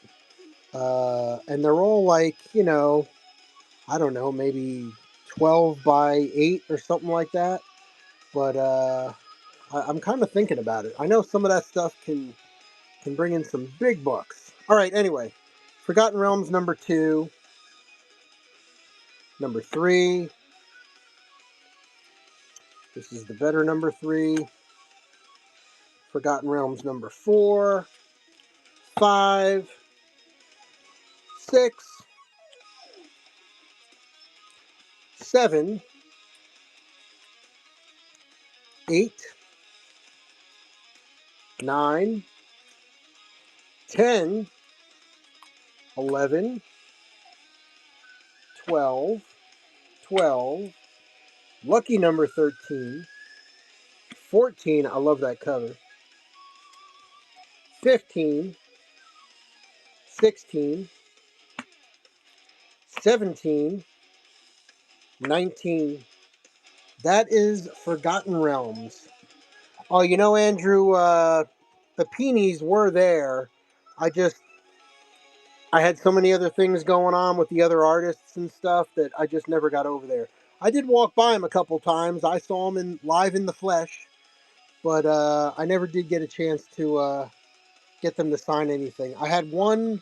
and they're all like, I don't know, maybe 12 by 8 or something like that. But I'm kind of thinking about it. I know some of that stuff can bring in some big bucks. All right, anyway, Forgotten Realms number 2, number 3. This is the better number 3. Forgotten Realms number 4, 5, 6, 7, 8, 9, 10, 11, 12, 12, lucky number 13, 14, I love that cover, 15, 16, 17, 19. That is Forgotten Realms. Oh, Andrew, the peonies were there. I just, I had so many other things going on with the other artists and stuff that I just never got over there. I did walk by him a couple times. I saw him live in the flesh, but I never did get a chance to get them to sign anything. I had one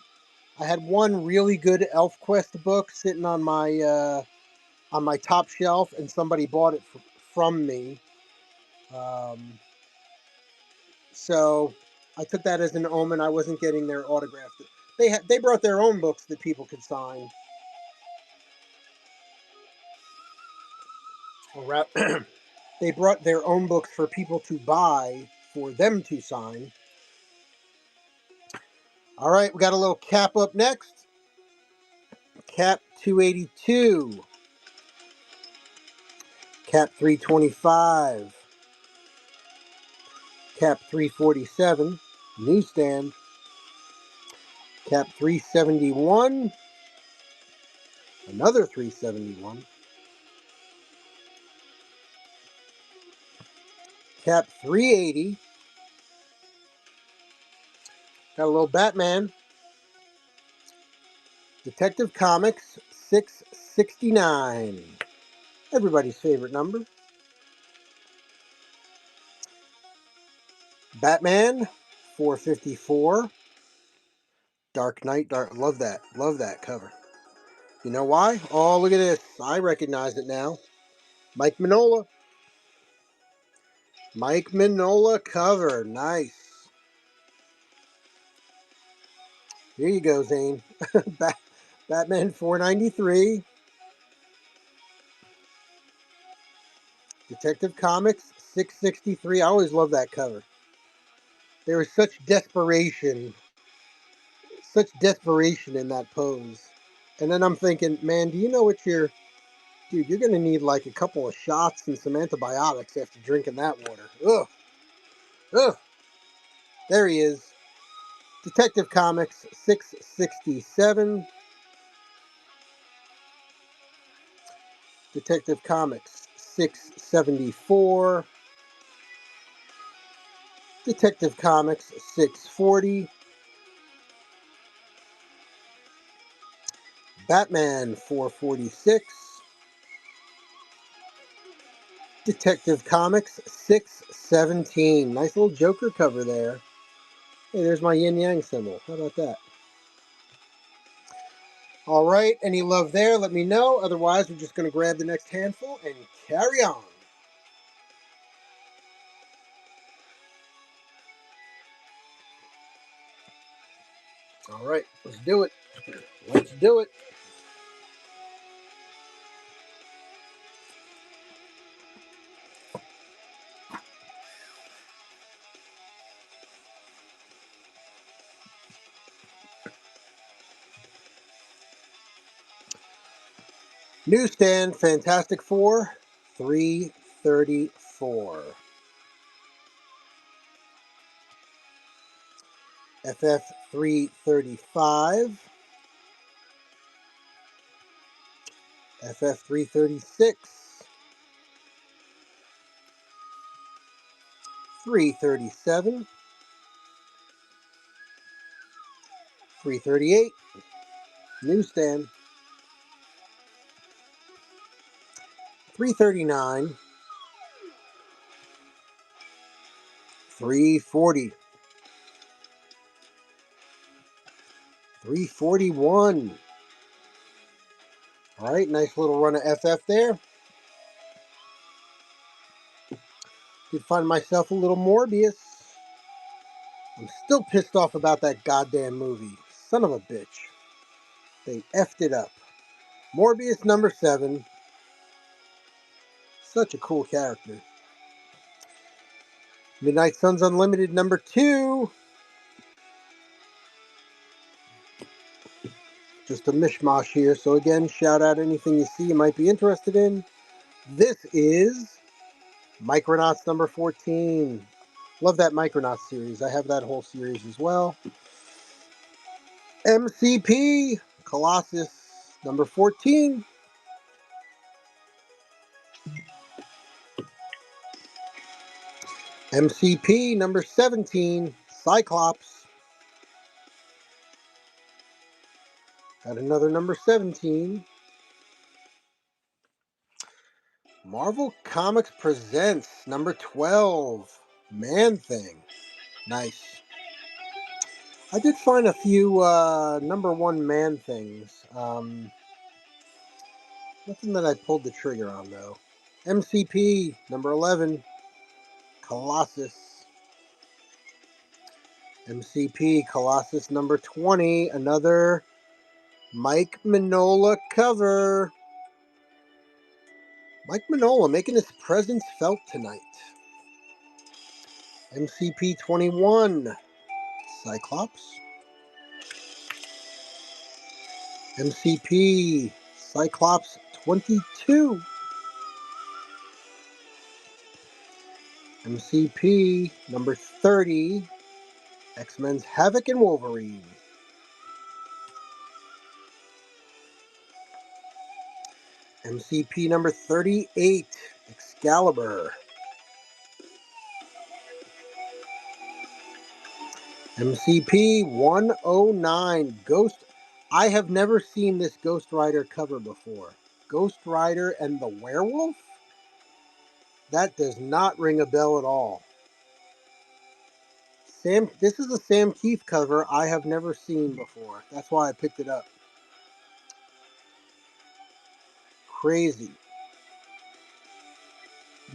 really good ElfQuest book sitting on my top shelf, and somebody bought it from me. Um, so I took that as an omen. I wasn't getting their autograph. They brought their own books that people could sign. Or they brought their own books for people to buy for them to sign. All right, we got a little cap up next. Cap 282. Cap 325. Cap 347. Newsstand. Cap 371. Another 371. Cap 380. Got a little Batman. Detective Comics 669. Everybody's favorite number. Batman 454. Dark Knight. Love that. Love that cover. You know why? Oh, look at this. I recognize it now. Mike Mignola. Mike Mignola cover. Nice. Here you go, Zane. Batman 493. Detective Comics 663. I always love that cover. There is such desperation in that pose. And then I'm thinking, man, do you know what dude, you're going to need like a couple of shots and some antibiotics after drinking that water. Ugh. Ugh. There he is. Detective Comics 667. Detective Comics 674. Detective Comics 640. Batman 446. Detective Comics 617. Nice little Joker cover there. Hey, there's my yin yang symbol. How about that? All right, any love there? Let me know. Otherwise, we're just going to grab the next handful and carry on. All right, let's do it. Let's do it. Newsstand Fantastic Four 334. FF 335. FF 336. 337. 338. Newsstand 339. 340. 341. All right, nice little run of FF there. Did find myself a little Morbius. I'm still pissed off about that goddamn movie. Son of a bitch. They effed it up. Morbius number 7. Such a cool character. Midnight Suns Unlimited number 2. Just a mishmash here. So again, shout out anything you see you might be interested in. This is Micronauts number 14. Love that Micronauts series. I have that whole series as well. MCP Colossus number 14. MCP number 17. Cyclops. Got another number 17. Marvel Comics Presents number 12. Man-Thing. Nice. I did find a few number 1 Man-Things. Nothing that I pulled the trigger on, though. MCP number 11. Colossus. MCP Colossus number 20. Another Mike Mignola cover. Mike Mignola making his presence felt tonight. MCP 21. Cyclops. MCP Cyclops 22. MCP number 30. X-Men's Havoc and Wolverine. MCP number 38. Excalibur. MCP 109. Ghost. I have never seen this Ghost Rider cover before. Ghost Rider and the Werewolf? That does not ring a bell at all. This is a Sam Keith cover I have never seen before. That's why I picked it up. Crazy.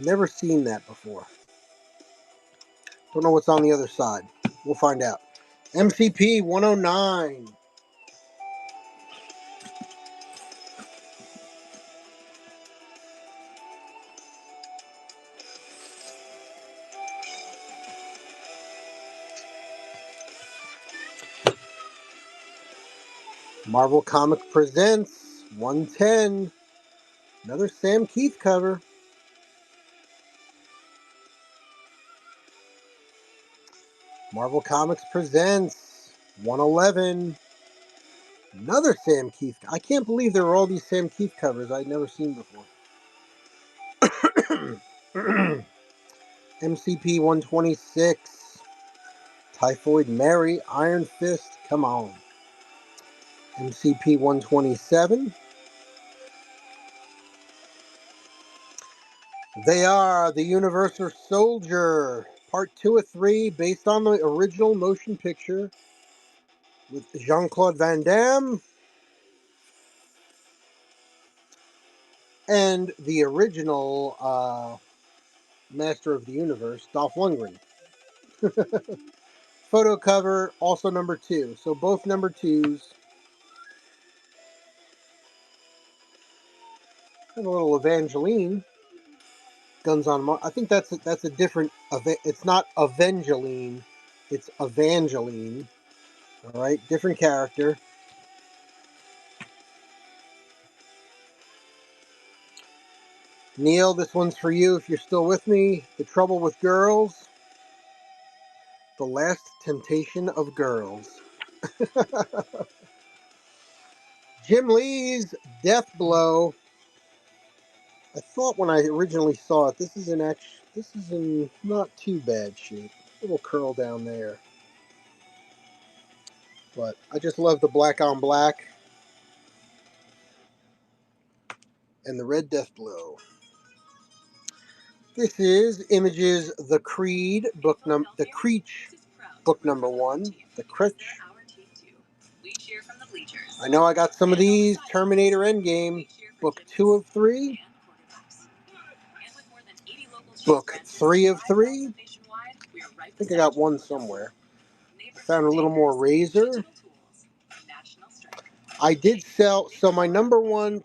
Never seen that before. Don't know what's on the other side. We'll find out. MCP 109. Marvel Comics Presents 110. Another Sam Keith cover. Marvel Comics Presents 111. Another Sam Keith. I can't believe there were all these Sam Keith covers I'd never seen before. MCP 126. Typhoid Mary, Iron Fist, come on. MCP 127. They are the Universal Soldier, Part 2 of 3, based on the original motion picture with Jean-Claude Van Damme and the original Master of the Universe, Dolph Lundgren. Photo cover, also number 2. So both number 2s. And a little Evangeline. Guns on Mars. I think that's a different. It's not Evangeline. It's Evangeline. All right, different character. Neil, this one's for you if you're still with me. The Trouble with Girls. The Last Temptation of Girls. Jim Lee's Death Blow. I thought when I originally saw it, this is in not too bad shape. Little curl down there. But I just love the black on black and the red Death Blow. This is Images The Creed the Creech book number 1. The Creech. I know I got some of these. Terminator Endgame, book 2 of 3. Book 3 of 3. I think I got one somewhere. I found a little more Razor. I did sell, so my number one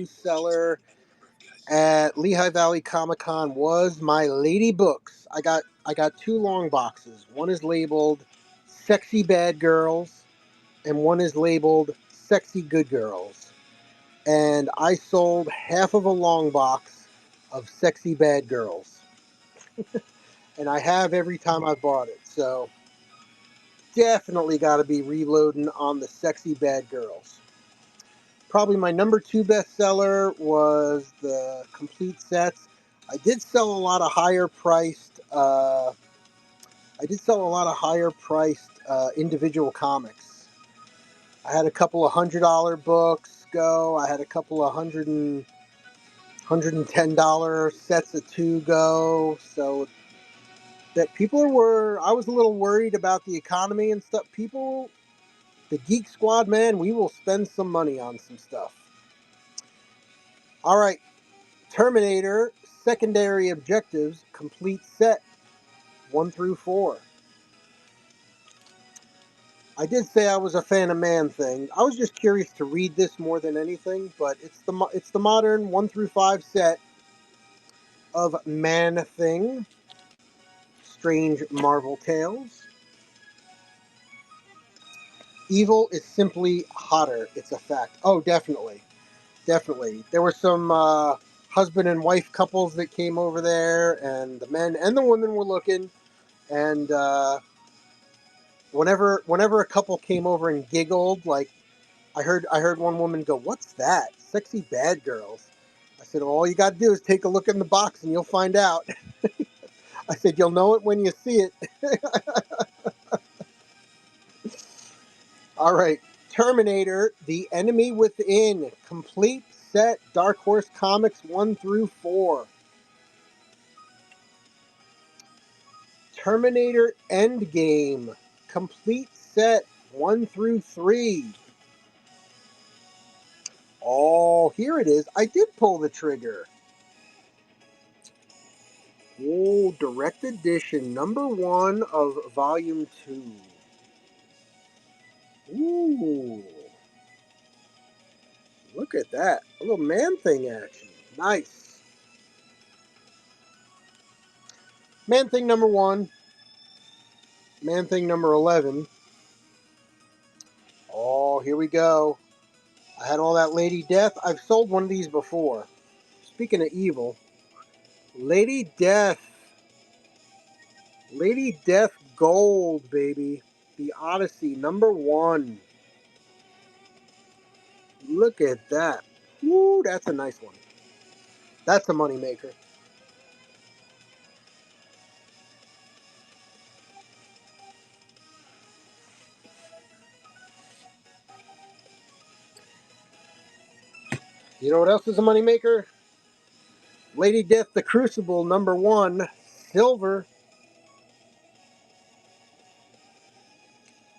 seller at Lehigh Valley Comicon was my Lady Books. I got 2 long boxes. One is labeled Sexy Bad Girls and one is labeled Sexy Good Girls. And I sold half of a long box of Sexy Bad Girls. And I have every time I bought it. So definitely got to be reloading on the Sexy Bad Girls. Probably my number 2 bestseller was the complete sets. I did sell a lot of higher priced. Individual comics. I had a couple of $100 books go. I had a couple of $110 sets of 2 go. So that I was a little worried about the economy and stuff. The Geek Squad, man, we will spend some money on some stuff. All right. Terminator, Secondary Objectives, complete set, 1 through 4. I did say I was a fan of Man-Thing. I was just curious to read this more than anything, but it's the modern 1 through 5 set of Man-Thing, Strange Marvel Tales. Evil is simply hotter. It's a fact. Oh, definitely. Definitely. There were some husband and wife couples that came over there, and the men and the women were looking, and whenever a couple came over and giggled, like I heard one woman go, "What's that? Sexy Bad Girls." I said, well, all you got to do is take a look in the box and you'll find out. I said, you'll know it when you see it. All right. Terminator, The Enemy Within, complete set, Dark Horse Comics 1 through 4. Terminator Endgame, complete set, 1 through 3. Oh, here it is. I did pull the trigger. Oh, direct edition, number 1 of volume 2. Ooh. Look at that. A little Man-Thing action. Nice. Man-Thing number 1. Man-Thing number 11. Oh, here we go. I had all that Lady Death. I've sold one of these before. Speaking of evil, Lady Death. Lady Death Gold, baby. The Odyssey, number 1. Look at that. Woo, that's a nice one. That's a moneymaker. You know what else is a moneymaker? Lady Death the Crucible #1, silver.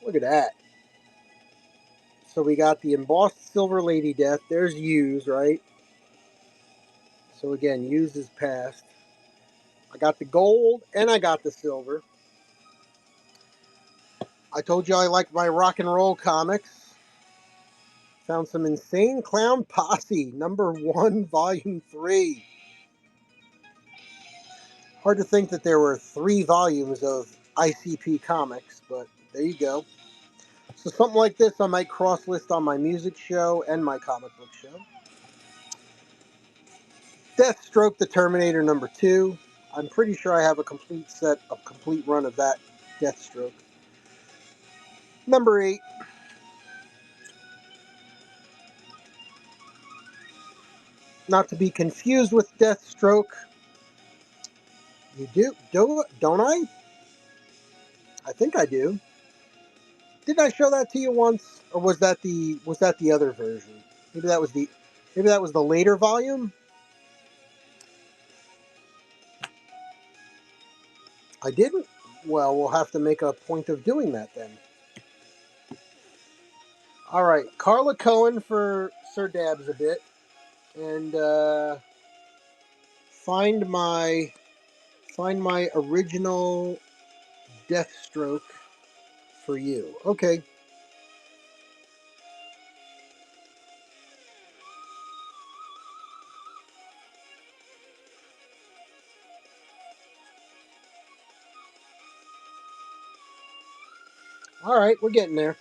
Look at that. So we got the embossed silver Lady Death. There's used, right? So again, used is past. I got the gold and I got the silver. I told you I liked my rock and roll comics. Found some Insane Clown Posse, #1, Volume 3. Hard to think that there were 3 volumes of ICP comics, but there you go. So something like this I might cross-list on my music show and my comic book show. Deathstroke the Terminator #2. I'm pretty sure I have a complete run of that Deathstroke. #8. Not to be confused with Deathstroke. You don't I? I think I do. Didn't I show that to you once, or was that the other version? Maybe that was the later volume. I didn't. Well, we'll have to make a point of doing that then. All right, Carla Cohen for Sir Dabs a bit, and find my original Deathstroke for you. Okay. All right, we're getting there.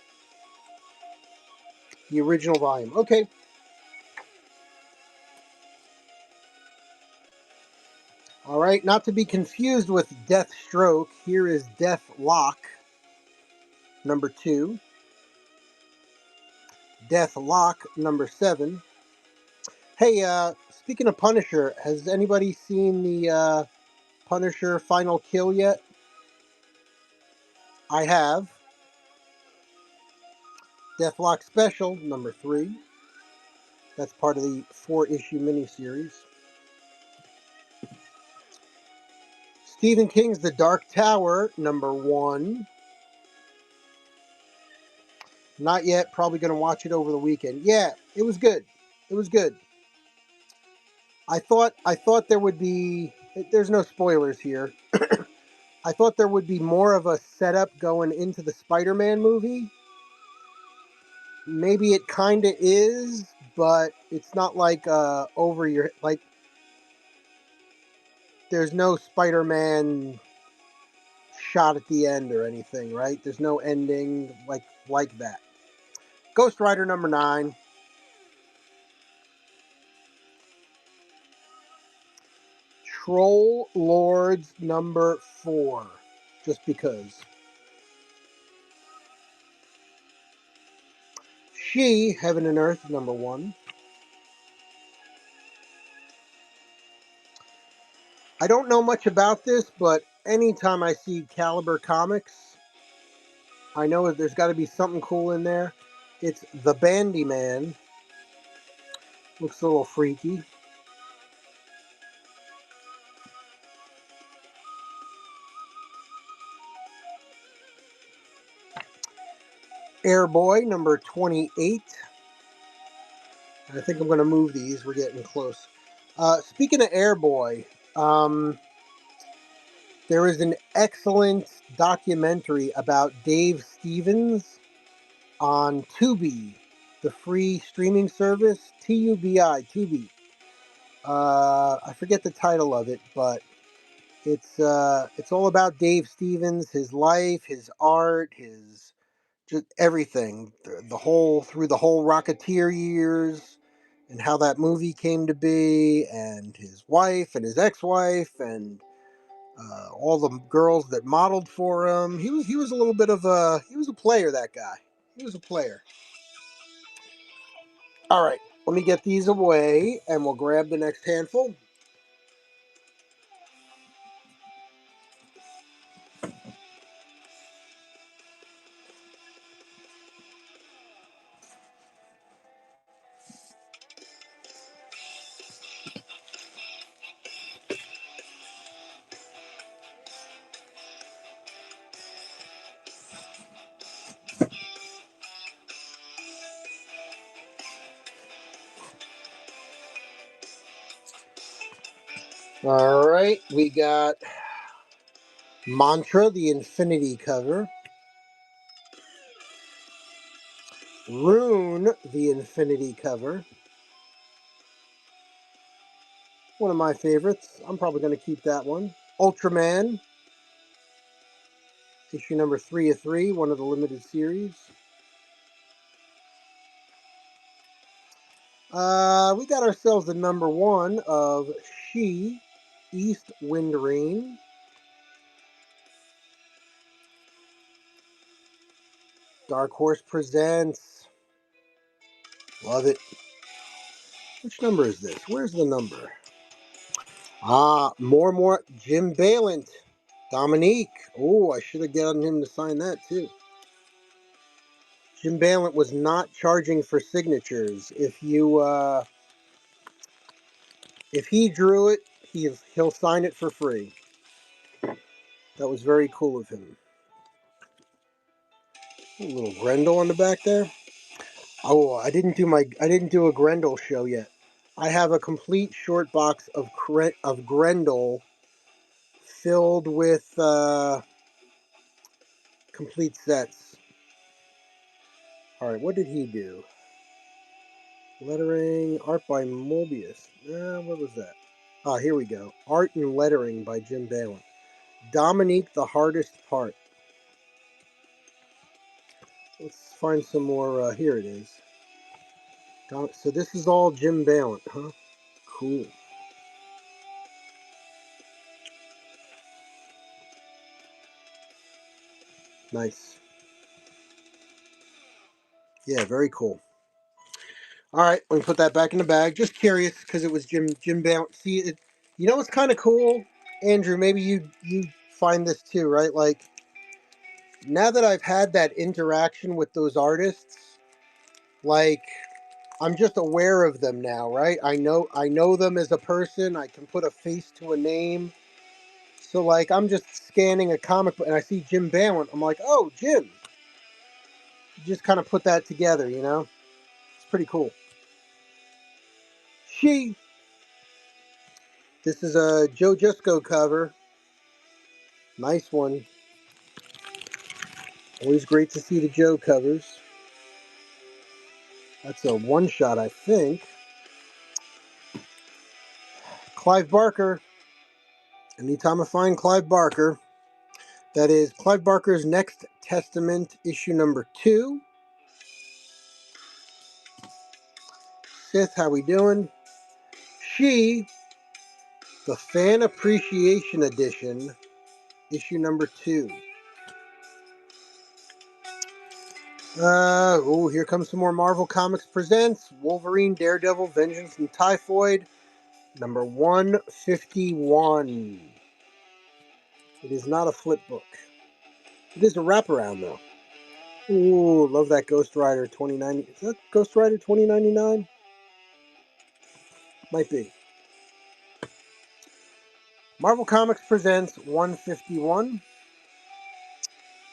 The original volume. Okay. All right, not to be confused with Deathstroke. Here is Deathlock #2. Deathlock #7. Hey, speaking of Punisher, has anybody seen the Punisher Final Kill yet? I have. Deathlock Special #3. That's part of the 4-issue miniseries. Stephen King's The Dark Tower #1. Not yet. Probably going to watch it over the weekend. Yeah, it was good. It was good. I thought there would be. There's no spoilers here. I thought there would be more of a setup going into the Spider-Man movie. Maybe it kind of is, but it's not like over your like. There's no Spider-Man shot at the end or anything, right? There's no ending like that. Ghost Rider #9. Troll Lords #4. Just because. She, Heaven and Earth #1. I don't know much about this, but anytime I see Caliber Comics, I know that there's got to be something cool in there. It's the Bandy Man. Looks a little freaky. Airboy #28. I think I'm going to move these. We're getting close. Speaking of Airboy, there is an excellent documentary about Dave Stevens on Tubi, the free streaming service. Tubi. I forget the title of it, but it's all about Dave Stevens, his life, his art, his just everything, the whole through the whole Rocketeer years, and how that movie came to be, and his wife and his ex-wife, and all the girls that modeled for him. He was a little bit of a player. That guy, he was a player. All right, let me get these away, and we'll grab the next handful. All right, we got Mantra, the Infinity cover. Rune, the Infinity cover. One of my favorites. I'm probably going to keep that one. Ultraman, issue number 3 of 3, one of the limited series. We got ourselves the number 1 of She, East Wind Rain. Dark Horse Presents. Love it. Which number is this? Where's the number? More. Jim Balent. Dominique. Oh, I should have gotten him to sign that too. Jim Balent was not charging for signatures. If he drew it, he'll sign it for free. That was very cool of him. A little Grendel on the back there. Oh, I didn't do a Grendel show yet. I have a complete short box of Grendel filled with complete sets. All right, what did he do? Lettering, art by Mobius. What was that? Here we go. Art and lettering by Jim Balent. Dominique, the hardest part. Let's find some more. Here it is. So this is all Jim Balent, huh? Cool. Nice. Yeah, very cool. All right, let me put that back in the bag. Just curious because it was Jim Balent. See, you know what's kind of cool, Andrew? Maybe you find this too, right? Like now that I've had that interaction with those artists, like I'm just aware of them now, right? I know them as a person. I can put a face to a name. So like I'm just scanning a comic book and I see Jim Balent. I'm like, oh, Jim. You just kind of put that together, you know? It's pretty cool. This is a Joe Jusko cover. Nice one. Always great to see the Joe covers. That's a one shot, I think. Clive Barker. Anytime I find Clive Barker, that is Clive Barker's Next Testament, issue number 2. Sith, how we doing? She, the Fan Appreciation Edition, issue number 2. Here comes some more Marvel Comics Presents Wolverine, Daredevil, Vengeance, and Typhoid, number 151. It is not a flip book. It is a wraparound, though. Ooh, love that Ghost Rider 2090. Is that Ghost Rider 2099? Might be. Marvel Comics Presents 151.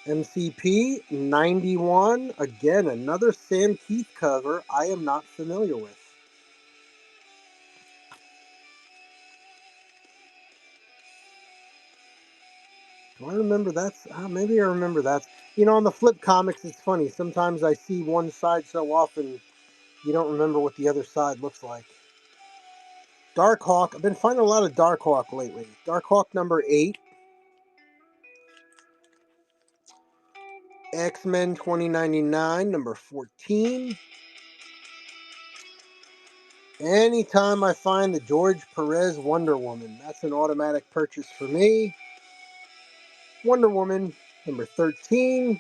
MCP 91. Again, another Sam Keith cover I am not familiar with. Do I remember that? Maybe I remember that. You know, on the flip comics, it's funny. Sometimes I see one side so often, you don't remember what the other side looks like. Darkhawk. I've been finding a lot of Darkhawk lately. Darkhawk number 8. X-Men 2099, number 14. Anytime I find the George Perez Wonder Woman, that's an automatic purchase for me. Wonder Woman, number 13.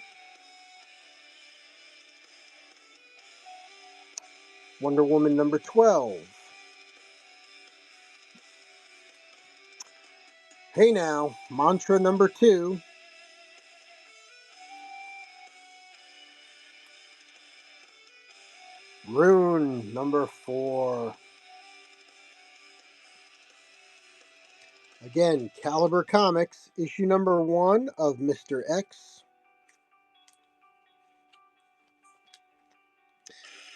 Wonder Woman, number 12. Hey now, Mantra number 2. Rune, number 4. Again, Caliber Comics, issue number 1 of Mr. X.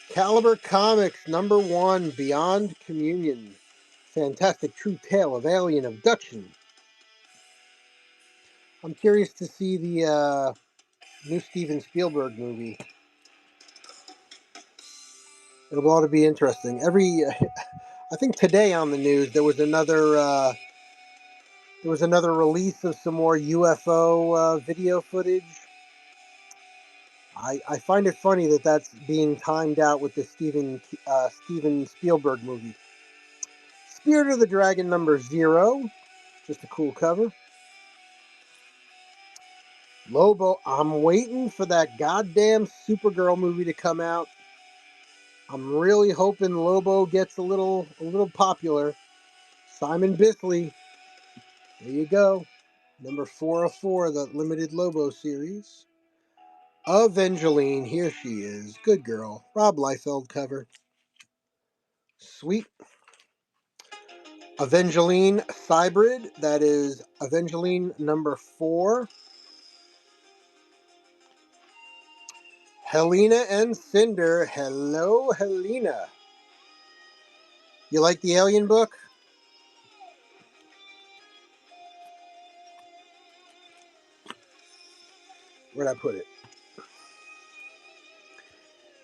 Caliber Comics, number 1, Beyond Communion. Fantastic True Tale of Alien Abduction. I'm curious to see the new Steven Spielberg movie. It'll ought to be interesting. I think today on the news there was another release of some more UFO video footage. I find it funny that that's being timed out with the Steven Spielberg movie. Spirit of the Dragon #0, just a cool cover. Lobo, I'm waiting for that goddamn Supergirl movie to come out. I'm really hoping Lobo gets a little popular. Simon Bisley, there you go. Number 404, the limited Lobo series. Evangeline, here she is. Good girl. Rob Liefeld cover. Sweet. Evangeline Cybrid, that is Evangeline #4. Helena and Cinder. Hello, Helena. You like the Alien book? Where'd I put it?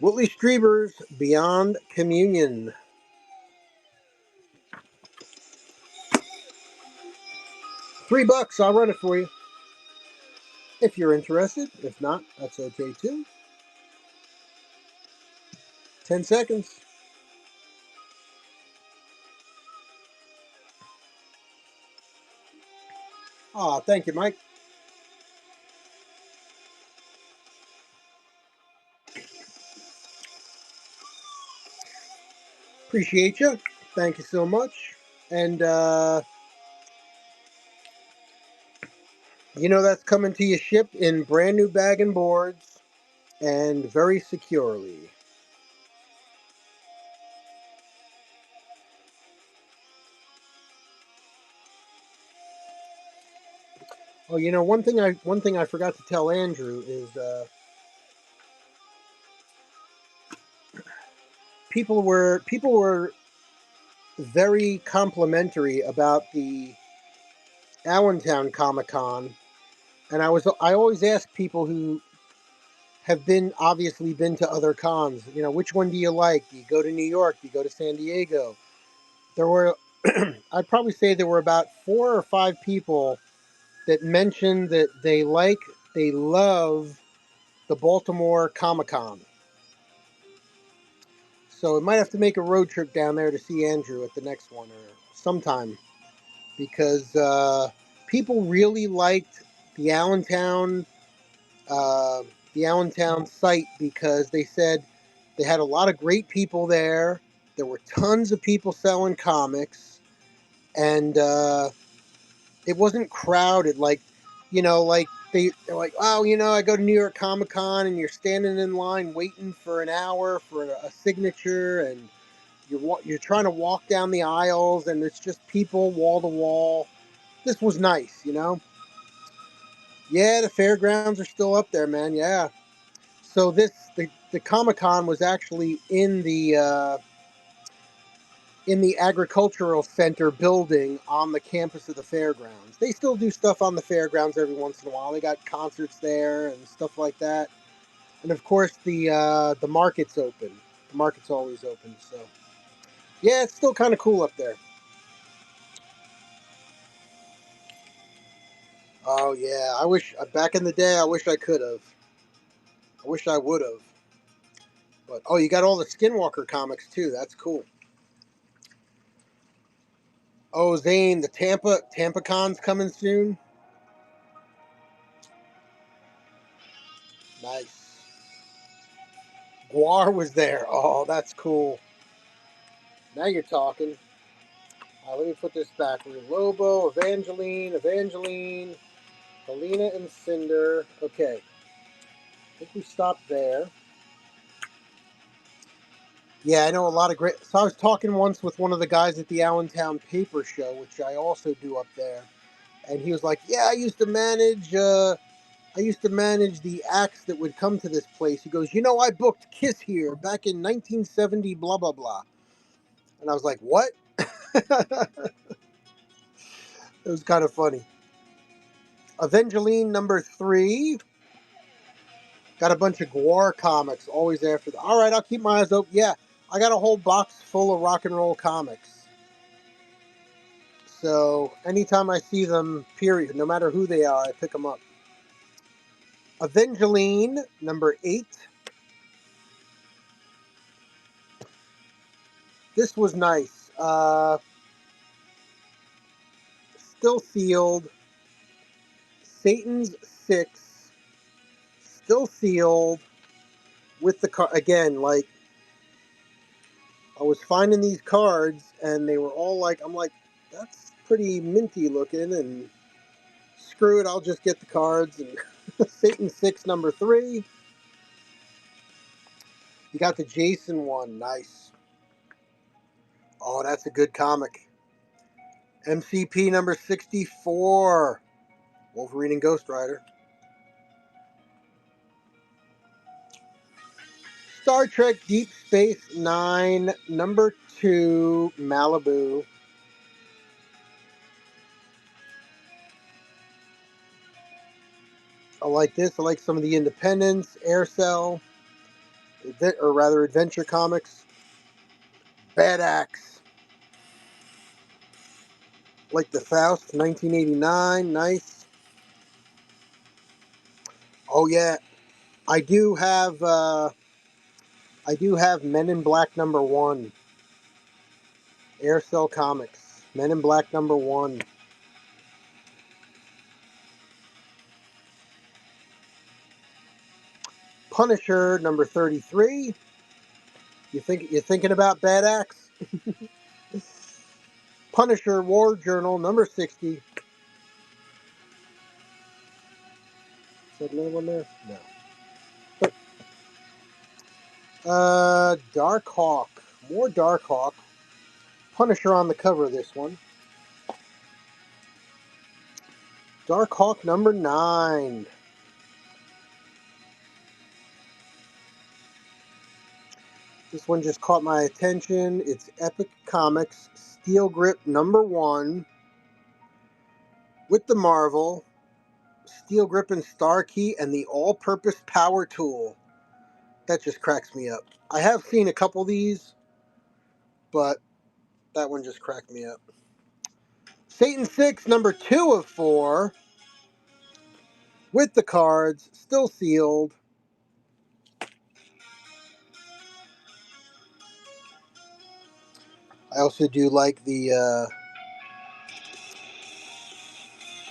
Whitley Strieber's Beyond Communion. $3, I'll run it for you. If you're interested. If not, that's okay too. 10 seconds. Aw, thank you, Mike. Appreciate you. Thank you so much. And, that's coming to you shipped in brand new bag and boards and very securely. Oh, one thing I forgot to tell Andrew is people were very complimentary about the Allentown Comicon, and I always ask people who have obviously been to other cons, which one do you like? Do you go to New York? Do you go to San Diego? There were I'd probably say there were about 4 or 5 people that mentioned that they love the Baltimore Comic Con. So I might have to make a road trip down there to see Andrew at the next one or sometime, because people really liked the Allentown uh, the Allentown site, because they said they had a lot of great people there. There were tons of people selling comics, and it wasn't crowded like they're like, oh, I go to New York Comic Con and you're standing in line waiting for an hour for a signature, and you're trying to walk down the aisles and it's just people wall to wall. This was nice. Yeah, the fairgrounds are still up there, man. Yeah. So the Comic Con was actually in the agricultural center building on the campus of the fairgrounds. They still do stuff on the fairgrounds every once in a while. They got concerts there and stuff like that. And of course the market's open. The market's always open. So yeah, it's still kind of cool up there. Oh yeah, I wish back in the day. I wish I could have. I wish I would have. But oh, you got all the Skinwalker comics too. That's cool. Oh, Zane, the Tampa Con's coming soon. Nice. Guar was there. Oh, that's cool. Now you're talking. Let me put this back. Lobo, Evangeline, Helena, and Cinder. Okay. I think we stopped there. Yeah, I know a lot of great. So I was talking once with one of the guys at the Allentown Paper Show, which I also do up there, and he was like, "Yeah, I used to manage. I used to manage the acts that would come to this place." He goes, I booked Kiss here back in 1970, blah blah blah. And I was like, "What?" It was kind of funny. Evangeline number 3. Got a bunch of Gwar comics, always after that. All right, I'll keep my eyes open. Yeah, I got a whole box full of rock and roll comics. So anytime I see them, period, no matter who they are, I pick them up. Evangeline number 8. This was nice. Still sealed. Satan's 6. Still sealed. With the card again, like I was finding these cards and they were all like, I'm like, that's pretty minty looking, and screw it, I'll just get the cards. And Satan 6 number 3. You got the Jason one, nice. Oh, that's a good comic. MCP number 64. Wolverine and Ghost Rider. Star Trek Deep Space Nine number 2, Malibu. I like this. I like some of the Independence, Aircell, or rather Adventure Comics. Bad Axe. Like the Faust, 1989, nice. Oh yeah, I do have Men in Black number 1. Aircell Comics. Men in Black number 1. Punisher number 33. You're thinking about Bad Axe? Punisher War Journal number 60. Is that another one there? No. Dark Hawk. More Dark Hawk. Punisher on the cover of this one. Dark Hawk number 9. This one just caught my attention. It's Epic Comics Steel Grip number 1 with the Marvel, Steel Grip and Star Key, and the all-purpose power tool. That just cracks me up. I have seen a couple of these, but that one just cracked me up. Satan 6 number 2 of 4 with the cards, still sealed. I also do like the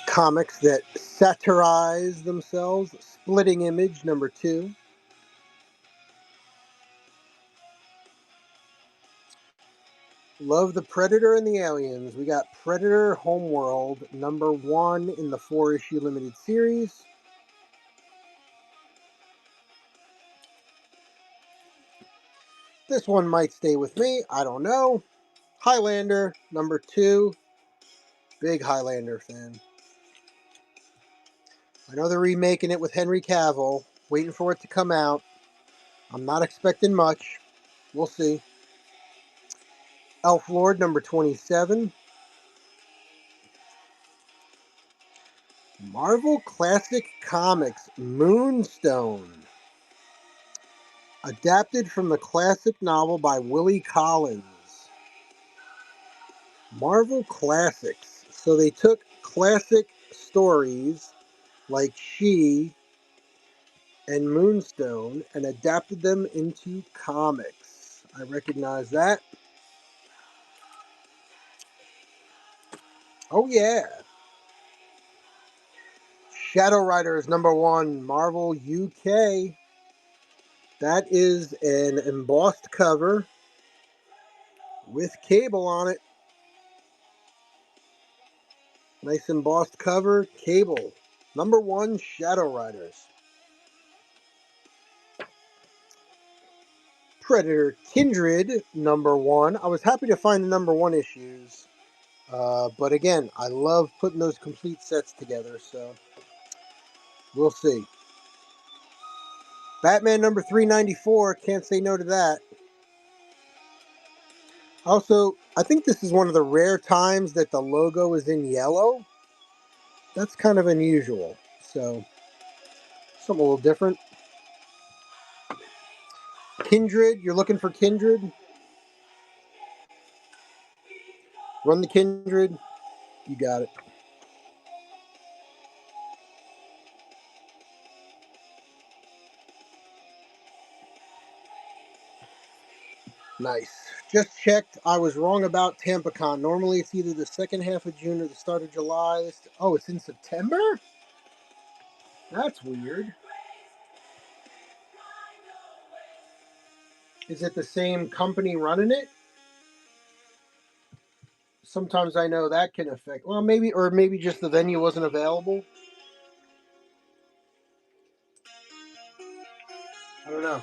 comics that satirize themselves. Splitting Image number 2. Love the Predator and the Aliens. We got Predator Homeworld number 1 in the 4-issue limited series. This one might stay with me. I don't know. Highlander number 2. Big Highlander fan. I know they're remaking it with Henry Cavill. Waiting for it to come out. I'm not expecting much. We'll see. Elf Lord number 27. Marvel Classic Comics Moonstone. Adapted from the classic novel by Willie Collins. Marvel Classics. So they took classic stories like She and Moonstone and adapted them into comics. I recognize that. Oh yeah. Shadow Riders number 1, Marvel UK. That is an embossed cover with Cable on it. Nice embossed cover, Cable. Number 1, Shadow Riders. Predator Kindred number 1. I was happy to find the number 1 issues. But again, I love putting those complete sets together, so we'll see. Batman number 394, can't say no to that. Also, I think this is one of the rare times that the logo is in yellow. That's kind of unusual. So, something a little different. Kindred, you're looking for Kindred? Run the Kindred. You got it. Nice. Just checked. I was wrong about TampaCon. Normally it's either the second half of June or the start of July. Oh, it's in September? That's weird. Is it the same company running it? Sometimes I know that can affect. Well, maybe, or maybe just the venue wasn't available. I don't know.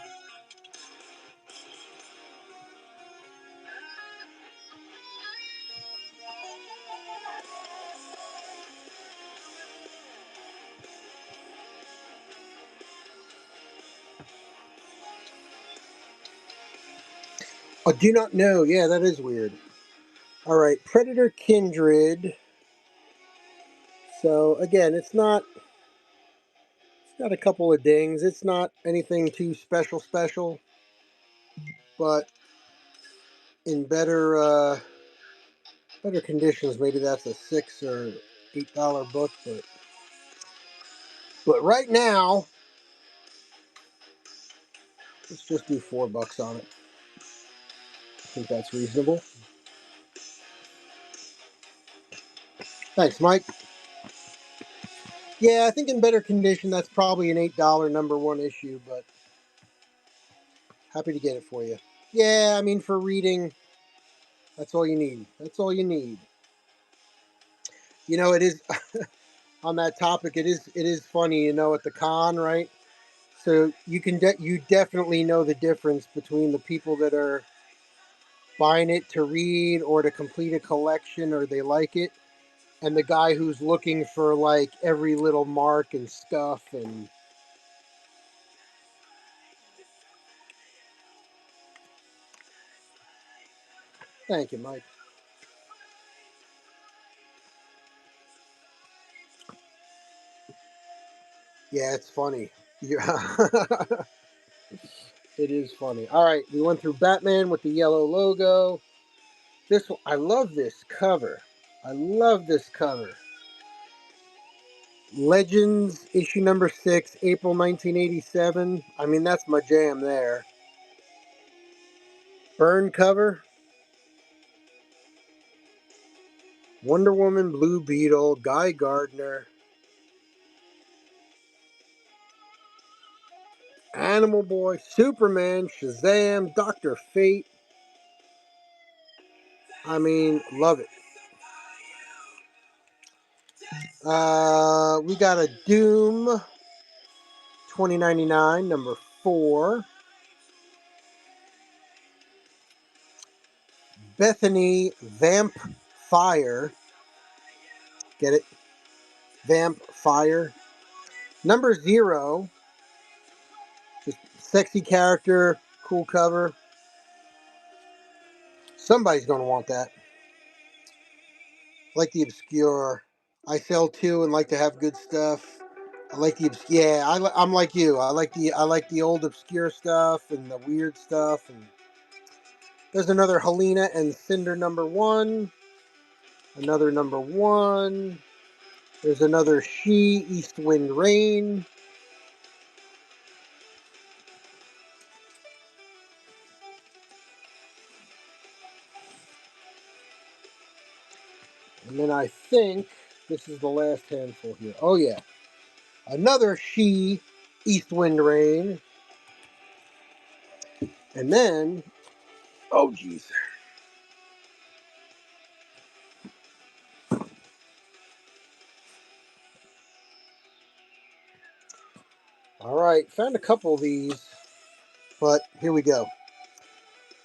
I do not know. Yeah, that is weird. All right, Predator Kindred. So again, it's not. It's got a couple of dings. It's not anything too special, but in better conditions, maybe that's a $6 or $8 book. But right now, let's just do $4 on it. I think that's reasonable. Thanks, Mike. Yeah, I think in better condition, that's probably an $8 number one issue, but happy to get it for you. Yeah, I mean, for reading, that's all you need. That's all you need. You know, it is on that topic. It is funny, at the con, right? So you definitely know the difference between the people that are buying it to read or to complete a collection or they like it, and the guy who's looking for like every little mark and stuff. And thank you, Mike. Yeah, it's funny. Yeah. It is funny. All right, we went through Batman with the yellow logo. This one, I love this cover. I love this cover. Legends issue number 6, April 1987. I mean, that's my jam there. Burn cover. Wonder Woman, Blue Beetle, Guy Gardner, Animal Boy, Superman, Shazam, Dr. Fate. I mean, love it. We got a Doom 2099, number 4. Bethany Vamp Fire. Get it? Vamp Fire. Number 0. Just sexy character, cool cover. Somebody's going to want that. Like the obscure. I sell too and like to have good stuff. I like the yeah. I'm like you. I like the old obscure stuff and the weird stuff. And there's another Helena and Cinder number 1. Another number 1. There's another She East Wind Rain. And then I think this is the last handful here. Oh yeah, another She East Wind Rain. And then oh geez. All right, found a couple of these, but here we go.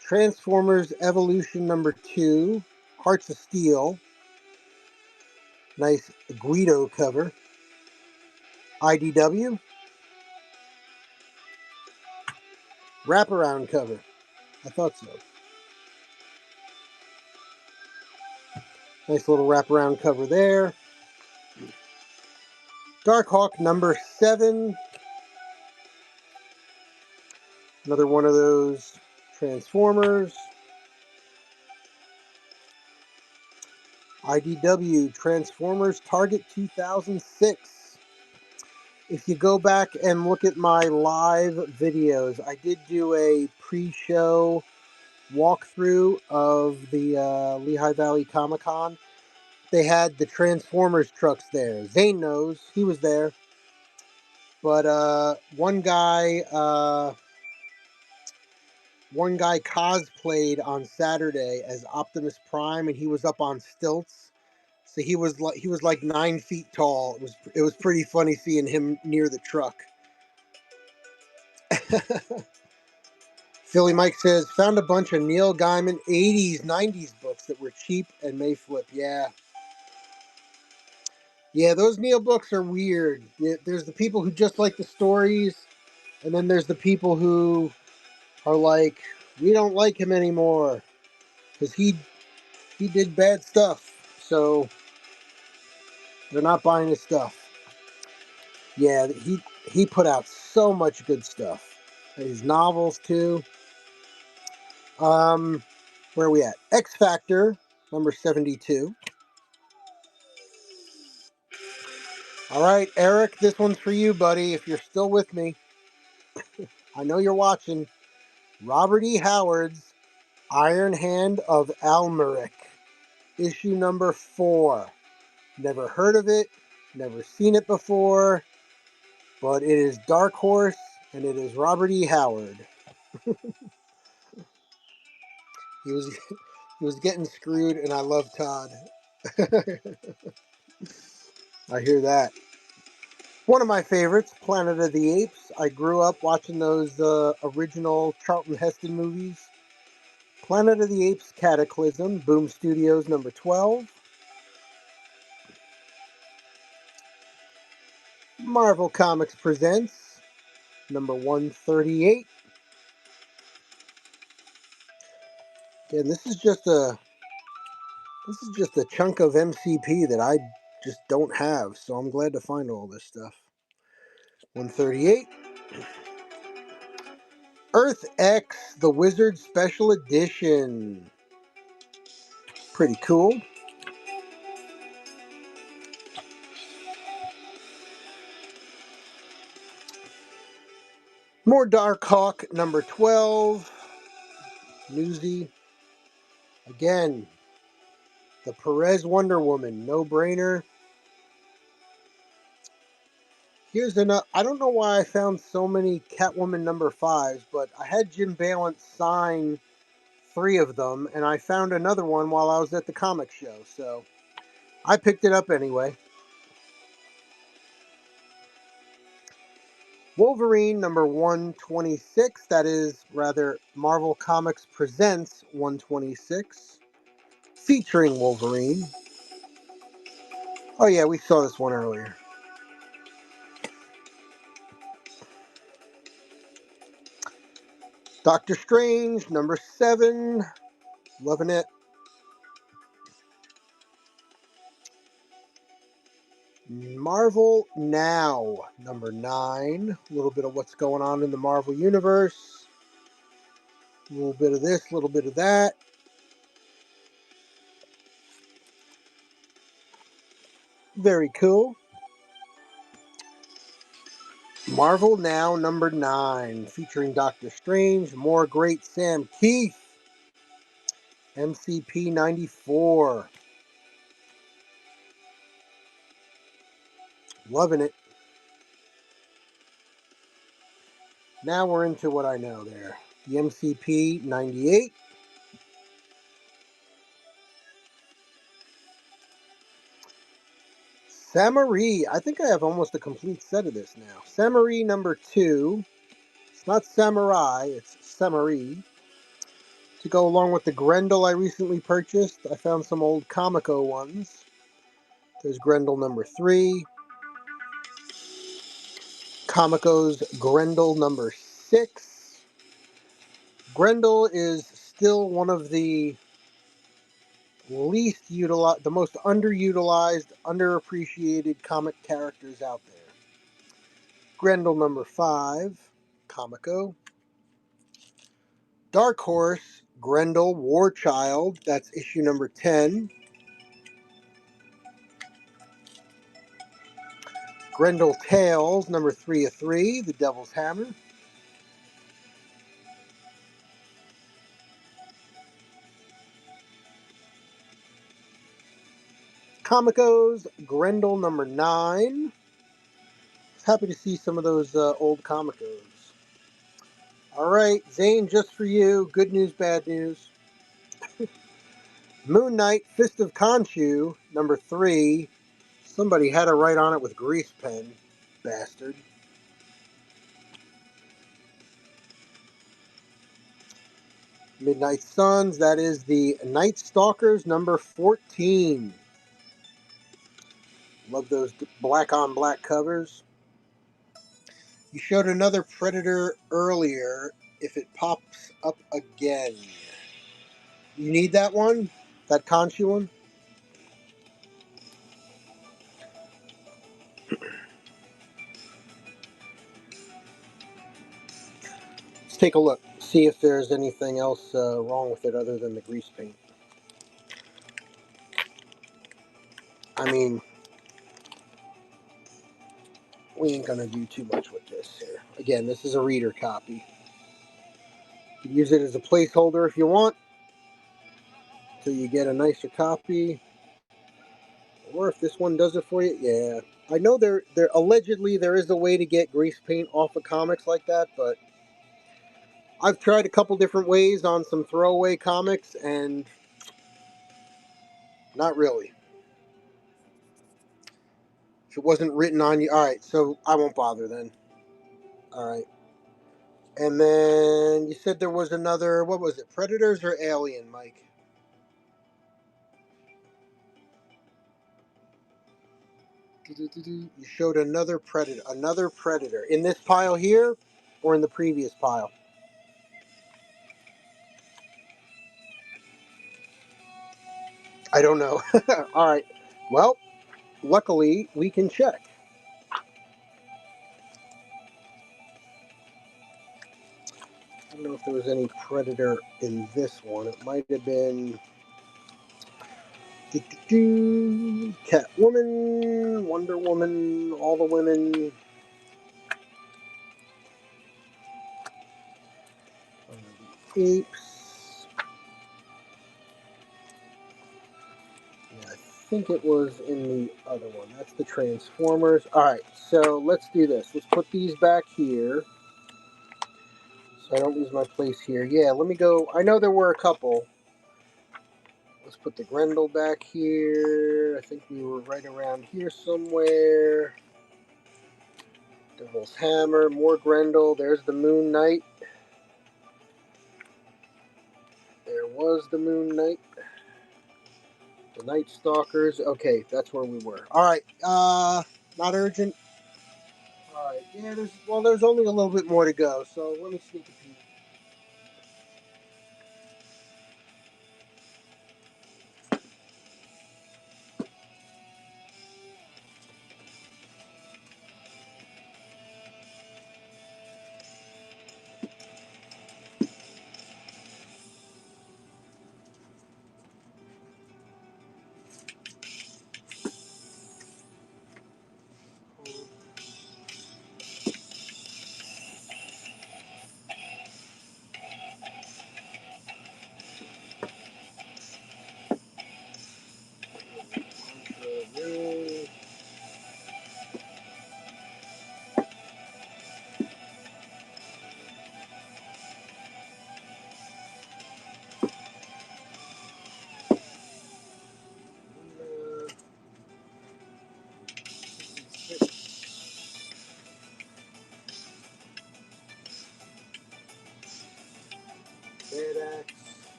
Transformers Evolution number 2, Hearts of Steel. Nice Guido cover. IDW. Wraparound cover. I thought so. Nice little wraparound cover there. Darkhawk number 7. Another one of those Transformers. IDW Transformers Target 2006. If you go back and look at my live videos, I did do a pre-show walkthrough of the Lehigh Valley Comicon. They had the Transformers trucks there. Zane knows, he was there. But one guy cosplayed on Saturday as Optimus Prime, and he was up on stilts. So he was like 9 feet tall. It was pretty funny seeing him near the truck. Philly Mike says, found a bunch of Neil Gaiman 80s, 90s books that were cheap and may flip. Yeah. Yeah, those Neil books are weird. There's the people who just like the stories, and then there's the people who are like, we don't like him anymore because he did bad stuff. So they're not buying his stuff. Yeah, he put out so much good stuff. His novels too. Where are we at? X Factor number 72. All right, Eric, this one's for you, buddy. If you're still with me, I know you're watching. Robert E. Howard's Iron Hand of Almeric, issue number 4. Never heard of it, never seen it before, but it is Dark Horse and it is Robert E. Howard. He was he was getting screwed, and I love Todd. I hear that. One of my favorites, Planet of the Apes. I grew up watching those original Charlton Heston movies. Planet of the Apes Cataclysm, Boom Studios number 12. Marvel Comics Presents number 138. Again, this is just a chunk of MCP that I just don't have, so I'm glad to find all this stuff. 138. Earth X, The Wizard Special Edition. Pretty cool. More Darkhawk number 12. Newsy. Again, the Perez Wonder Woman, no brainer. Here's another. I don't know why I found so many Catwoman number 5s, but I had Jim Balance sign 3 of them, and I found another one while I was at the comic show, so I picked it up anyway. Wolverine number 126. That is, rather, Marvel Comics Presents 126, featuring Wolverine. Oh yeah, we saw this one earlier. Doctor Strange number 7. Loving it. Marvel Now number 9. A little bit of what's going on in the Marvel Universe. A little bit of this, a little bit of that. Very cool. Marvel Now number 9, featuring Doctor Strange, more great Sam Keith, MCP 94. Loving it. Now we're into what I know there. The MCP 98. Samari. I think I have almost a complete set of this now. Samari number 2. It's not Samurai, it's Samari. To go along with the Grendel I recently purchased, I found some old Comico ones. There's Grendel number 3. Comico's Grendel number 6. Grendel is still one of the least utilized, the most underutilized, underappreciated comic characters out there. Grendel number 5, Comico. Dark Horse, Grendel War Child, that's issue number 10. Grendel Tales, number 3 of 3, The Devil's Hammer. Comicos, Grendel number 9. Happy to see some of those old Comicos. All right, Zane, just for you, good news, bad news. Moon Knight, Fist of Khonshu, number 3. Somebody had to write on it with grease pen. Bastard. Midnight Suns, that is the Night Stalkers, number 14. Love those black on black covers. You showed another Predator earlier. If it pops up again. You need that one? That Khonshu one? Let's take a look. See if there's anything else wrong with it other than the grease paint. I mean, we ain't gonna do too much with this here. Again, this is a reader copy. You can use it as a placeholder if you want, till you get a nicer copy. Or if this one does it for you, yeah. I know there allegedly there is a way to get grease paint off of comics like that, but I've tried a couple different ways on some throwaway comics, and not really. If it wasn't written on you, all right. So I won't bother then. All right. And then you said there was another. What was it? Predators or Alien, Mike? You showed another predator. Another predator in this pile here, or in the previous pile? I don't know. All right. Well, luckily we can check. I don't know if there was any predator in this one. It might have been Catwoman, Wonder Woman, all the women. The apes. Yeah, I think it was in the other one. That's the Transformers. All right, so let's do this. Let's put these back here so I don't lose my place here. Yeah, let me go. I know there were a couple. Let's put the Grendel back here. I think we were right around here somewhere. Devil's Hammer, more Grendel. There's the Moon Knight. There was the Moon Knight. The Night Stalkers. Okay, that's where we were. All right. Not urgent. All right. Yeah. There's only a little bit more to go. So let me sneak a peek.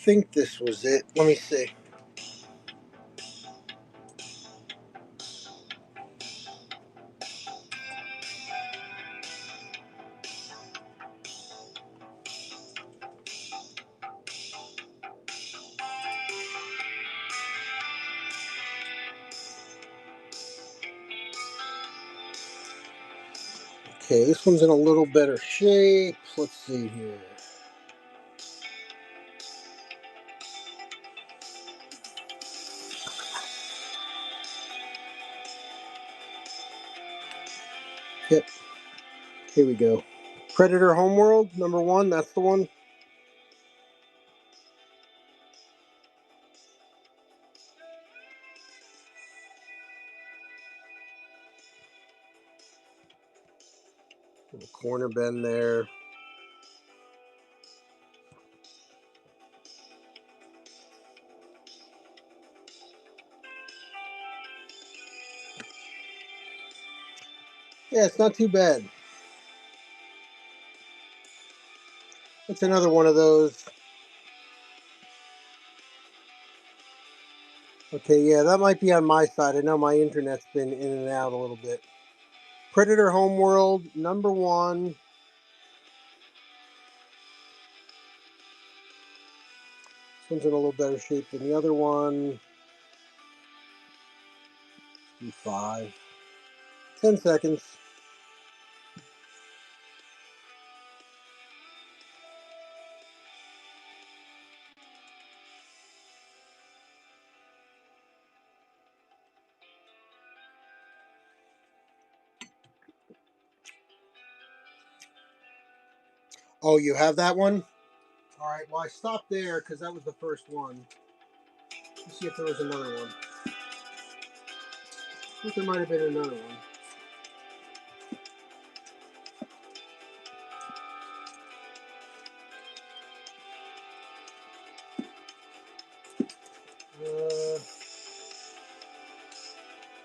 think this was it. Let me see. Okay, this one's in a little better shape. Let's see here. Yep, here we go. Predator Homeworld, #1, that's the one. Little corner bend there. Yeah, it's not too bad. It's another one of those. Okay, yeah, that might be on my side. I know my internet's been in and out a little bit. Predator Homeworld, #1. This one's in a little better shape than the other one. Do 5. 10 seconds. Oh, you have that one? All right, well, I stopped there because that was the first one. Let's see if there was another one. I think there might have been another one. Uh,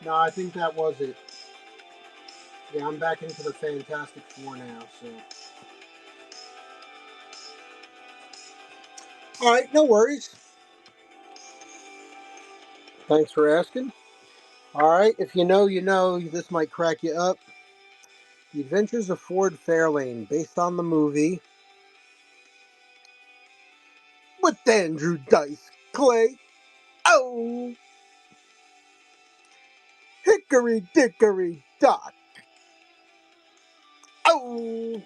no, I think that was it. Yeah, I'm back into the Fantastic Four now, so. All right, no worries. Thanks for asking. All right, if you know, you know. This might crack you up. The Adventures of Ford Fairlane, based on the movie with Andrew Dice Clay. Oh, hickory dickory dock. Oh,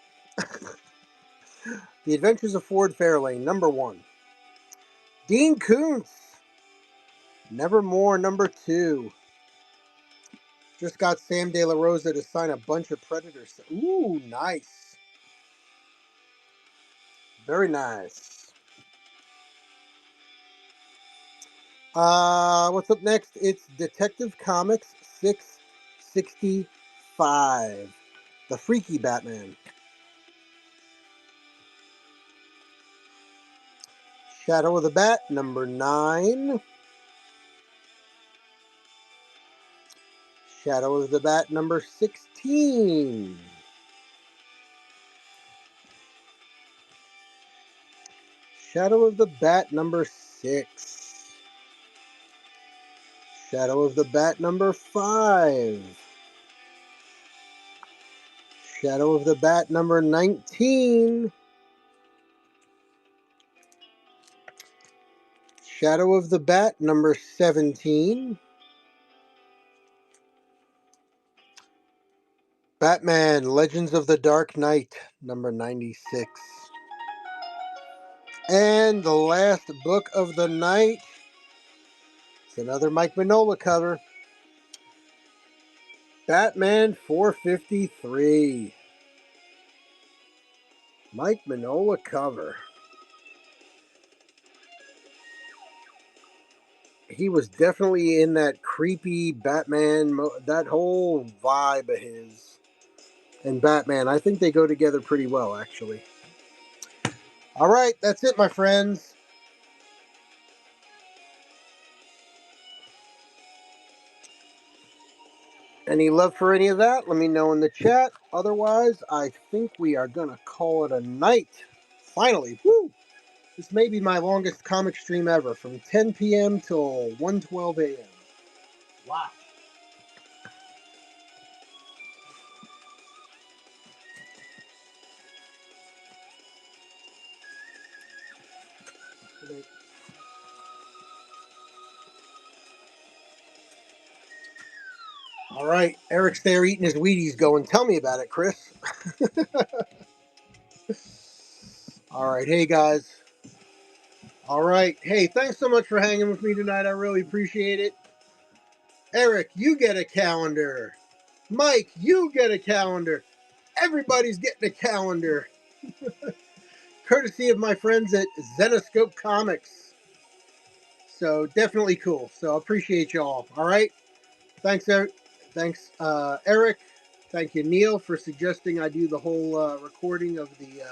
The Adventures of Ford Fairlane, #1. Dean Koontz, Nevermore, #2. Just got Sam De La Rosa to sign a bunch of Predators. Ooh, nice. Very nice. What's up next? It's Detective Comics 665. The Freaky Batman. Shadow of the Bat, #9. Shadow of the Bat, #16. Shadow of the Bat, #6. Shadow of the Bat, #5. Shadow of the Bat, #19. Shadow of the Bat, #17. Batman, Legends of the Dark Knight, #96. And the last book of the night, it's another Mike Mignola cover. Batman 453. Mike Mignola cover. He was definitely in that creepy Batman, that whole vibe of his. And Batman, I think they go together pretty well, actually. All right, that's it, my friends. Any love for any of that? Let me know in the chat. Otherwise, I think we are going to call it a night. Finally. Woo! This may be my longest comic stream ever, from 10 p.m. till 1:12 a.m. Wow. All right, Eric's there eating his Wheaties going, tell me about it, Chris. All right, hey guys. All right, hey, thanks so much for hanging with me tonight. I really appreciate it. Eric, you get a calendar. Mike, you get a calendar. Everybody's getting a calendar. Courtesy of my friends at Zenoscope Comics. So definitely cool. So appreciate y'all. All right. Thanks, Eric. Thanks, Eric. Thank you, Neil, for suggesting I do the whole recording of the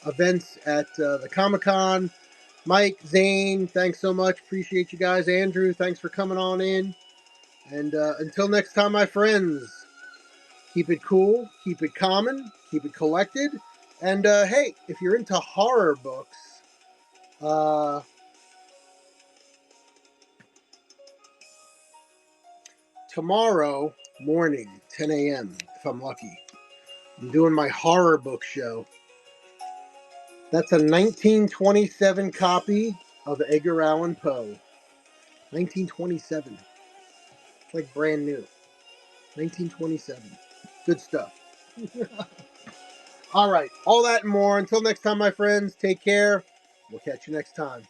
events at the Comicon. Mike, Zane, thanks so much. Appreciate you guys. Andrew, thanks for coming on in. And until next time, my friends, keep it cool, keep it common, keep it collected. And hey, if you're into horror books, uh, tomorrow morning, 10 a.m., if I'm lucky, I'm doing my horror book show. That's a 1927 copy of Edgar Allan Poe. 1927. It's like brand new. 1927. Good stuff. All right. All that and more. Until next time, my friends, take care. We'll catch you next time.